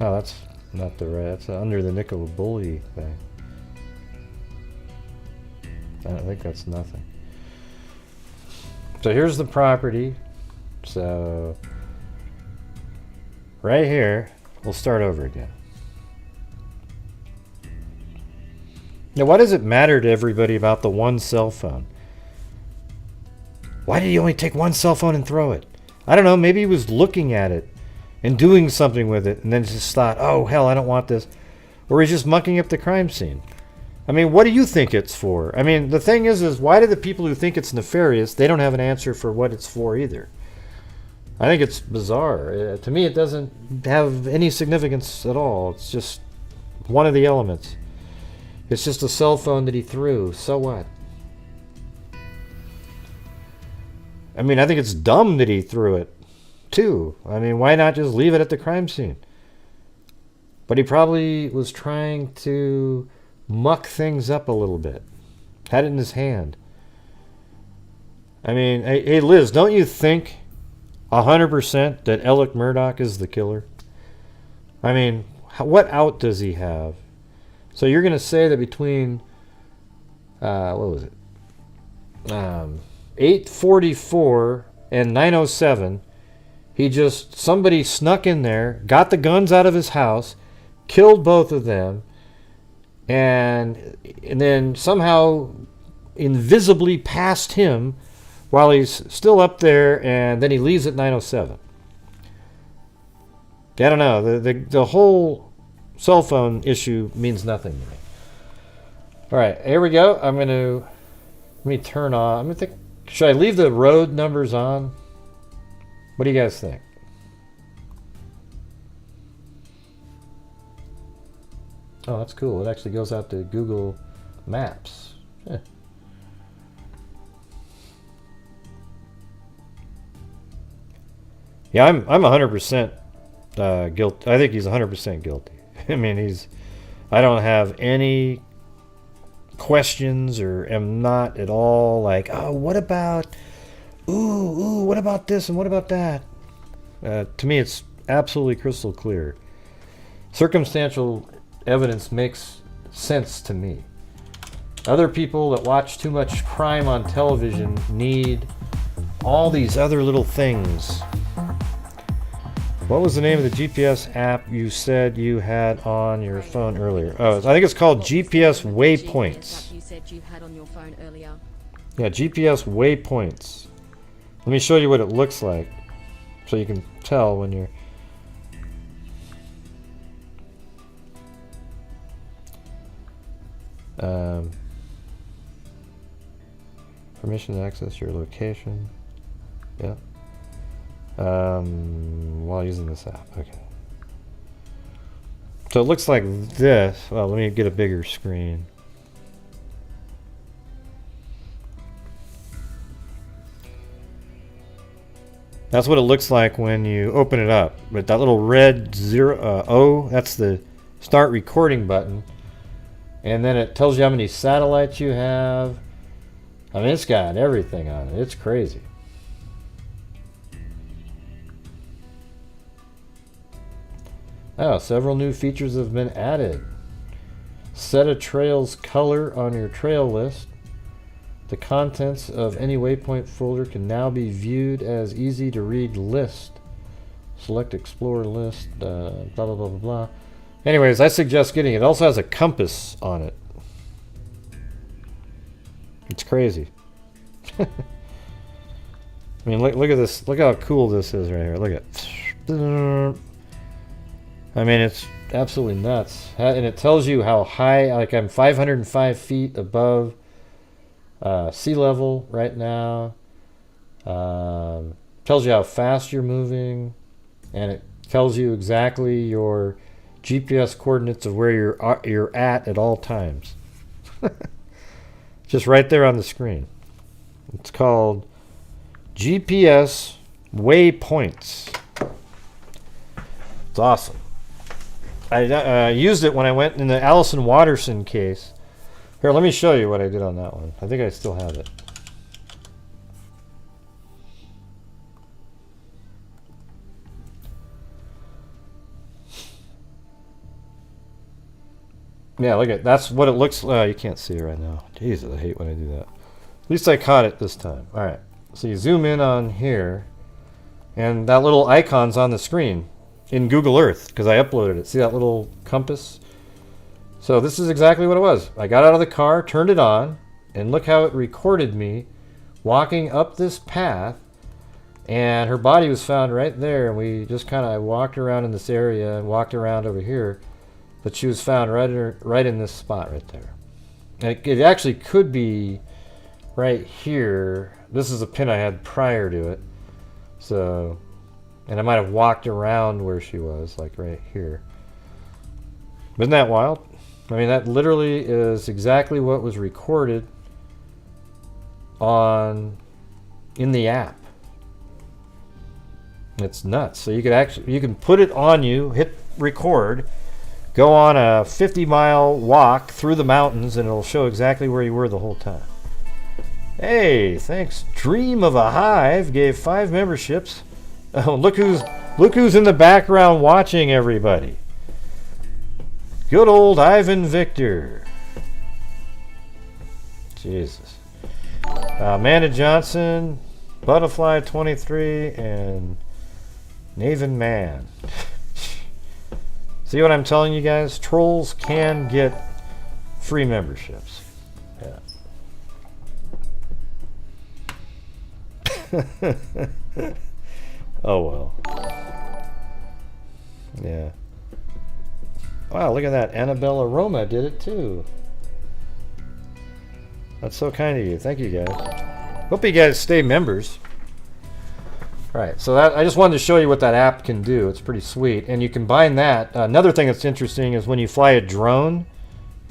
Oh, that's not the right. That's under the Nicola Bulley thing. I think that's nothing. So here's the property. So right here, we'll start over again. Now, why does it matter to everybody about the one cell phone? Why did he only take one cell phone and throw it? I don't know. Maybe he was looking at it and doing something with it and then just thought, oh, hell, I don't want this. Or he's just mucking up the crime scene. I mean, what do you think it's for? I mean, the thing is why do the people who think it's nefarious, they don't have an answer for what it's for either? I think it's bizarre. To me, it doesn't have any significance at all. It's just one of the elements. It's just a cell phone that he threw. So what? I mean, I think it's dumb that he threw it, too. I mean, why not just leave it at the crime scene? But he probably was trying to muck things up a little bit. Had it in his hand. I mean, hey Liz, don't you think 100% that Alec Murdoch is the killer? I mean, what out does he have? So you're going to say that between, what was it? 8:44 and 9:07, somebody snuck in there, got the guns out of his house, killed both of them, and then somehow invisibly passed him while he's still up there, and then he leaves at 9:07. I don't know. The whole cell phone issue means nothing to me. All right, here we go. Let me turn on. Should I leave the road numbers on? What do you guys think? Oh, that's cool. It actually goes out to Google Maps. Yeah, I'm 100% guilty. I think he's 100% guilty. I mean, I don't have any questions or am not at all like, oh, what about, what about this and what about that? To me, it's absolutely crystal clear. Circumstantial evidence makes sense to me. Other people that watch too much crime on television need all these other little things. What was the name of the GPS app you said you had on your phone earlier? Oh, I think it's called GPS Waypoints. You said you had on your phone earlier. Yeah, GPS Waypoints. Let me show you what it looks like so you can tell when you're... permission to access your location. Yeah. While using this app. Okay. So it looks like this. Well, let me get a bigger screen. That's what it looks like when you open it up. With that little red O, that's the start recording button. And then it tells you how many satellites you have. I mean, it's got everything on it. It's crazy. Oh, several new features have been added. Set a trail's color on your trail list. The contents of any waypoint folder can now be viewed as easy to read list. Select Explorer list, blah, blah, blah, blah, blah. Anyways, I suggest getting it. It also has a compass on it. It's crazy. I mean, look at this. Look how cool this is right here. Look at it. I mean, it's absolutely nuts. And it tells you how high, like I'm 505 feet above sea level right now. Tells you how fast you're moving. And it tells you exactly your GPS coordinates of where you're at all times. Just right there on the screen. It's called GPS Waypoints. It's awesome. I used it when I went in the Allison Watterson case. Here, let me show you what I did on that one. I think I still have it. Yeah, look at that's what it looks like. You can't see it right now. Jesus, I hate when I do that. At least I caught it this time. All right. So you zoom in on here, and that little icon's on the screen in Google Earth because I uploaded it. See that little compass? So this is exactly what it was. I got out of the car, turned it on, and look how it recorded me walking up this path. And her body was found right there. And we just kind of walked around in this area and walked around over here. But she was found right in this spot right there. And it actually could be right here. This is a pin I had prior to it. So, and I might have walked around where she was, like right here. Isn't that wild? I mean, that literally is exactly what was recorded in the app. It's nuts. So you can put it on you, hit record, go on a 50-mile walk through the mountains, and it'll show exactly where you were the whole time. Hey, thanks. Dream of a Hive gave 5 memberships. Oh, look who's in the background watching everybody. Good old Ivan Victor. Jesus. Amanda Johnson, Butterfly 23, and Naven Man. See what I'm telling you guys? Trolls can get free memberships. Yeah. Oh well. Yeah. Wow, look at that. Annabella Roma did it too. That's so kind of you. Thank you guys. Hope you guys stay members. Alright, so that, I just wanted to show you what that app can do. It's pretty sweet. And you combine that. Another thing that's interesting is when you fly a drone,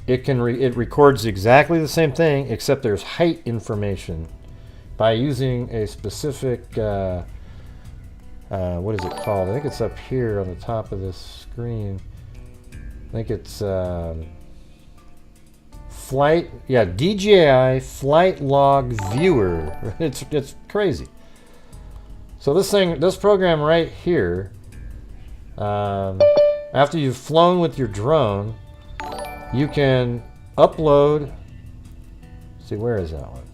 it records exactly the same thing, except there's height information by using a specific, what is it called? I think it's up here on the top of this screen. I think it's DJI Flight Log Viewer. It's crazy. So this program right here, after you've flown with your drone, you can upload. See, where is that one?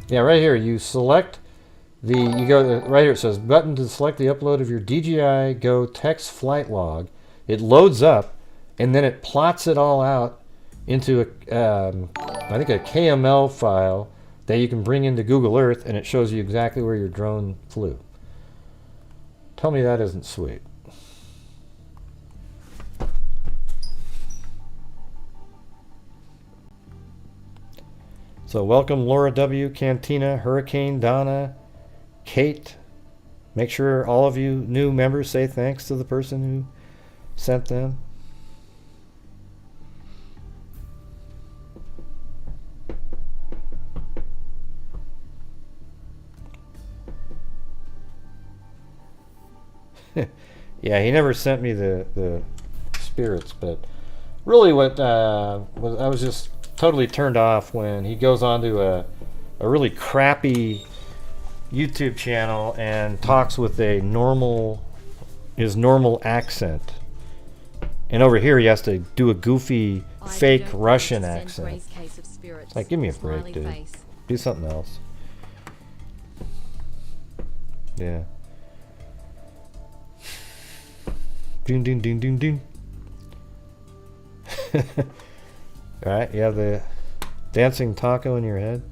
Yeah, right here. You select you go right here. It says button to select the upload of your DJI Go text flight log. It loads up, and then it plots it all out into I think a KML file that you can bring into Google Earth, and it shows you exactly where your drone flew. Tell me that isn't sweet. So welcome Laura W, Cantina, Hurricane, Donna, Kate. Make sure all of you new members say thanks to the person who sent them. Yeah, he never sent me the spirits, but really what I was just totally turned off when he goes on to a really crappy YouTube channel and talks with his normal accent. And over here he has to do a goofy fake Russian accent. It's like, give me a break, dude. Do something else. Yeah. Ding ding ding ding ding. Alright, you have the dancing taco in your head.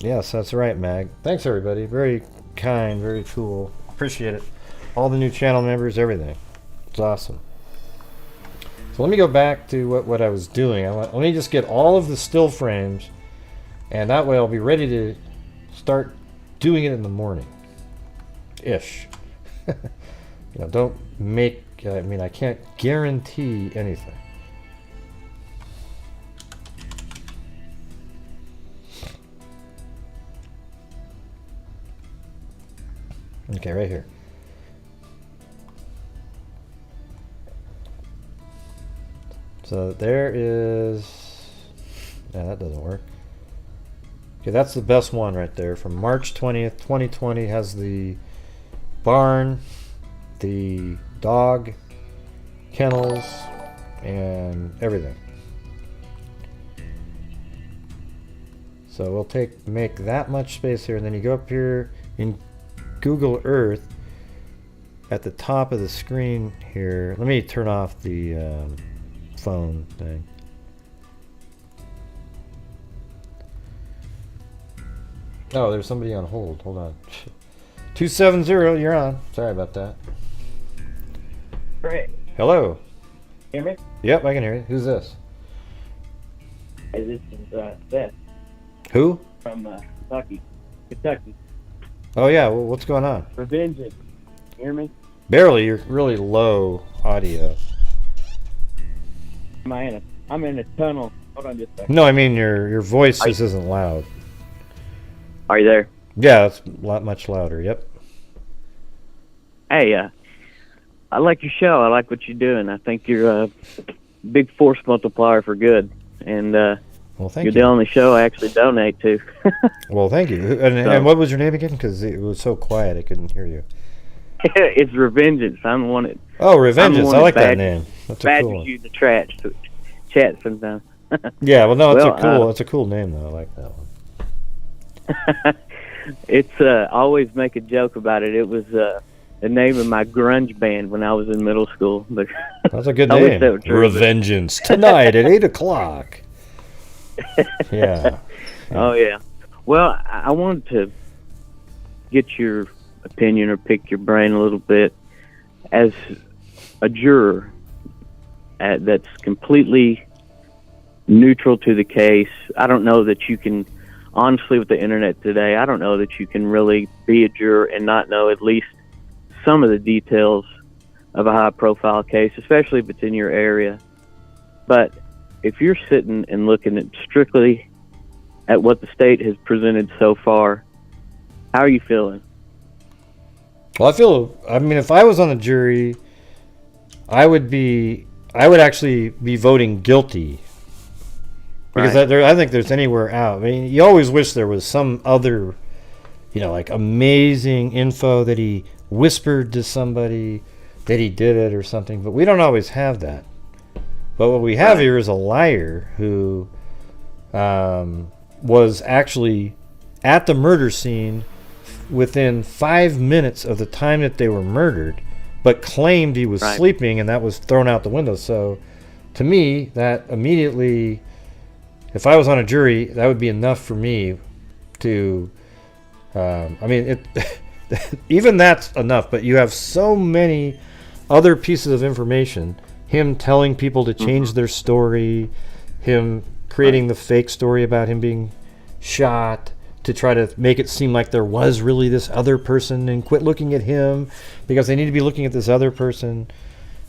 Yes, that's right, Mag. Thanks, everybody. Very kind, very cool. Appreciate it. All the new channel members, everything. It's awesome. So let me go back to what I was doing. Let me just get all of the still frames, and that way I'll be ready to start doing it in the morning. Ish. Don't make, I can't guarantee anything. Okay, right here. So there is, that doesn't work. Okay, that's the best one right there. From March 20th, 2020, has the barn, the dog, kennels, and everything. So we'll make that much space here, and then you go up here in Google Earth at the top of the screen here. Let me turn off the phone thing. Oh, there's somebody on hold. Hold on. 270, you're on. Sorry about that. Great. Hello. Hear me? Yep, I can hear you. Who's this? Hey, this is Seth Who? from Kentucky. Kentucky. Oh yeah, well, what's going on? Revenge it. Hear me? Barely. You're really low audio. I'm in a tunnel. Hold on just a second. No, I mean your voice just isn't loud. Are you there? Yeah, it's much louder. Yep. Hey, I like your show. I like what you're doing. I think you're a big force multiplier for good. And well, thank you're you. the only show I actually donate to. Well, thank you. And what was your name again? Because it was so quiet, I couldn't hear you. It's Revengeance. I'm the one that. Oh, Revengeance. I like that name. That's a cool one. you to chat sometimes. Yeah, well, no, it's a cool name though. I like that one. It's always make a joke about it. It was the name of my grunge band when I was in middle school. But that's a good name. Revengeance tonight at 8:00. Yeah. Oh yeah. Well, I wanted to get your opinion or pick your brain a little bit as a juror that's completely neutral to the case. I don't know that you can, honestly, with the internet today, I don't know that you can really be a juror and not know at least some of the details of a high-profile case, especially if it's in your area. But if you're sitting and looking at strictly at what the state has presented so far, how are you feeling? Well, I mean, if I was on a jury, I would actually be voting guilty. Because I think there's anywhere out. I mean, you always wish there was some other, like amazing info that he whispered to somebody that he did it or something. But we don't always have that. But what we have here is a liar who was actually at the murder scene within 5 minutes of the time that they were murdered, but claimed he was sleeping, and that was thrown out the window. So to me, that immediately, if I was on a jury, that would be enough for me to even that's enough. But you have so many other pieces of information, him telling people to change their story, him creating the fake story about him being shot to try to make it seem like there was really this other person, and quit looking at him because they need to be looking at this other person,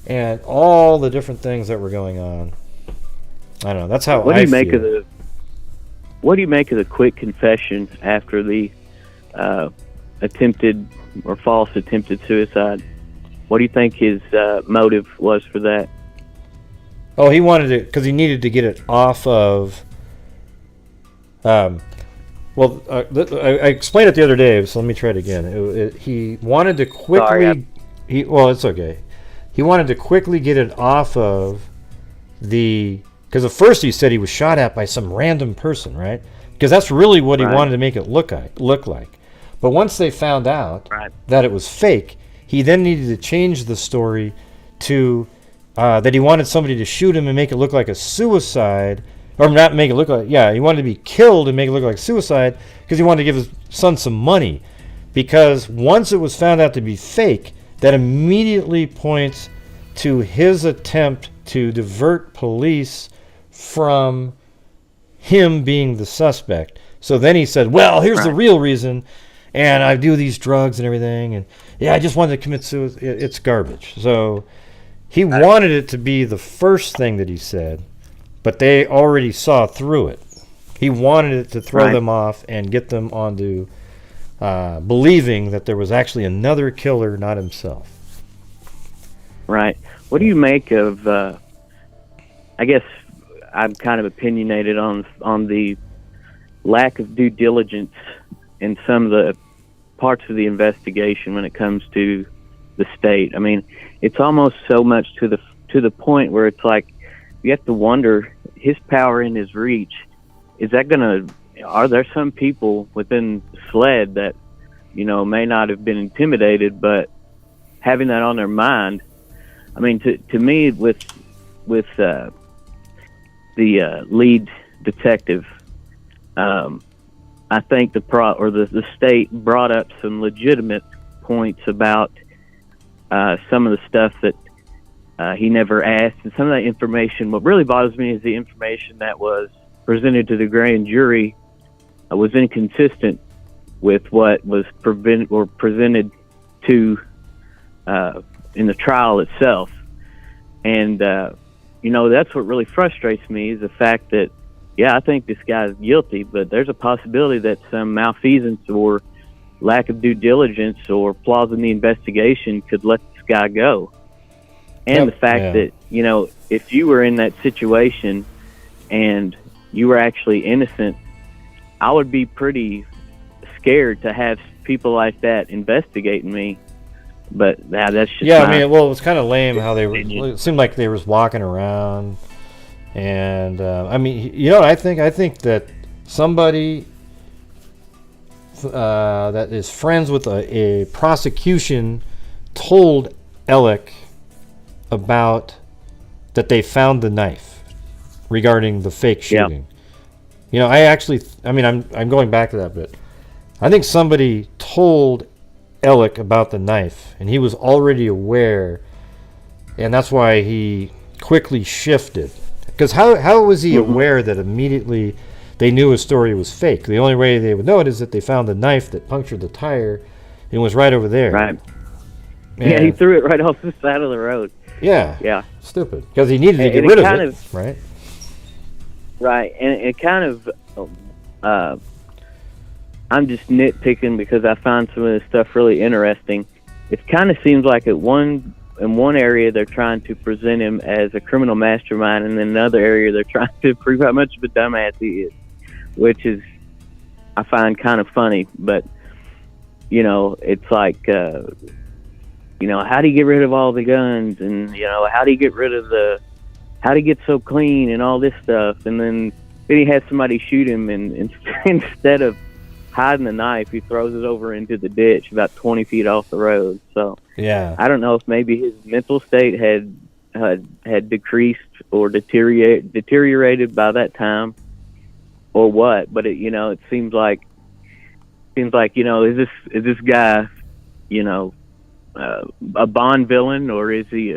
and all the different things that were going on. I don't know. That's how I feel. What do you make of the quick confession after the attempted or false attempted suicide? What do you think his motive was for that? Oh, he wanted it because he needed to get it off of. I explained it the other day, so let me try it again. He wanted to quickly. Sorry, it's okay. He wanted to quickly get it off of the. Because at first he said he was shot at by some random person, right? Because that's really what he wanted to make it look like. But once they found out that it was fake, he then needed to change the story to that he wanted somebody to shoot him and make it look like a suicide. Or not make it look like, he wanted to be killed and make it look like suicide because he wanted to give his son some money. Because once it was found out to be fake, that immediately points to his attempt to divert police from him being the suspect. So then he said, well, here's the real reason, and I do these drugs and everything, and I just wanted to commit suicide. It's garbage. So he wanted it to be the first thing that he said, but they already saw through it. He wanted it to throw them off and get them onto believing that there was actually another killer, not himself. Right. What do you make of, I guess I'm kind of opinionated on the lack of due diligence in some of the parts of the investigation when it comes to the state. I mean, it's almost so much to the point where it's like you have to wonder, his power and his reach, are there some people within SLED that, you know, may not have been intimidated, but having that on their mind? I mean, to me, with the lead detective, I think the state brought up some legitimate points about some of the stuff that he never asked, and some of that information. What really bothers me is the information that was presented to the grand jury was inconsistent with what was presented to in the trial itself. And you know, that's what really frustrates me, is the fact that, yeah, I think this guy's guilty, but there's a possibility that some malfeasance or lack of due diligence or flaws in the investigation could let this guy go. And the fact that, you know, if you were in that situation and you were actually innocent, I would be pretty scared to have people like that investigating me. But that's just I mean, well, it was kind of lame how it seemed like they was walking around, and I mean, you know what I think? I think that somebody that is friends with a prosecution told Alec about that they found the knife regarding the fake shooting. You know, I'm going back to that bit. I think somebody told Alec about the knife, and he was already aware, and that's why he quickly shifted. Because how was he aware that immediately they knew his story was fake? The only way they would know it is that they found the knife that punctured the tire and was right over there. Right. And he threw it right off the side of the road. Yeah. Stupid. Because he needed to get rid of it. Right. Right. And it kind of... I'm just nitpicking because I find some of this stuff really interesting. It kind of seems like in one area they're trying to present him as a criminal mastermind, and in another area they're trying to prove how much of a dumbass he is, which is, I find kind of funny. But, you know, it's like, you know, how do you get rid of all the guns, and, you know, how do you get so clean and all this stuff? And then he has somebody shoot him, and instead of hiding the knife, he throws it over into the ditch about 20 feet off the road. So I don't know if maybe his mental state had decreased or deteriorated by that time, or what. But it seems like you know, is this guy, you know, a Bond villain, or is he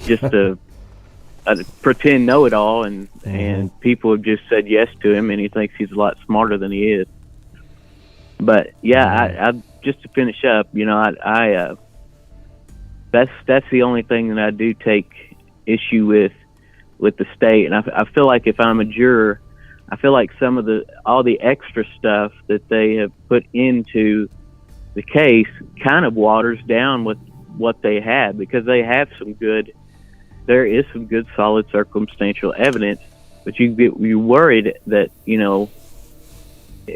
just a pretend know-it-all, and people have just said yes to him, and he thinks he's a lot smarter than he is. But I just to finish up, you know, I that's the only thing that I do take issue with the state, and I feel like if I'm a juror, I feel like some of all the extra stuff that they have put into the case kind of waters down with what they have, because they have there is some good solid circumstantial evidence, but you're worried that, you know,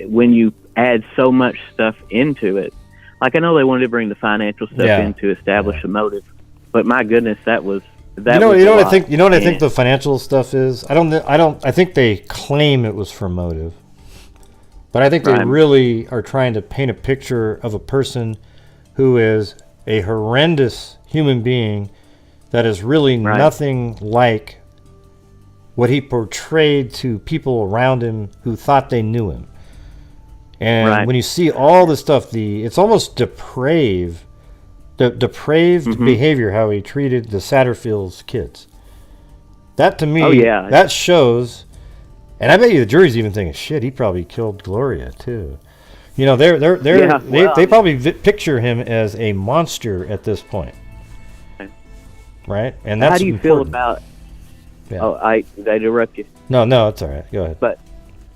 when you add so much stuff into it, like I know they wanted to bring the financial stuff in to establish a motive, but my goodness, that was what I think. You know what I think the financial stuff is? I think they claim it was for motive, but I think they really are trying to paint a picture of a person who is a horrendous human being that is really nothing like what he portrayed to people around him who thought they knew him. And when you see all the stuff, it's almost depraved behavior, how he treated the Satterfield's kids. That to me, that shows, and I bet you the jury's even thinking, shit, he probably killed Gloria too. You know, they probably picture him as a monster at this point. Right, and that's how do you feel about? Yeah. Oh, did I interrupt you? No, it's all right. Go ahead. But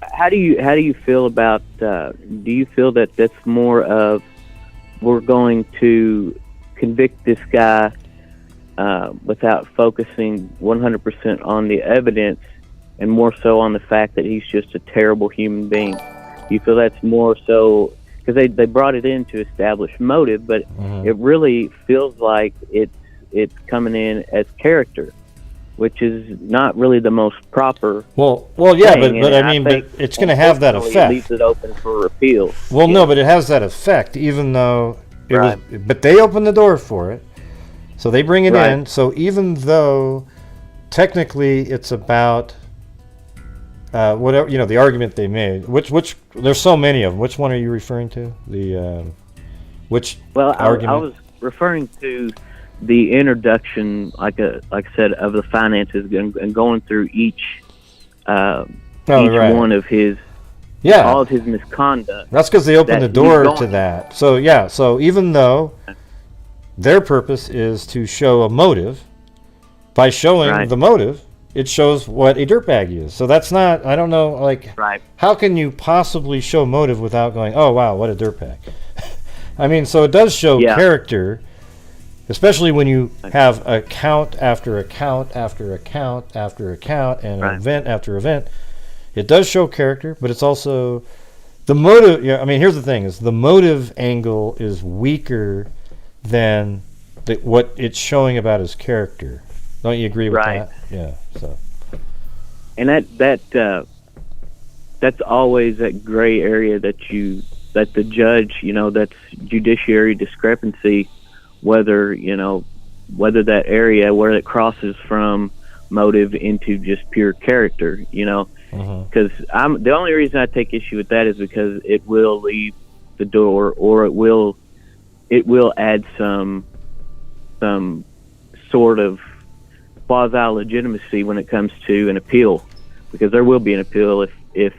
how do you feel about? Do you feel that that's more of we're going to convict this guy without focusing 100% on the evidence, and more so on the fact that he's just a terrible human being? Do you feel that's more so because they brought it in to establish motive, but it really feels like it's coming in as character, which is not really the most proper. Well, yeah, thing. but I mean, but it's going to have that effect. It leaves it open for repeal. Well, no, but it has that effect, even though was. But they open the door for it, so they bring it in. So even though technically it's about whatever, the argument they made, which there's so many of them. Which one are you referring to? The which argument? I was referring to the introduction, like I said, of the finances and going through each one of his, all of his misconduct. That's because they opened the door to that. So even though their purpose is to show a motive, by showing the motive, it shows what a dirtbag is. So that's not, I don't know, how can you possibly show motive without going, oh wow, what a dirtbag? I mean, so it does show character. Especially when you have account after account after account after account and event after event. It does show character, but it's also the motive. Yeah, I mean, here's the thing: is the motive angle is weaker than what it's showing about his character. Don't you agree with that? Yeah. So. And that's always that gray area that the judge, that's judiciary discrepancy. Whether that area where it crosses from motive into just pure character, because the only reason I take issue with that is because it will leave the door, or it will add some sort of quasi legitimacy when it comes to an appeal, because there will be an appeal if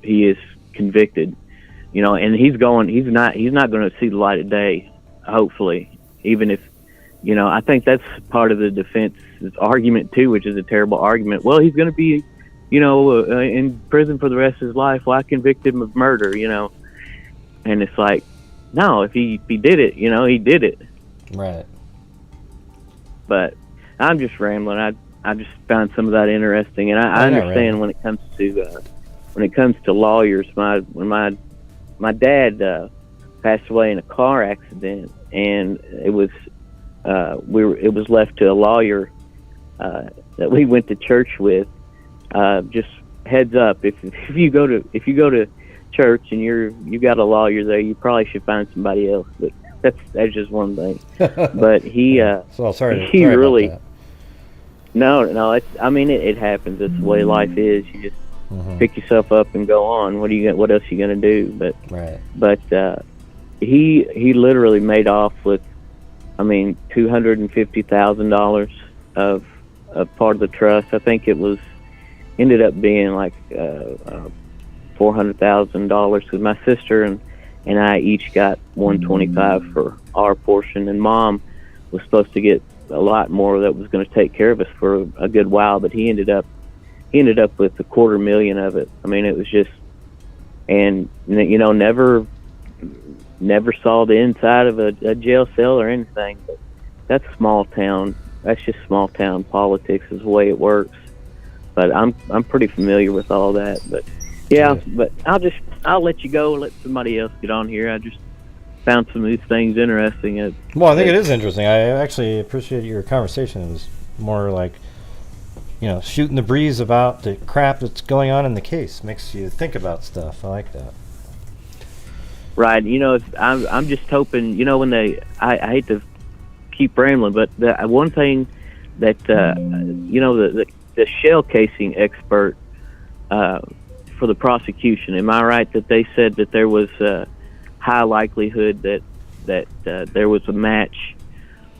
he is convicted, and he's not going to see the light of day. Hopefully, even if, I think that's part of the defense's argument too, which is a terrible argument. Well, he's going to be, in prison for the rest of his life. Why convict him of murder, And it's like, no, if he did it, he did it. Right. But I'm just rambling. I just found some of that interesting, and I understand when it comes to lawyers. When my dad passed away in a car accident, and it was left to a lawyer that we went to church with. Just heads up, if you go to church and you got a lawyer there, you probably should find somebody else. But that's just one thing. But he sorry really about that. No, it happens. It's the way life is. You just pick yourself up and go on. What else you gonna do? But he literally made off with, $250,000 of part of the trust. I think it ended up being like $400,000, because my sister and I each got $125 for our portion, and Mom was supposed to get a lot more that was going to take care of us for a good while, but he ended up with $250,000 of it. It was just, and never saw the inside of a jail cell or anything. But that's small town. That's just small town politics, is the way it works. But I'm pretty familiar with all that. But but I'll let you go. Let somebody else get on here. I just found some of these things interesting. Well, I think it is interesting. I actually appreciate your conversation. It was more like, shooting the breeze about the crap that's going on in the case. Makes you think about stuff. I like that. Right. I'm just hoping, when I hate to keep rambling, but the one thing that, the shell casing expert for the prosecution, am I right that they said that there was a high likelihood that there was a match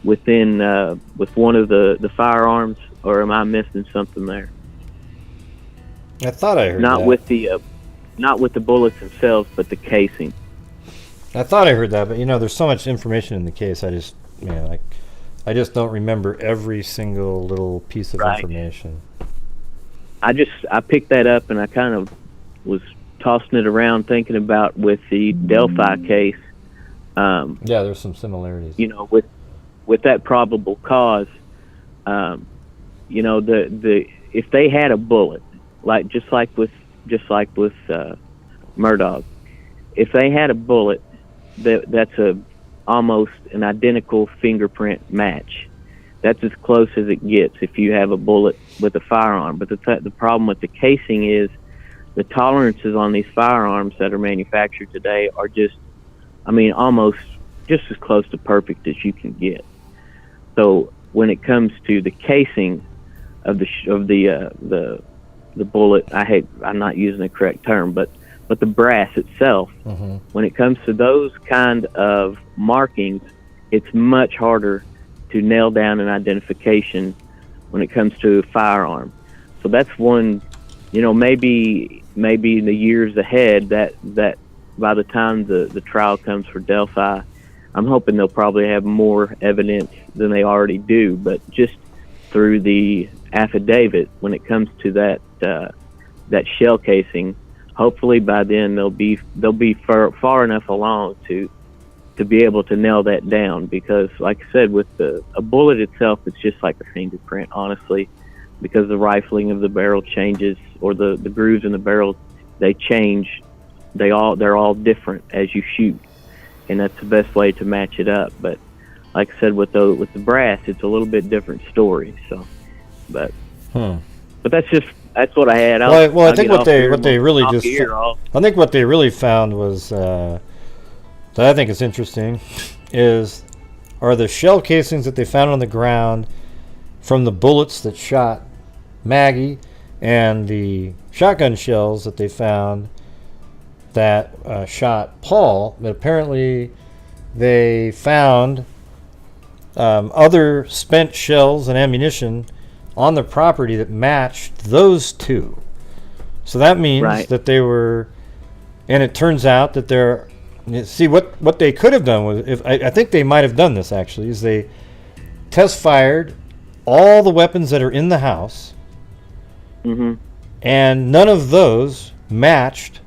with one of the firearms, or am I missing something there? I thought I heard not that. Not with the bullets themselves, but the casing. I thought I heard that, but there's so much information in the case. I just, I just don't remember every single little piece of information. I picked that up, and I kind of was tossing it around, thinking about with the Delphi case. There's some similarities. With that probable cause, the if they had a bullet, just like with Murdoch, if they had a bullet that's almost an identical fingerprint match. That's as close as it gets if you have a bullet with a firearm. But the problem with the casing is the tolerances on these firearms that are manufactured today are almost just as close to perfect as you can get. So when it comes to the casing of the bullet, I'm not using the correct term, but the brass itself, when it comes to those kind of markings, it's much harder to nail down an identification when it comes to a firearm. So that's one, maybe in the years ahead, that by the time the trial comes for Delphi, I'm hoping they'll probably have more evidence than they already do. But just through the affidavit, when it comes to that shell casing, hopefully by then they'll be far enough along to be able to nail that down. Because like I said, with a bullet itself, it's just like a fingerprint, honestly, because the rifling of the barrel changes, or the grooves in the barrel, they change. They're all different as you shoot, and that's the best way to match it up. But like I said, with the brass, it's a little bit different story. So, but that's what I had. I think what they really found was that I think is interesting are the shell casings that they found on the ground from the bullets that shot Maggie, and the shotgun shells that they found that shot Paul. But apparently they found other spent shells and ammunition on the property that matched those two. So that means that they were, and it turns out that they're, see, what they could have done was, I think they might have done this actually, is they test fired all the weapons that are in the house, and none of those matched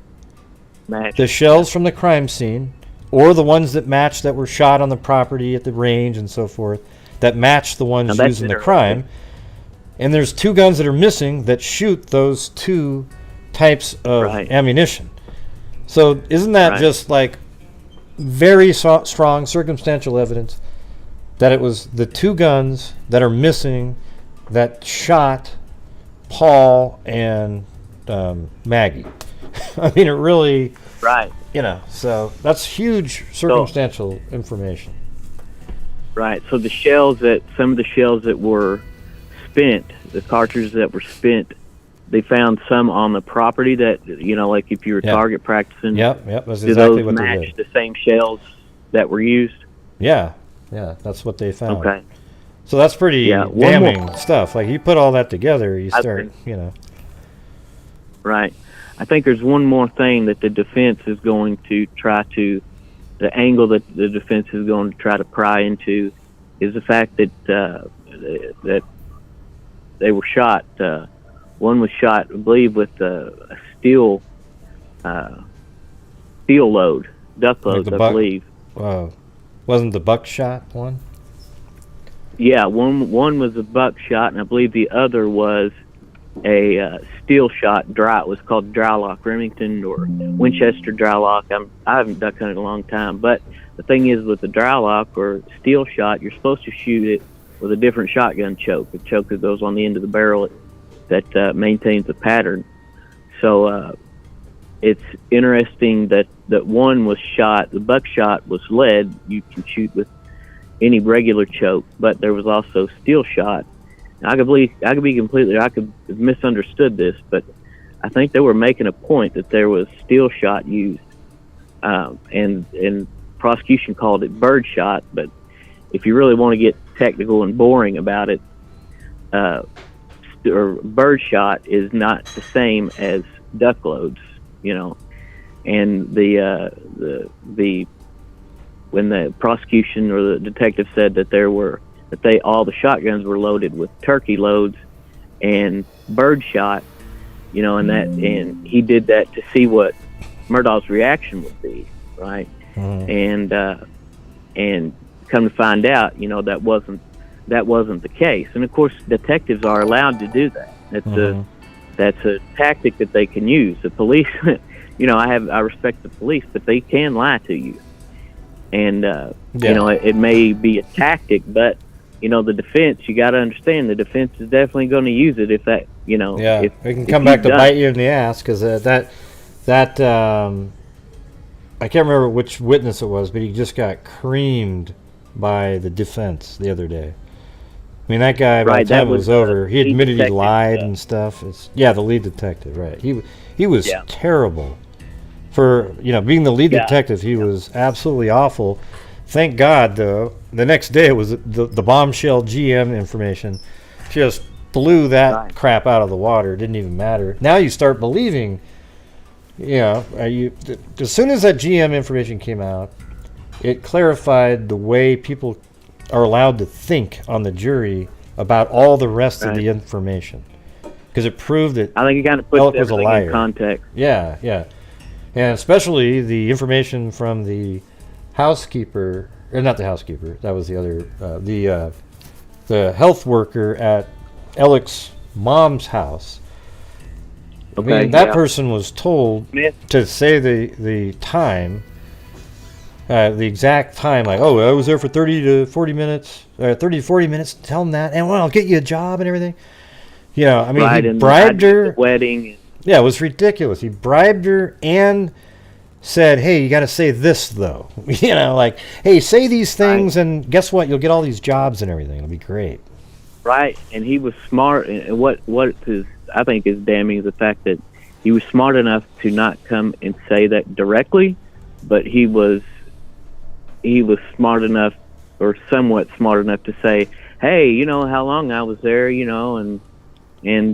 the shells from the crime scene, or the ones that matched that were shot on the property at the range and so forth, that matched the ones used in the crime. And there's two guns that are missing that shoot those two types of ammunition. So isn't that just like very strong circumstantial evidence that it was the two guns that are missing that shot Paul and Maggie? I mean, it really, so that's huge circumstantial information. Right. So some of the shells that were spent, the cartridges that were spent, they found some on the property that, like if you were target practicing. Yep, that's exactly what they did. Match the same shells that were used? Yeah, that's what they found. Okay. So that's pretty damning stuff. Like, you put all that together, you start, Right. I think there's one more thing that the defense is going to try to, the angle that the defense is going to try to pry into, is the fact that that they were shot. One was shot, I believe, with a steel load, duck loads, I believe. Wasn't the buckshot one? Yeah, one was a buckshot, and I believe the other was a steel shot. It was called Drylock Remington or Winchester Drylock. I haven't duck hunted in a long time, but the thing is, with the Drylock or steel shot, you're supposed to shoot it with a different shotgun choke, a choke that goes on the end of the barrel that maintains a pattern. So it's interesting that one was shot, the buckshot was lead, you can shoot with any regular choke, but there was also steel shot. Now, I could have misunderstood this, but I think they were making a point that there was steel shot used, and prosecution called it bird shot. But if you really want to get technical and boring about it, bird shot is not the same as duck loads, and when the prosecution or the detective said that all the shotguns were loaded with turkey loads and bird shot, and he did that to see what Murdaugh's reaction would be, right? And come to find out, that wasn't the case. And of course, detectives are allowed to do that. That's a tactic that they can use. The police, I respect the police, but they can lie to you. And, it may be a tactic, but, the defense, you got to understand, the defense is definitely going to use it if that, it can come back to bite you in the ass, because I can't remember which witness it was, but he just got creamed by the defense the other day. I mean, that guy, by the time it was over, he admitted he lied and stuff. The lead detective, right. He was terrible. For, being the lead detective, he was absolutely awful. Thank God, though, the next day it was the bombshell GM information. Just blew that crap out of the water. It didn't even matter. Now you start believing, as soon as that GM information came out, it clarified the way people are allowed to think on the jury about all the rest of the information, because it proved that I think it kind of puts Elk was a everything liar. in context. Yeah, and especially the information from the housekeeper, or not the housekeeper, that was the other, the health worker at Ellick's mom's house. Okay, I mean, that person was told to say the time. The exact time, like, I was there for 30 to 40 minutes, 30 to 40 minutes, tell them that, and I'll get you a job and everything. He bribed her. The wedding. Yeah, it was ridiculous. He bribed her and said, hey, you got to say this, though. Hey, say these things, and guess what? You'll get all these jobs and everything. It'll be great. Right, and he was smart, and what I think is damning is the fact that he was smart enough to not come and say that directly, but he was smart enough, or somewhat smart enough, to say, hey, how long I was there, and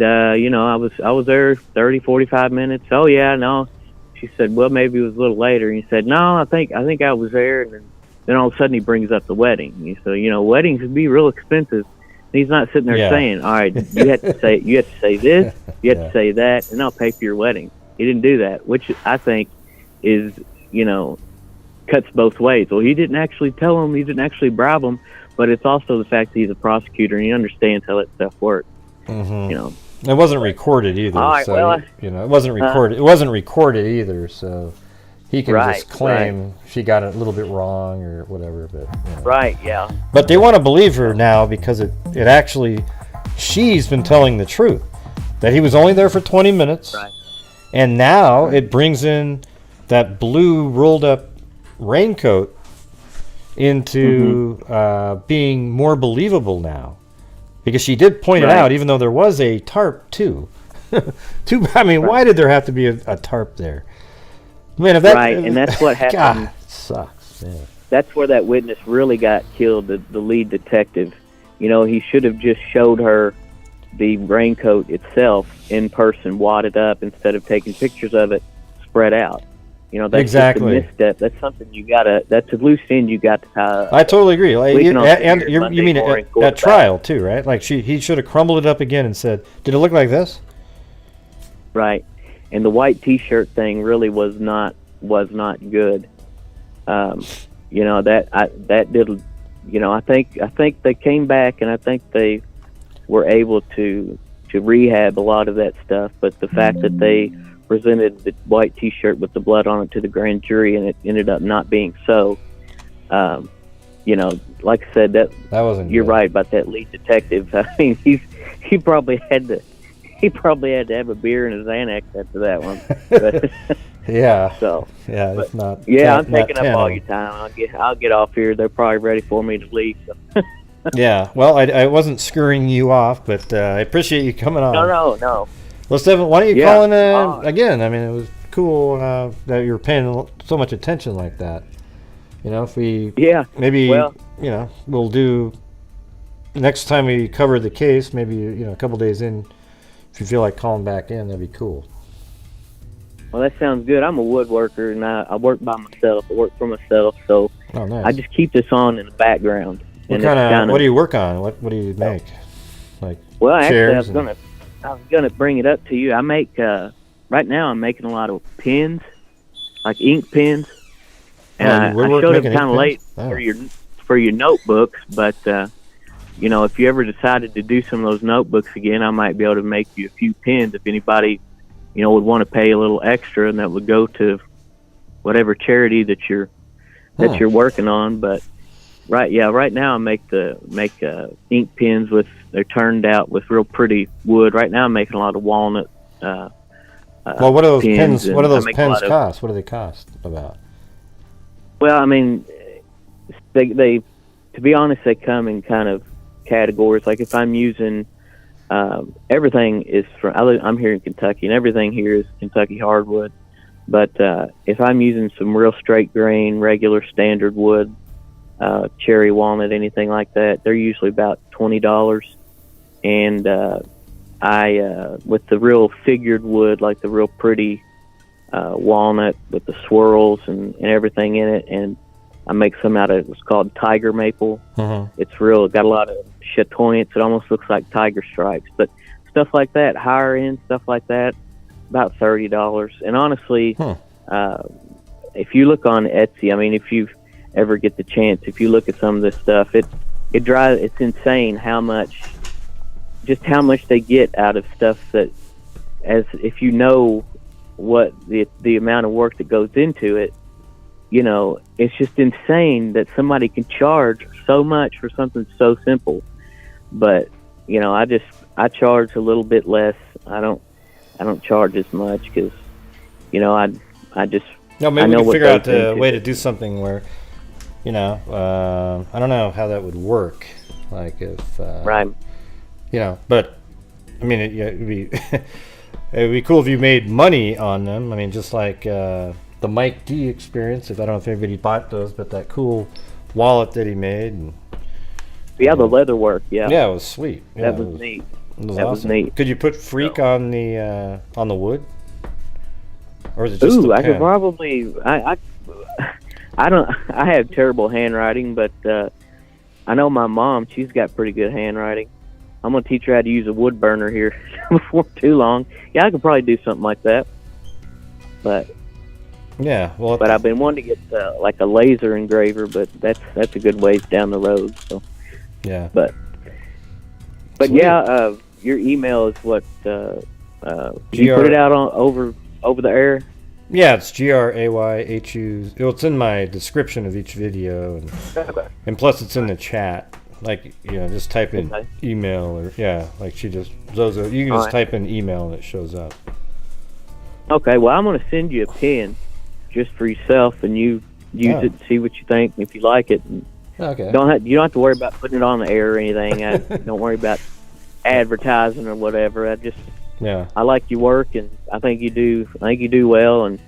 I was there 30, 45 minutes. Oh yeah, no. She said, well, maybe it was a little later. And he said, no, I think I was there. And then all of a sudden he brings up the wedding. So, weddings can be real expensive. And he's not sitting there saying, all right, you have to say this, you have to say that, and I'll pay for your wedding. He didn't do that, which I think is, cuts both ways. Well, he didn't actually tell him, he didn't actually bribe him, but it's also the fact that he's a prosecutor and he understands how that stuff works. Mm-hmm. It wasn't recorded either. All right, so it wasn't recorded. It wasn't recorded either, so he can just claim she got it a little bit wrong or whatever. But right, yeah. But they want to believe her now because it actually, she's been telling the truth, that he was only there for 20 minutes, and now it brings in that blue rolled up raincoat into being more believable now, because she did point it out, even though there was a tarp too. Why did there have to be a tarp there? Man, if that, and that's what happened. God, it sucks. Man. That's where that witness really got killed. The lead detective, he should have just showed her the raincoat itself in person, wadded up, instead of taking pictures of it spread out. That's just a misstep. That's something that's a loose end you got to tie. I totally agree. You mean at trial too, right? Like he should have crumbled it up again and said, "Did it look like this?" Right. And the white T-shirt thing really was not good. That did. I think they came back, and I think they were able to rehab a lot of that stuff. But the fact that they presented the white T-shirt with the blood on it to the grand jury, and it ended up not being so. Like I said, that wasn't. You're right about that lead detective. I mean, he probably had to have a beer in his Xanax after that one. But, yeah. So. Yeah, it's not. Yeah, I'm taking up all your time. I'll get off here. They're probably ready for me to leave. So. Yeah. Well, I wasn't scurrying you off, but I appreciate you coming on. No. Let's why don't you call in again? I mean, it was cool that you were paying so much attention like that. If we we'll do next time we cover the case, maybe a couple days in, if you feel like calling back in, that'd be cool. Well, that sounds good. I'm a woodworker, and I work by myself. I work for myself, so nice. I just keep this on in the background. What do you work on? What do you make? Well, actually, I was gonna bring it up to you. I make right now. I'm making a lot of pens, like ink pens, and I showed them kind of late for your notebooks. But if you ever decided to do some of those notebooks again, I might be able to make you a few pens if anybody, would want to pay a little extra, and that would go to whatever charity that you're working on. But right now I make ink pens they're turned out with real pretty wood. Right now I'm making a lot of walnut. Well, what do those pens? What do those pens cost? What do they cost about? Well, I mean, they to be honest, they come in kind of categories. Like if I'm using everything is from. I'm here in Kentucky, and everything here is Kentucky hardwood. But if I'm using some real straight grain, regular standard wood, cherry, walnut, anything like that, they're usually about $20. And I with the real figured wood, like the real pretty walnut with the swirls and everything in it, and I make some out of what's called tiger maple. It's got a lot of chatoyance. It almost looks like tiger stripes. But stuff like that, higher end stuff like that, about $30. And honestly, if you look on Etsy, I mean, if you ever get the chance, if you look at some of this stuff, it's insane how much they get out of stuff that, as if you know what the amount of work that goes into it, it's just insane that somebody can charge so much for something so simple. But I charge a little bit less. I don't charge as much because I just maybe we can figure out a way to do something where I don't know how that would work, like if right, but I mean it'd be it'd be cool if you made money on them. I mean, just like the Mike D experience. If I don't know if anybody bought those, but that cool wallet that he made. And, the leather work. Yeah, it was sweet. Yeah, that was neat. That was awesome. neat. Could you put freak on the wood, or is it just I could probably. I don't. I have terrible handwriting, but I know my mom. She's got pretty good handwriting. I'm gonna teach her how to use a wood burner here before too long. Yeah, I could probably do something like that. But yeah, well, but I've been wanting to get like a laser engraver, but that's a good ways down the road. So yeah, but Sweet. Yeah, your email is what you put it out on over the air. Yeah, it's GRAYHU. It's in my description of each video, and plus it's in the chat. Like, just type in email or like she just Zozo. You can just type in email and it shows up. Okay, well I'm gonna send you a pen just for yourself, and you use it and see what you think, and if you like it. And okay. You don't have to worry about putting it on the air or anything. Don't worry about advertising or whatever. I like your work, and I think you do well, and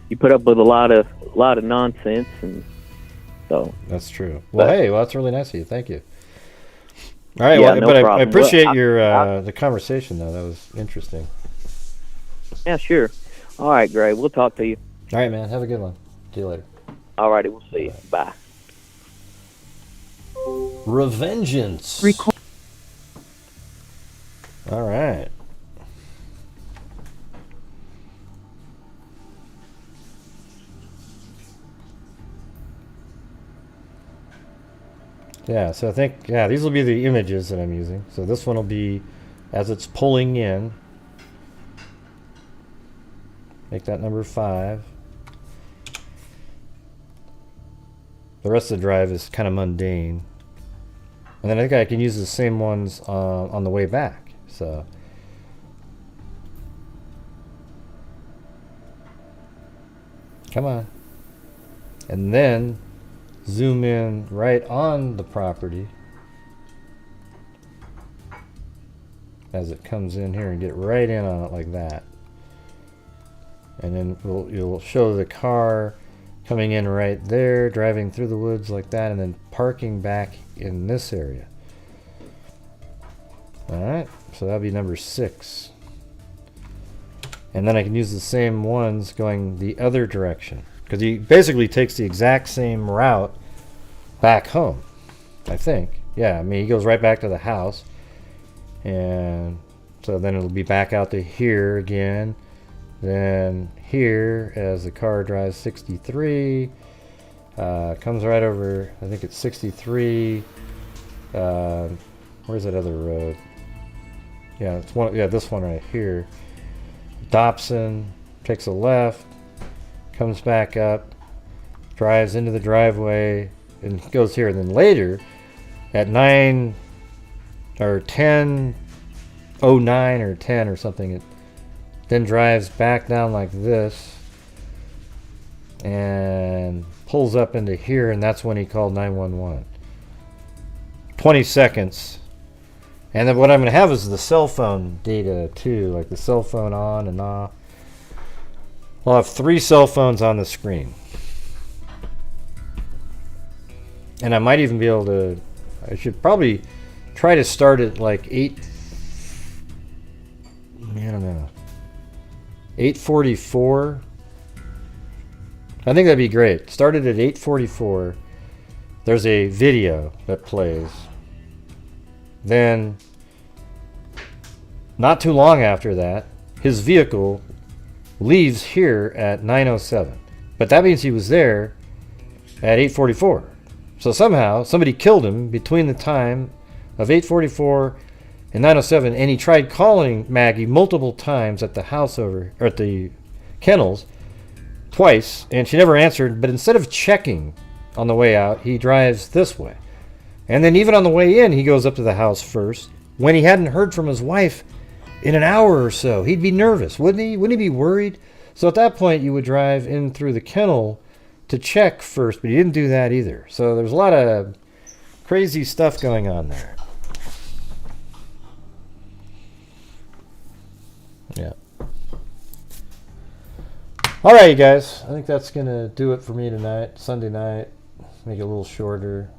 you put up with a lot of nonsense, and so that's true. Well, that's really nice of you. Thank you. All right, no problem. I appreciate your the conversation though. That was interesting. Yeah, sure. All right, Gray. We'll talk to you. All right, man. Have a good one. See you later. All righty, we'll see you. Bye. Revengeance. All right. Yeah, so I think, these will be the images that I'm using. So this one will be as it's pulling in. Make that number 5. The rest of the drive is kind of mundane. And then I think I can use the same ones on the way back. So come on. And then zoom in right on the property as it comes in here and get right in on it like that. And then you'll show the car coming in right there, driving through the woods like that, and then parking back in this area. Alright, so that'll be number 6. And then I can use the same ones going the other direction, because he basically takes the exact same route back home, I think. Yeah, I mean, he goes right back to the house, and so then it'll be back out to here again, then here as the car drives 63, comes right over, I think it's 63, Where's that other road? Yeah, it's one. Yeah, this one right here. Dobson takes a left, comes back up, drives into the driveway, and goes here. And then later, at 9 or 10:09 or 10 or something, it then drives back down like this and pulls up into here, and that's when he called 911. 20 seconds. And then what I'm going to have is the cell phone data too, like the cell phone on and off. I'll have 3 cell phones on the screen. And I might even be able to, I should probably try to start at like 8:44. I think that'd be great. Started at 8:44. There's a video that plays. Then, not too long after that, his vehicle leaves here at 9:07. But that means he was there at 8:44. So somehow, somebody killed him between the time of 8:44 and 9:07, and he tried calling Maggie multiple times at the house or at the kennels, twice, and she never answered. But instead of checking on the way out, he drives this way. And then even on the way in, he goes up to the house first. When he hadn't heard from his wife in an hour or so, he'd be nervous, wouldn't he? Wouldn't he be worried? So at that point, you would drive in through the kennel to check first, but he didn't do that either. So there's a lot of crazy stuff going on there. Yeah. All right, you guys. I think that's going to do it for me tonight. Sunday night. Make it a little shorter.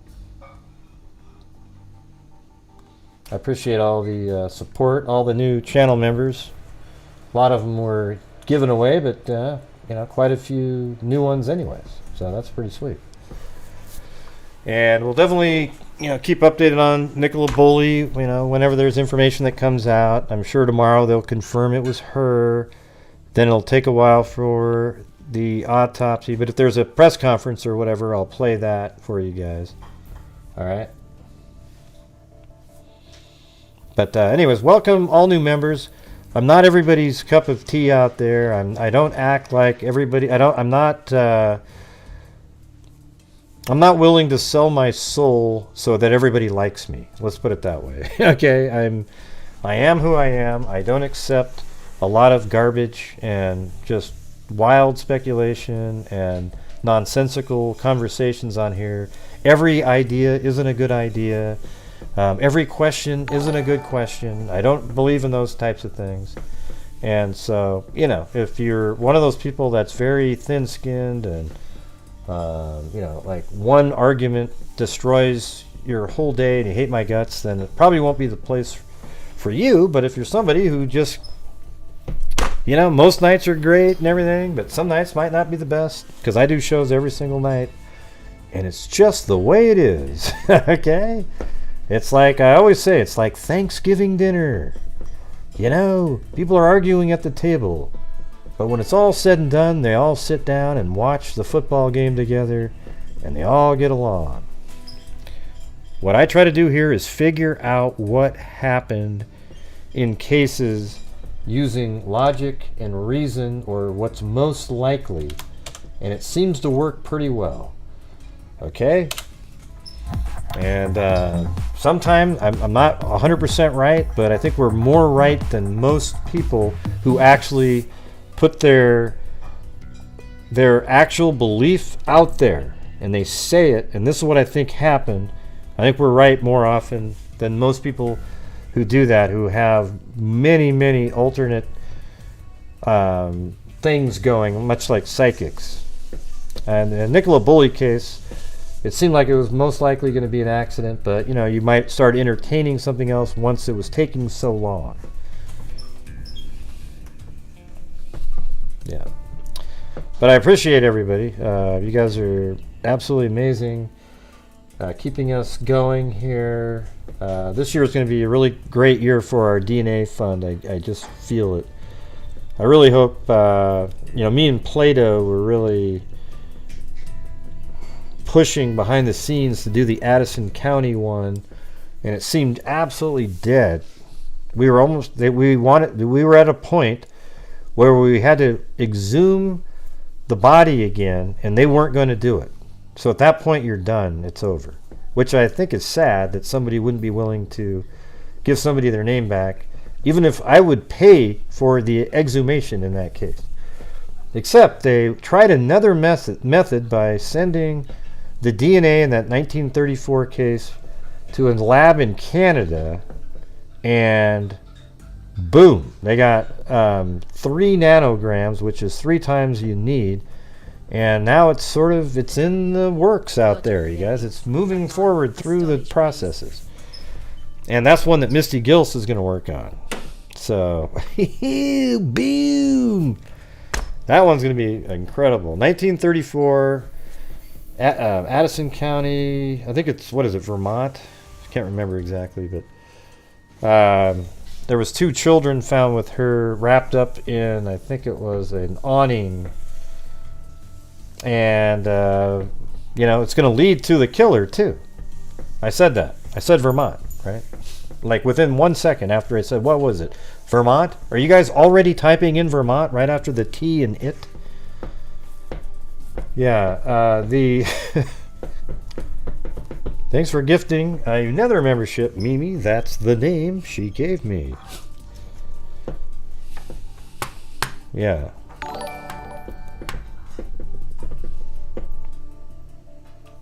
I appreciate all the support, all the new channel members. A lot of them were given away, but quite a few new ones anyways. So that's pretty sweet. And we'll definitely keep updated on Nicola Bulley. Whenever there's information that comes out, I'm sure tomorrow they'll confirm it was her. Then it'll take a while for the autopsy. But if there's a press conference or whatever, I'll play that for you guys. All right. But anyways, welcome all new members. I'm not everybody's cup of tea out there. I don't act like everybody. I'm not willing to sell my soul so that everybody likes me. Let's put it that way. Okay, I am who I am. I don't accept a lot of garbage and just wild speculation and nonsensical conversations on here. Every idea isn't a good idea. Every question isn't a good question. I don't believe in those types of things. And so, if you're one of those people that's very thin-skinned and, like one argument destroys your whole day and you hate my guts, then it probably won't be the place for you. But if you're somebody who just, most nights are great and everything, but some nights might not be the best, because I do shows every single night, and it's just the way it is. Okay? It's like, I always say, it's like Thanksgiving dinner. People are arguing at the table. But when it's all said and done, they all sit down and watch the football game together, and they all get along. What I try to do here is figure out what happened in cases using logic and reason, or what's most likely, and it seems to work pretty well. Okay? And sometimes I'm not 100% right, but I think we're more right than most people who actually put their actual belief out there and they say it, and this is what I think happened. I think we're right more often than most people who do that, who have many alternate things going, much like psychics. And the Nicola Bulley case, it seemed like it was most likely going to be an accident, but you might start entertaining something else once it was taking so long. Yeah. But I appreciate everybody. You guys are absolutely amazing. Keeping us going here. This year is going to be a really great year for our DNA fund. I just feel it. I really hope, me and Plato were really pushing behind the scenes to do the Addison County one, and it seemed absolutely dead. We were at a point where we had to exhume the body again, and they weren't going to do it. So at that point, you're done. It's over. Which I think is sad that somebody wouldn't be willing to give somebody their name back, even if I would pay for the exhumation in that case. Except they tried another method by sending the DNA in that 1934 case to a lab in Canada, and boom, they got 3 nanograms, which is 3 times you need, and now it's in the works out there, you guys. It's moving forward through the processes, and that's one that Misty Gills is going to work on. So, boom, that one's going to be incredible. 1934, Addison County. I think it's Vermont. I can't remember exactly, but there was 2 children found with her wrapped up in, I think it was an awning, and it's going to lead to the killer too. I said that. I said Vermont, right? Like within 1 second after I said, what was it? Vermont? Are you guys already typing in Vermont right after the T in it? Yeah, thanks for gifting another membership, Mimi. That's the name she gave me. Yeah.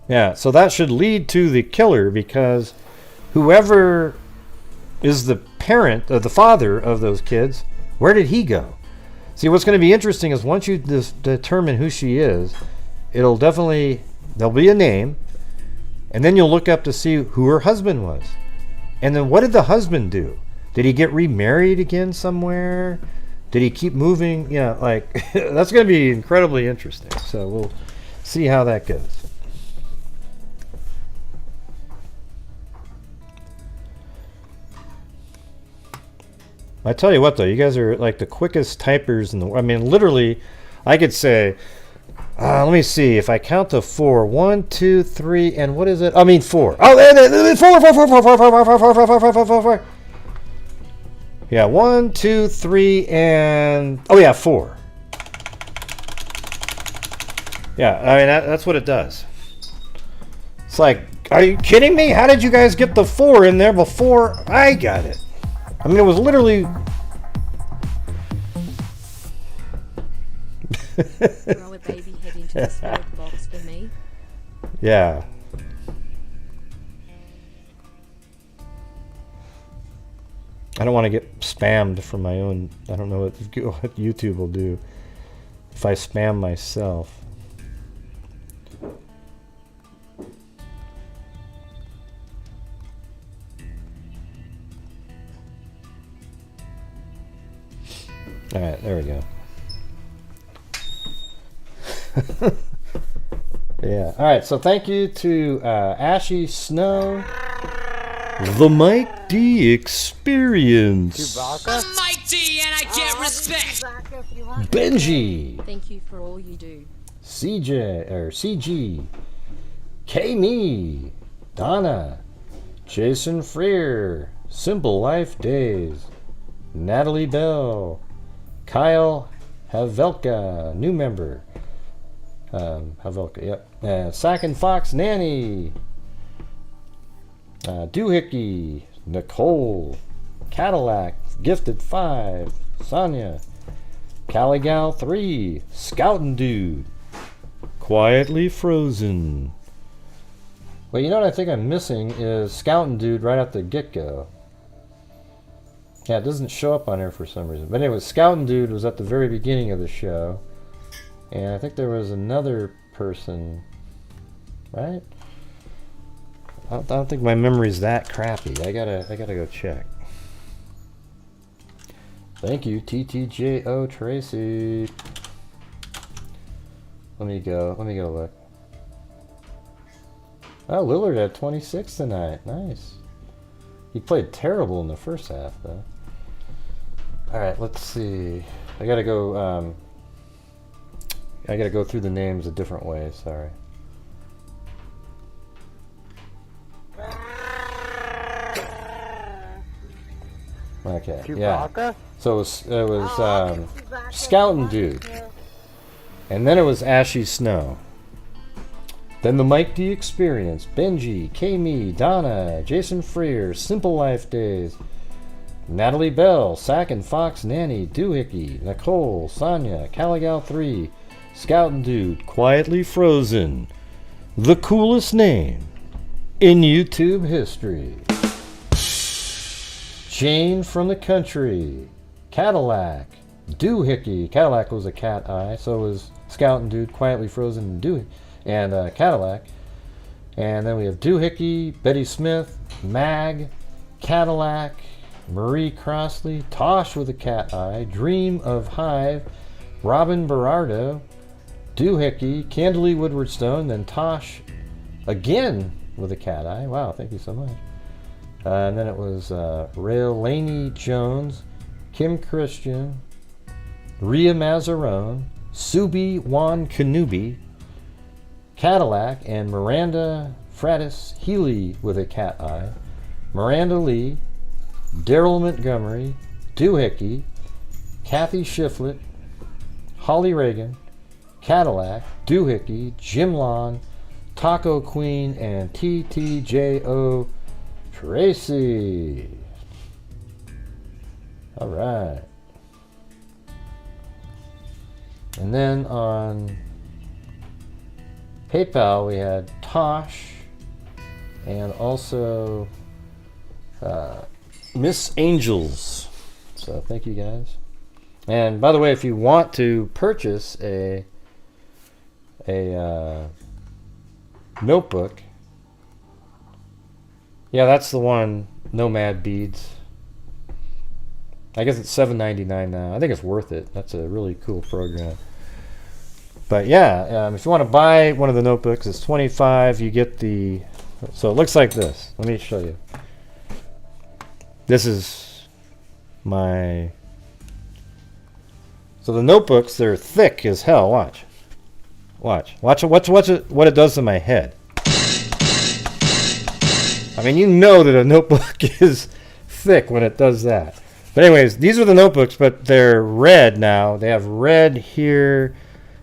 Yeah, so that should lead to the killer, because whoever is the parent, the father of those kids, where did he go? See, what's going to be interesting is once you determine who she is, there'll be a name, and then you'll look up to see who her husband was. And then what did the husband do? Did he get remarried again somewhere? Did he keep moving? That's going to be incredibly interesting. So we'll see how that goes. I tell you what, though, you guys are like the quickest typers in the world. I mean, literally, I could say, let me see, if I count to 4, 1, 2, 3, and what is it? 4. Oh, 4. Yeah, 1, 2, 3, and 4. Yeah, I mean, that's what it does. It's like, are you kidding me? How did you guys get the 4 in there before I got it? I mean, it was literally... Throw a baby head into the spirit box for me. Yeah. I don't want to get spammed from my own... I don't know what YouTube will do if I spam myself. All right, there we go. Yeah. All right. So thank you to Ashy Snow, the Mike D Experience, I'm Mike D and I get respect. Benji, Thank you for all you do. CG, K Me, Donna, Jason Freer, Simple Life Days, Natalie Bell, Kyle Havelka, new member. Havelka, yep. Sack and Fox Nanny, Doohickey, Nicole, Cadillac, Gifted 5, Sonia, Caligal 3, Scoutin' Dude, Quietly Frozen. Well, you know what I think I'm missing is Scoutin' Dude right at the get-go. Yeah, it doesn't show up on here for some reason. But anyway, Scoutin' Dude was at the very beginning of the show. And I think there was another person, right? I don't think my memory's that crappy. I gotta go check. Thank you, TTJO Tracy. Let me go look. Oh, Lillard had 26 tonight. Nice. He played terrible in the first half, though. Alright, let's see. I gotta go through the names a different way, sorry. Okay, Chewbacca? yeah. So it was Scouting Dude. And then it was Ashy Snow. Then the Mike D Experience, Benji, K-Me, Donna, Jason Freer, Simple Life Days, Natalie Bell, Sack and Fox Nanny, Doohickey, Nicole, Sonia, Caligal 3, Scouting Dude, Quietly Frozen, the coolest name in YouTube history. Jane from the Country, Cadillac, Doohickey. Cadillac was a cat eye, so was Scouting Dude, Quietly Frozen, and Doohickey, and Cadillac. And then we have Doohickey, Betty Smith, Mag, Cadillac, Marie Crossley, Tosh with a cat eye, Dream of Hive, Robin Berardo, Doohickey, Candlely Woodward Stone, then Tosh again with a cat eye. Wow, thank you so much. And then it was Rail Laney Jones, Kim Christian, Rhea Mazzarone, Subi Juan Kanubi, Cadillac, and Miranda Fratis Healy with a cat eye, Miranda Lee, Daryl Montgomery, Doohickey, Kathy Shiflett, Holly Reagan, Cadillac, Doohickey, Jim Lon, Taco Queen, and TTJO Tracy. All right. And then on PayPal we had Tosh and also Miss Angels. So thank you guys. And by the way, if you want to purchase a notebook, yeah, that's the one, Nomad Beads. I guess it's $7.99 now. I think it's worth it. That's a really cool program. But yeah, if you want to buy one of the notebooks, it's $25. You get the... So it looks like this. Let me show you. This is my... So the notebooks, they're thick as hell. Watch. Watch what it does to my head. I mean, you know that a notebook is thick when it does that. But anyways, these are the notebooks, but they're red now. They have red here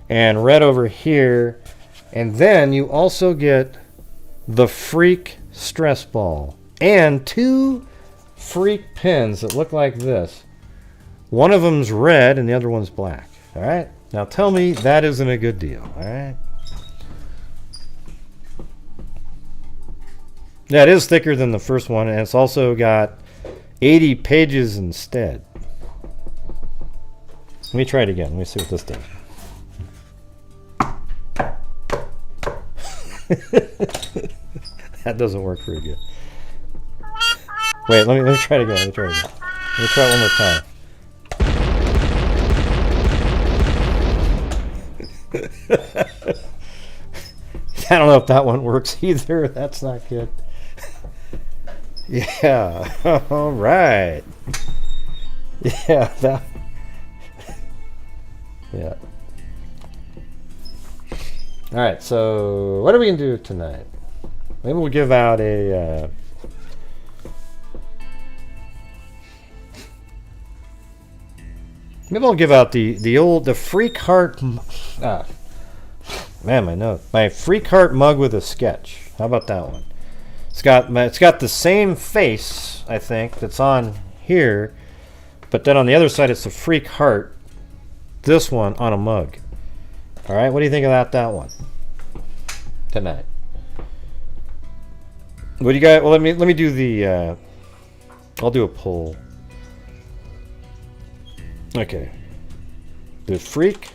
and red over here. And then you also get the Freak stress ball and 2 Freak pins that look like this. One of them's red and the other one's black. All right? Now tell me that isn't a good deal. All right? Yeah, it is thicker than the first one, and it's also got 80 pages instead. Let me try it again. Let me see what this does. That doesn't work very good. Wait, let me try it again. Let me try it one more time. I don't know if that one works either. That's not good. Yeah. All right. Yeah. Yeah. All right. So, what are we gonna do tonight? Maybe we'll give out a. Maybe I'll give out the Freak Heart. Man, my Freak Heart mug with a sketch. How about that one? It's got the same face, I think, that's on here, but then on the other side it's a Freak Heart. This one on a mug. All right, what do you think about that one tonight? What do you got? Well, let me do the. I'll do a poll. Okay. The Freak.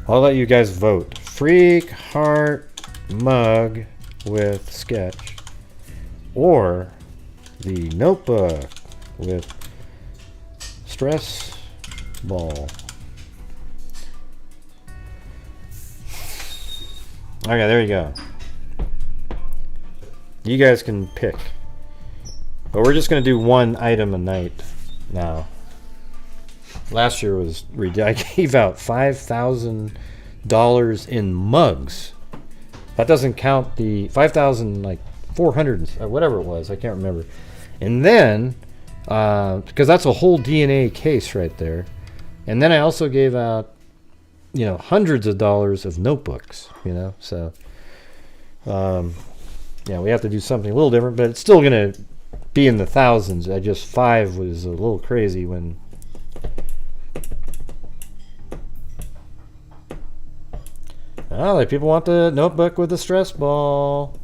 I'll let you guys vote. Freak Heart mug with sketch, or the notebook with stress ball. Okay, there you go. You guys can pick. But we're just going to do one item a night now. Last year was ridiculous. I gave out $5,000 in mugs. That doesn't count the 5,000 like 400, whatever it was, I can't remember. And then, because that's a whole DNA case right there. And then I also gave out, hundreds of dollars of notebooks, so, yeah, we have to do something a little different, but it's still going to be in the thousands. 5 was a little crazy when... Oh, like people want the notebook with the stress ball.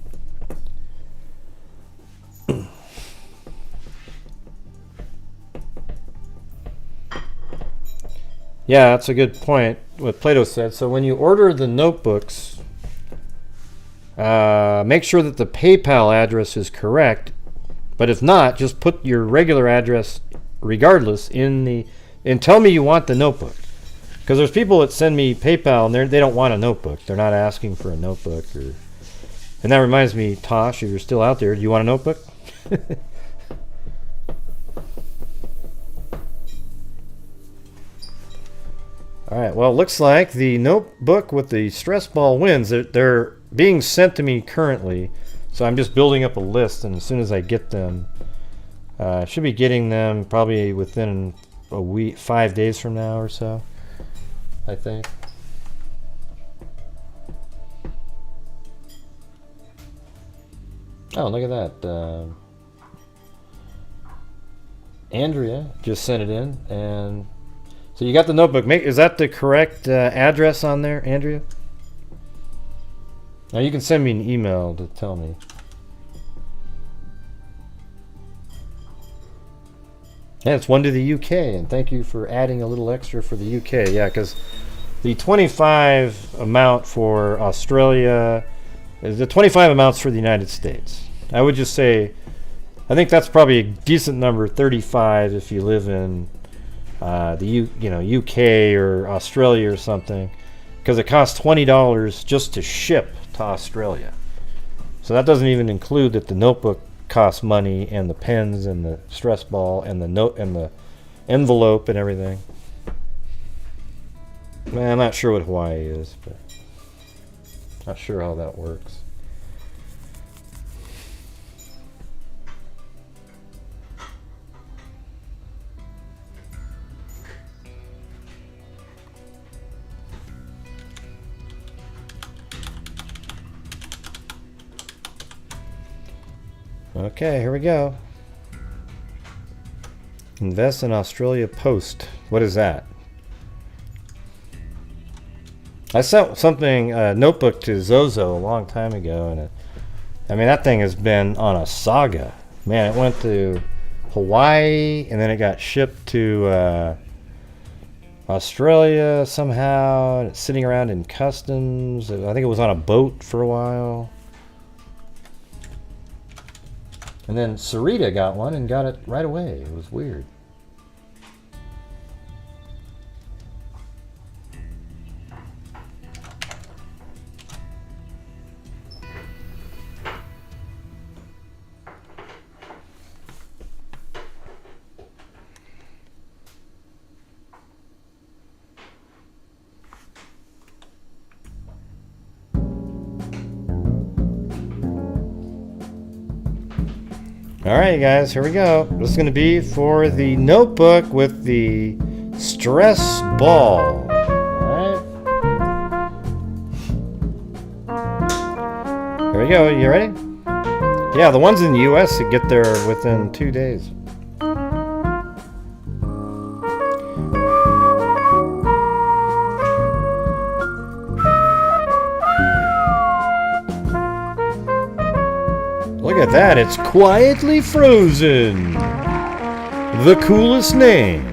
Yeah, that's a good point, what Plato said. So when you order the notebooks, make sure that the PayPal address is correct. But if not, just put your regular address regardless and tell me you want the notebook. Because there's people that send me PayPal and they don't want a notebook. They're not asking for a notebook. And that reminds me, Tosh, if you're still out there, do you want a notebook? All right, well, it looks like the notebook with the stress ball wins. They're being sent to me currently, so I'm just building up a list, and as soon as I get them, I should be getting them probably within a week, 5 days from now or so, I think. Oh, look at that. Andrea just sent it in, and so you got the notebook. Is that the correct address on there, Andrea? Now you can send me an email to tell me. Yeah, it's one to the UK, and thank you for adding a little extra for the UK. Yeah, because the 25 amount for Australia, the 25 amounts for the United States. I would just say, I think that's probably a decent number, 35 if you live in the UK or Australia or something, because it costs $20 just to ship to Australia. So that doesn't even include that the notebook costs money, and the pens and the stress ball and the note and the envelope and everything. Man, I'm not sure what Hawaii is, but not sure how that works. Okay, here we go. Invest in Australia Post. What is that? I sent something, a notebook to Zozo a long time ago, and I mean, that thing has been on a saga. Man, it went to Hawaii, and then it got shipped to Australia somehow, and it's sitting around in customs. I think it was on a boat for a while. And then Sarita got one and got it right away. It was weird. Alright guys, here we go. This is going to be for the notebook with the stress ball. Alright. Here we go. You ready? Yeah, the ones in the US that get there within 2 days. Look at that, it's Quietly Frozen. The coolest name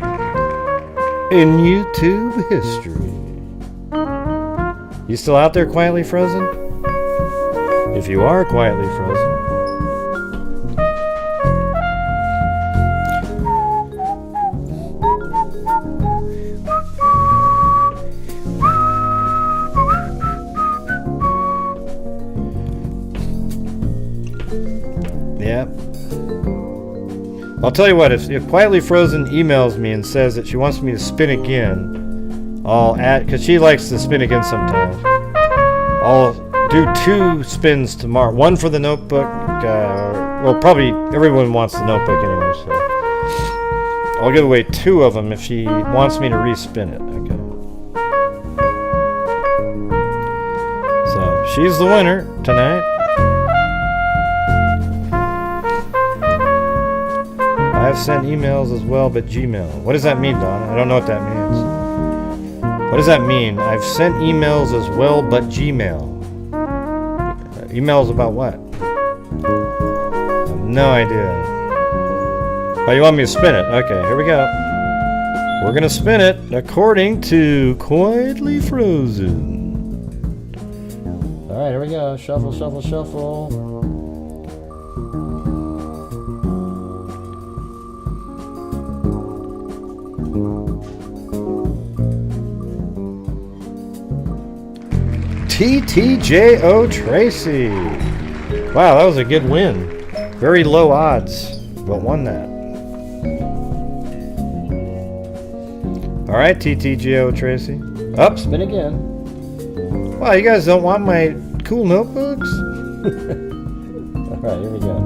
in YouTube history. You still out there, Quietly Frozen? If you are quietly frozen. Yep. I'll tell you what, if Quietly Frozen emails me and says that she wants me to spin again, I'll add, because she likes to spin again sometimes. do 2 spins tomorrow. One for the notebook. Well, probably everyone wants the notebook anyway, so I'll give away 2 of them if she wants me to respin it. Okay. So she's the winner tonight. I've sent emails as well, but Gmail. What does that mean, Donna? I don't know what that means. What does that mean? I've sent emails as well, but Gmail. Emails about what? I have no idea. Oh, you want me to spin it? Okay, here we go. We're gonna spin it according to Quietly Frozen. Alright, here we go. Shuffle, shuffle, shuffle. TTJO Tracy. Wow, that was a good win. Very low odds, but won that. Alright, TTJO Tracy. Up, spin again. Wow, you guys don't want my cool notebooks? Alright, here we go.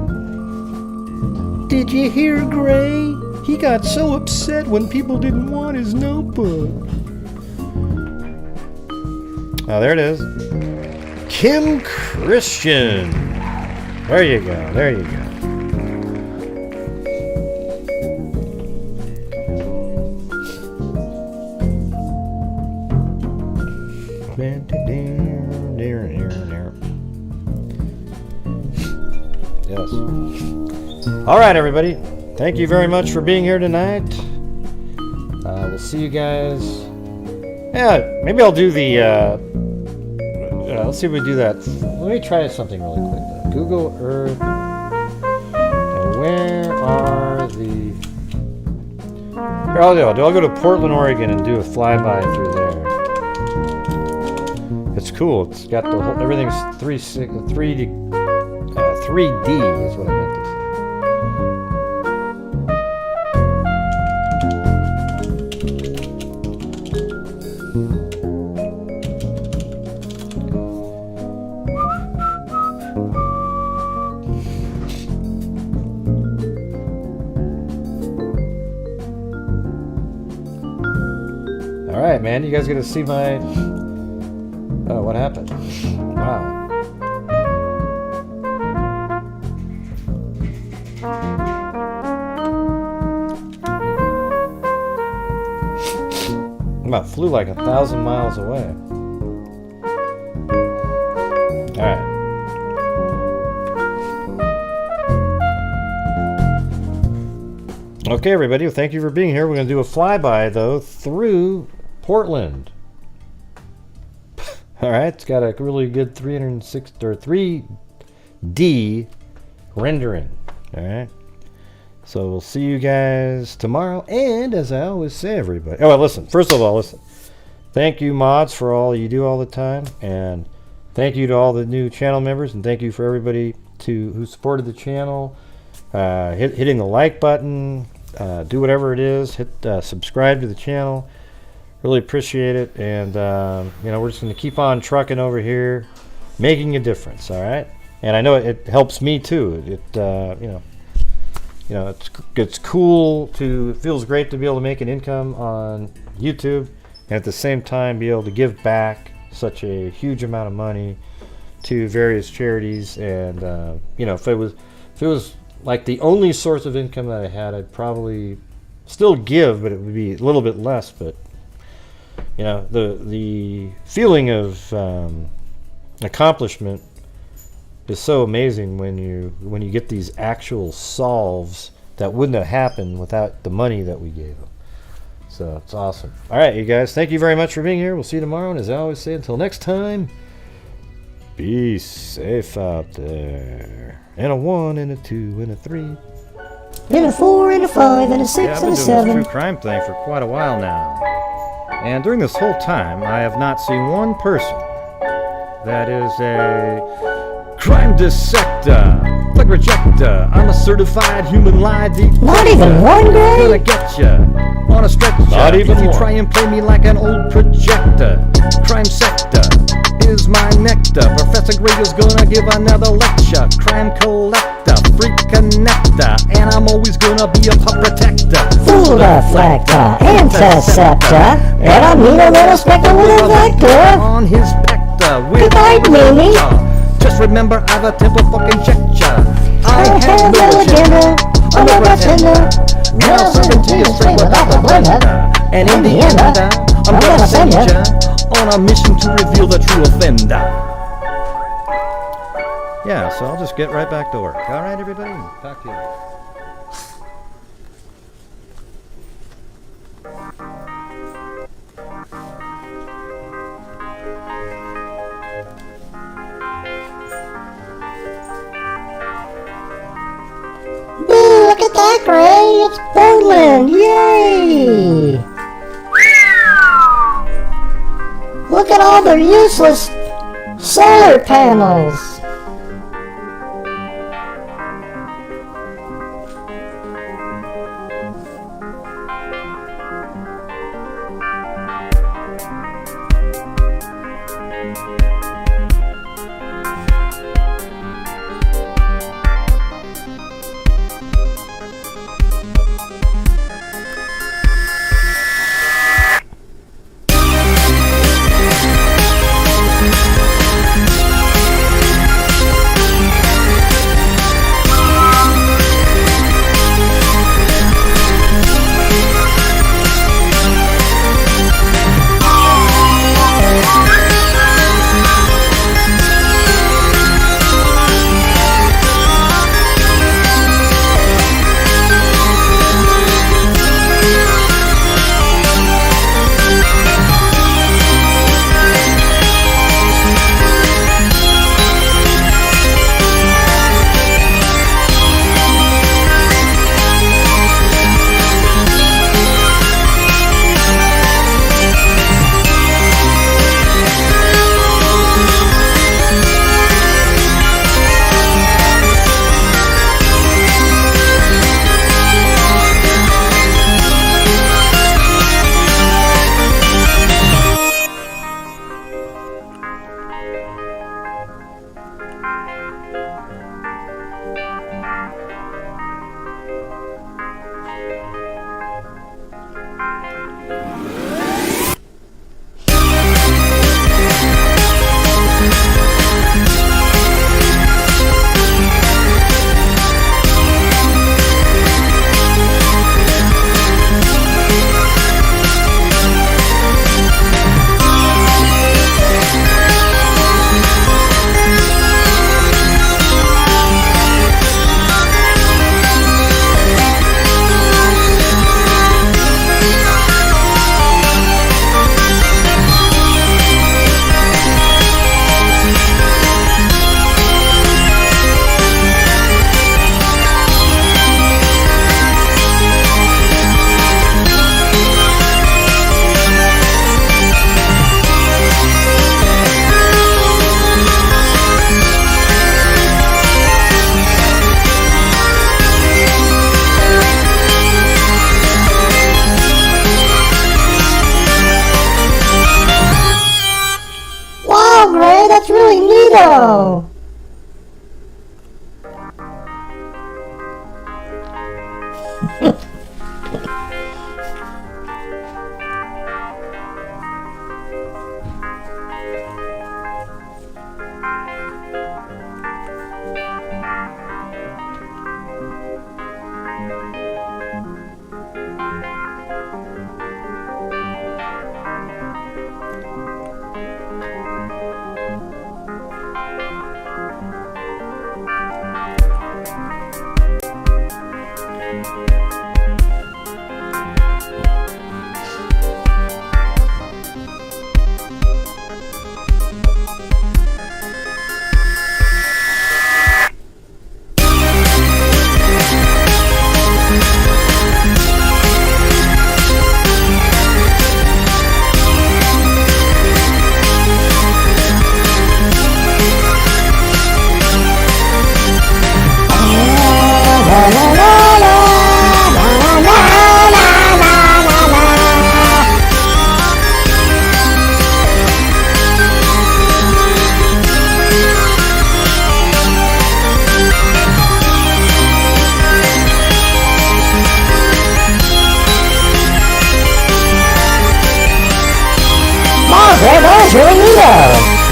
Did you hear Gray? He got so upset when people didn't want his notebook. Oh, there it is. Kim Christian. There you go. There you go. Yes. All right, everybody. Thank you very much for being here tonight. We'll see you guys. Yeah, maybe I'll do the. Let's see if we do that. Let me try something really quick though. Google Earth. Where are the? Here, I'll go to Portland, Oregon, and do a flyby through there. It's cool. It's got the whole. Everything's 3D is what I meant to say. Alright, man, you guys get to see my... Oh, what happened? Wow. About flew like 1,000 miles away. Alright. Okay, everybody, well, thank you for being here. We're going to do a flyby, though, through Portland. Alright, it's got a really good 3D rendering. Alright. So we'll see you guys tomorrow. And as I always say, everybody. Oh, well, listen. First of all, listen. Thank you, mods, for all you do all the time. And thank you to all the new channel members. And thank you for everybody who supported the channel. Hitting the like button. Do whatever it is. Hit subscribe to the channel. Really appreciate it. And, we're just going to keep on trucking over here. Making a difference, all right? And I know it helps me, too. It's cool it feels great to be able to make an income on YouTube and at the same time be able to give back such a huge amount of money to various charities. And if it was like the only source of income that I had, I'd probably still give, but it would be a little bit less. But the feeling of accomplishment is so amazing when you get these actual solves that wouldn't have happened without the money that we gave them. So it's awesome. All right, you guys, thank you very much for being here. We'll see you tomorrow. And as I always say, until next time, be safe out there. And a 1 and a 2 and a 3. And a 4 and a 5 and a 6 and a 7. I've been doing this true crime thing for quite a while now. And during this whole time, I have not seen one person that is a crime dissector, plug rejector. I'm a certified human lie detector. Not even one, Gray? Gonna get ya on a stretcher. Not even if you one. try and play me like an old projector. Crime sector is my nectar. Professor Greg is gonna give another lecture. Crime collector, freak connector, and I'm always gonna be a pup protector. Fool deflector, interceptor, and I mean a little spectre with a vector. On his pector with Good night, Mimi. Just remember I've a temple fucking checker. I have no agenda, I'm a pretender. Now serving to you straight without the blender. And in the end, I'm gonna send ya on a mission to reveal the true offender. Yeah, so I'll just get right back to work. All right, everybody? Talk to you later. Boo, look at that, Gray! It's Portland! Yay! Look at all the useless solar panels! That's really neato! That's really neato.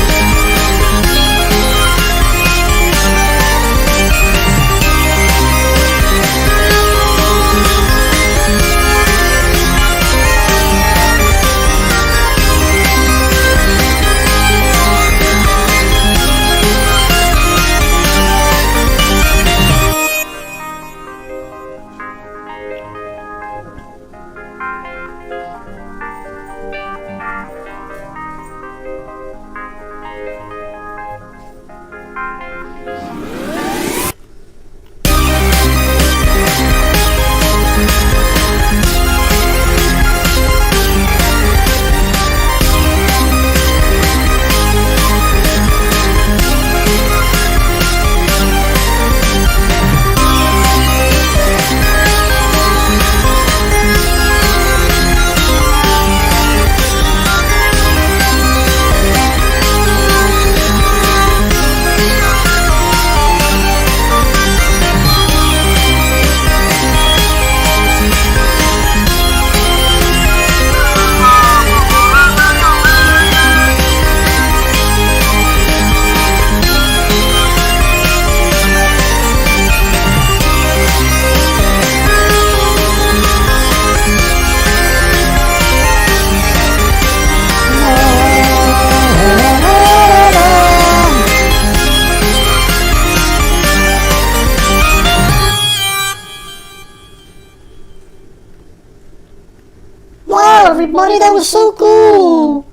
Everybody, that was so cool.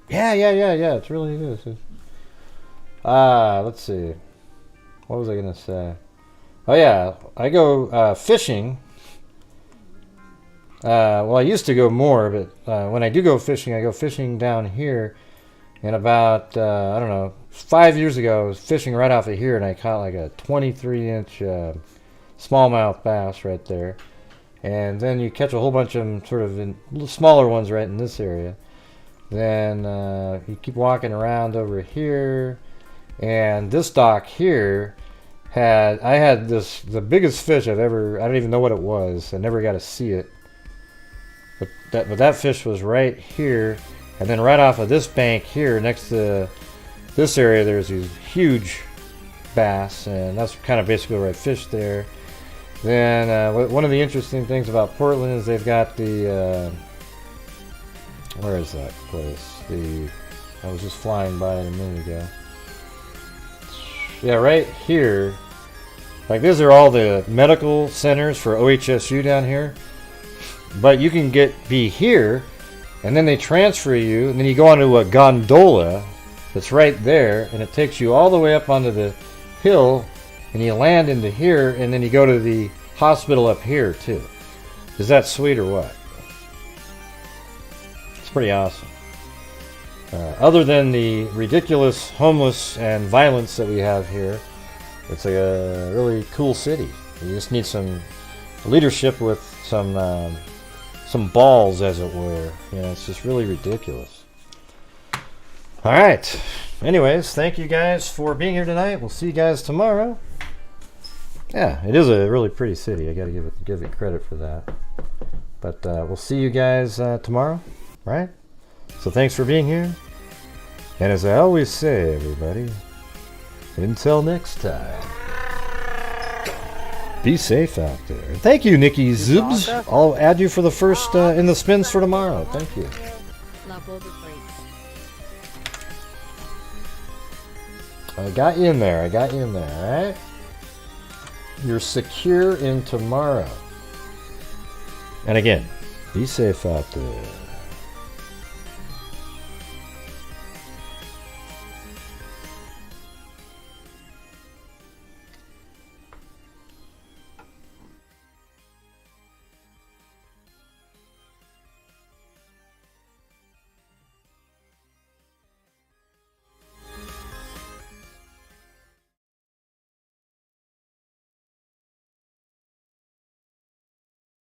Yeah. It really is. Let's see. What was I gonna say? Oh yeah, I go fishing. Well, I used to go more, but when I do go fishing, I go fishing down here. And about I don't know, 5 years ago, I was fishing right off of here, and I caught like a 23-inch smallmouth bass right there. And then you catch a whole bunch of them sort of in smaller ones right in this area. Then you keep walking around over here, and this dock here I had the biggest fish I've ever, I don't even know what it was. I never got to see it. But that fish was right here, and then right off of this bank here next to this area there's these huge bass, and that's kind of basically where I fished there. Then one of the interesting things about Portland is they've got the where is that place? I was just flying by it a minute ago. Yeah, right here. Like these are all the medical centers for OHSU down here. But you can be here, and then they transfer you, and then you go onto a gondola that's right there, and it takes you all the way up onto the hill. And you land into here, and then you go to the hospital up here, too. Is that sweet or what? It's pretty awesome. Other than the ridiculous homeless and violence that we have here, it's a really cool city. You just need some leadership with some balls, as it were. You know, it's just really ridiculous. All right. Anyways, thank you guys for being here tonight. We'll see you guys tomorrow. Yeah, it is a really pretty city. I got to give it credit for that. But we'll see you guys tomorrow, right? So thanks for being here. And as I always say, everybody, until next time, be safe out there. Thank you, Nikki Zubs. I'll add you for the first in the spins for tomorrow. Thank you. Love all the freaks. I got you in there. All right? You're secure in tomorrow. And again, be safe out there.